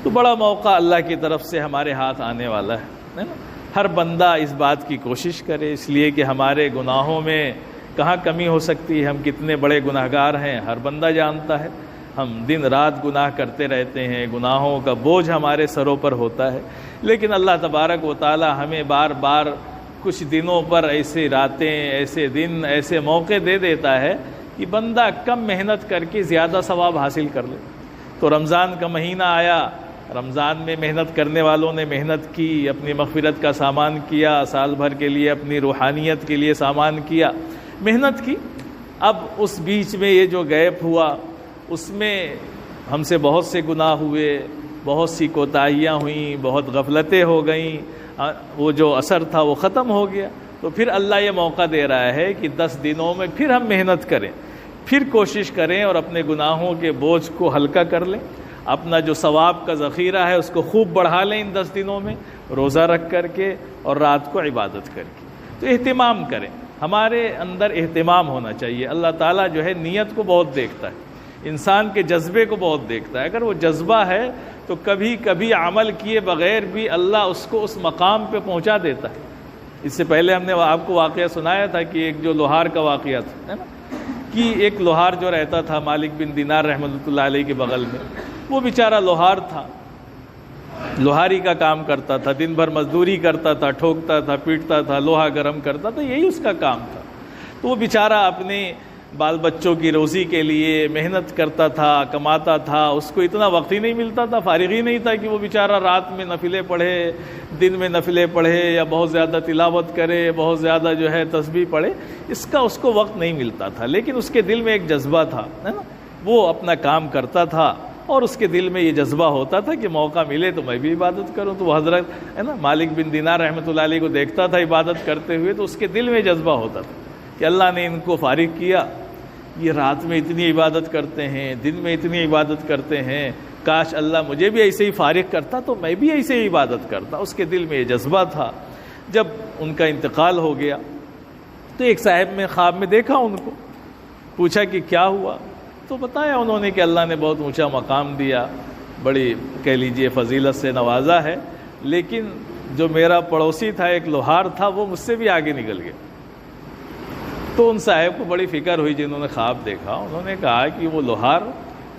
S7: تو بڑا موقع اللہ کی طرف سے ہمارے ہاتھ آنے والا ہے نا۔ ہر بندہ اس بات کی کوشش کرے، اس لیے کہ ہمارے گناہوں میں کہاں کمی ہو سکتی ہے، ہم کتنے بڑے گناہگار ہیں ہر بندہ جانتا ہے۔ ہم دن رات گناہ کرتے رہتے ہیں، گناہوں کا بوجھ ہمارے سروں پر ہوتا ہے، لیکن اللہ تبارک و تعالی ہمیں بار بار کچھ دنوں پر ایسے راتیں، ایسے دن، ایسے موقع دے دیتا ہے کہ بندہ کم محنت کر کے زیادہ ثواب حاصل کر لے۔ تو رمضان کا مہینہ آیا، رمضان میں محنت کرنے والوں نے محنت کی، اپنی مغفرت کا سامان کیا، سال بھر کے لیے اپنی روحانیت کے لیے سامان کیا، محنت کی۔ اب اس بیچ میں یہ جو گیپ ہوا اس میں ہم سے بہت سے گناہ ہوئے، بہت سی کوتاہیاں ہوئیں، بہت غفلتیں ہو گئیں، وہ جو اثر تھا وہ ختم ہو گیا۔ تو پھر اللہ یہ موقع دے رہا ہے کہ 10 دنوں میں پھر ہم محنت کریں، پھر کوشش کریں اور اپنے گناہوں کے بوجھ کو ہلکا کر لیں، اپنا جو ثواب کا ذخیرہ ہے اس کو خوب بڑھا لیں ان 10 دنوں میں، روزہ رکھ کر کے اور رات کو عبادت کر کے۔ تو اہتمام کریں، ہمارے اندر اہتمام ہونا چاہیے۔ اللہ تعالیٰ جو ہے نیت کو بہت دیکھتا ہے، انسان کے جذبے کو بہت دیکھتا ہے۔ اگر وہ جذبہ ہے تو کبھی کبھی عمل کیے بغیر بھی اللہ اس کو اس مقام پہ پہنچا دیتا ہے۔ اس سے پہلے ہم نے آپ کو واقعہ سنایا تھا کہ ایک جو لوہار کا واقعہ تھا، ہے نا، کہ ایک لوہار جو رہتا تھا مالک بن دینار رحمۃ اللہ علیہ کے بغل میں، وہ بیچارہ لوہار تھا، لوہاری کا کام کرتا تھا، دن بھر مزدوری کرتا تھا، ٹھوکتا تھا، پیٹتا تھا، لوہا گرم کرتا تھا، یہی اس کا کام تھا۔ تو وہ بیچارہ اپنے بال بچوں کی روزی کے لیے محنت کرتا تھا، کماتا تھا، اس کو اتنا وقت ہی نہیں ملتا تھا، فارغ ہی نہیں تھا کہ وہ بیچارہ رات میں نفلیں پڑھے، دن میں نفلیں پڑھے، یا بہت زیادہ تلاوت کرے، بہت زیادہ جو ہے تسبیح پڑھے، اس کو وقت نہیں ملتا تھا۔ لیکن اس کے دل میں ایک جذبہ تھا، ہے نا، وہ اپنا کام کرتا تھا اور اس کے دل میں یہ جذبہ ہوتا تھا کہ موقع ملے تو میں بھی عبادت کروں۔ تو وہ حضرت ہے نا مالک بن دینار رحمۃ اللہ علیہ کو دیکھتا تھا عبادت کرتے ہوئے، تو اس کے دل میں جذبہ ہوتا تھا کہ اللہ نے ان کو فارغ کیا، یہ رات میں اتنی عبادت کرتے ہیں، دن میں اتنی عبادت کرتے ہیں، کاش اللہ مجھے بھی ایسے ہی فارغ کرتا تو میں بھی ایسے ہی عبادت کرتا۔ اس کے دل میں یہ جذبہ تھا۔ جب ان کا انتقال ہو گیا تو ایک صاحب میں خواب میں دیکھا ان کو، پوچھا کہ کیا ہوا، تو بتایا انہوں نے کہ اللہ نے بہت اونچا مقام دیا، بڑی کہہ لیجئے فضیلت سے نوازا ہے، لیکن جو میرا پڑوسی تھا ایک لوہار تھا وہ مجھ سے بھی آگے نکل گیا۔ تو ان صاحب کو بڑی فکر ہوئی جنہوں نے خواب دیکھا، انہوں نے کہا کہ وہ لوہار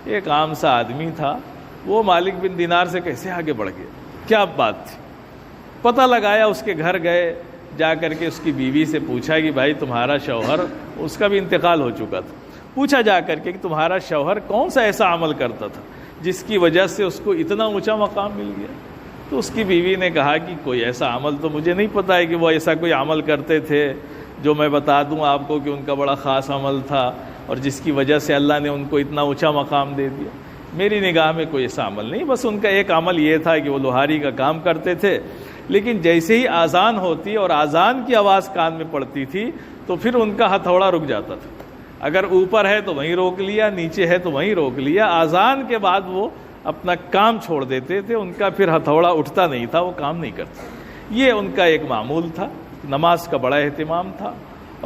S7: ایک عام سا آدمی تھا، وہ مالک بن دینار سے کیسے آگے بڑھ گیا، کیا بات تھی۔ پتہ لگایا، اس کے گھر گئے، جا کر کے اس کی بیوی سے پوچھا کہ بھائی تمہارا شوہر، اس کا بھی انتقال ہو چکا تھا، پوچھا جا کر کے کہ تمہارا شوہر کون سا ایسا عمل کرتا تھا جس کی وجہ سے اس کو اتنا اونچا مقام مل گیا۔ تو اس کی بیوی نے کہا کہ کوئی ایسا عمل تو مجھے نہیں پتہ ہے کہ وہ ایسا کوئی عمل کرتے تھے جو میں بتا دوں آپ کو کہ ان کا بڑا خاص عمل تھا اور جس کی وجہ سے اللہ نے ان کو اتنا اونچا مقام دے دیا۔ میری نگاہ میں کوئی ایسا عمل نہیں، بس ان کا ایک عمل یہ تھا کہ وہ لوہاری کا کام کرتے تھے، لیکن جیسے ہی آذان ہوتی اور آذان کی آواز کان میں پڑتی تھی تو پھر ان کا ہتھوڑا رک جاتا تھا، اگر اوپر ہے تو وہیں روک لیا، نیچے ہے تو وہیں روک لیا، آذان کے بعد وہ اپنا کام چھوڑ دیتے تھے، ان کا پھر ہتھوڑا اٹھتا نہیں تھا، وہ کام نہیں کرتا۔ یہ ان کا ایک معمول تھا، نماز کا بڑا اہتمام تھا.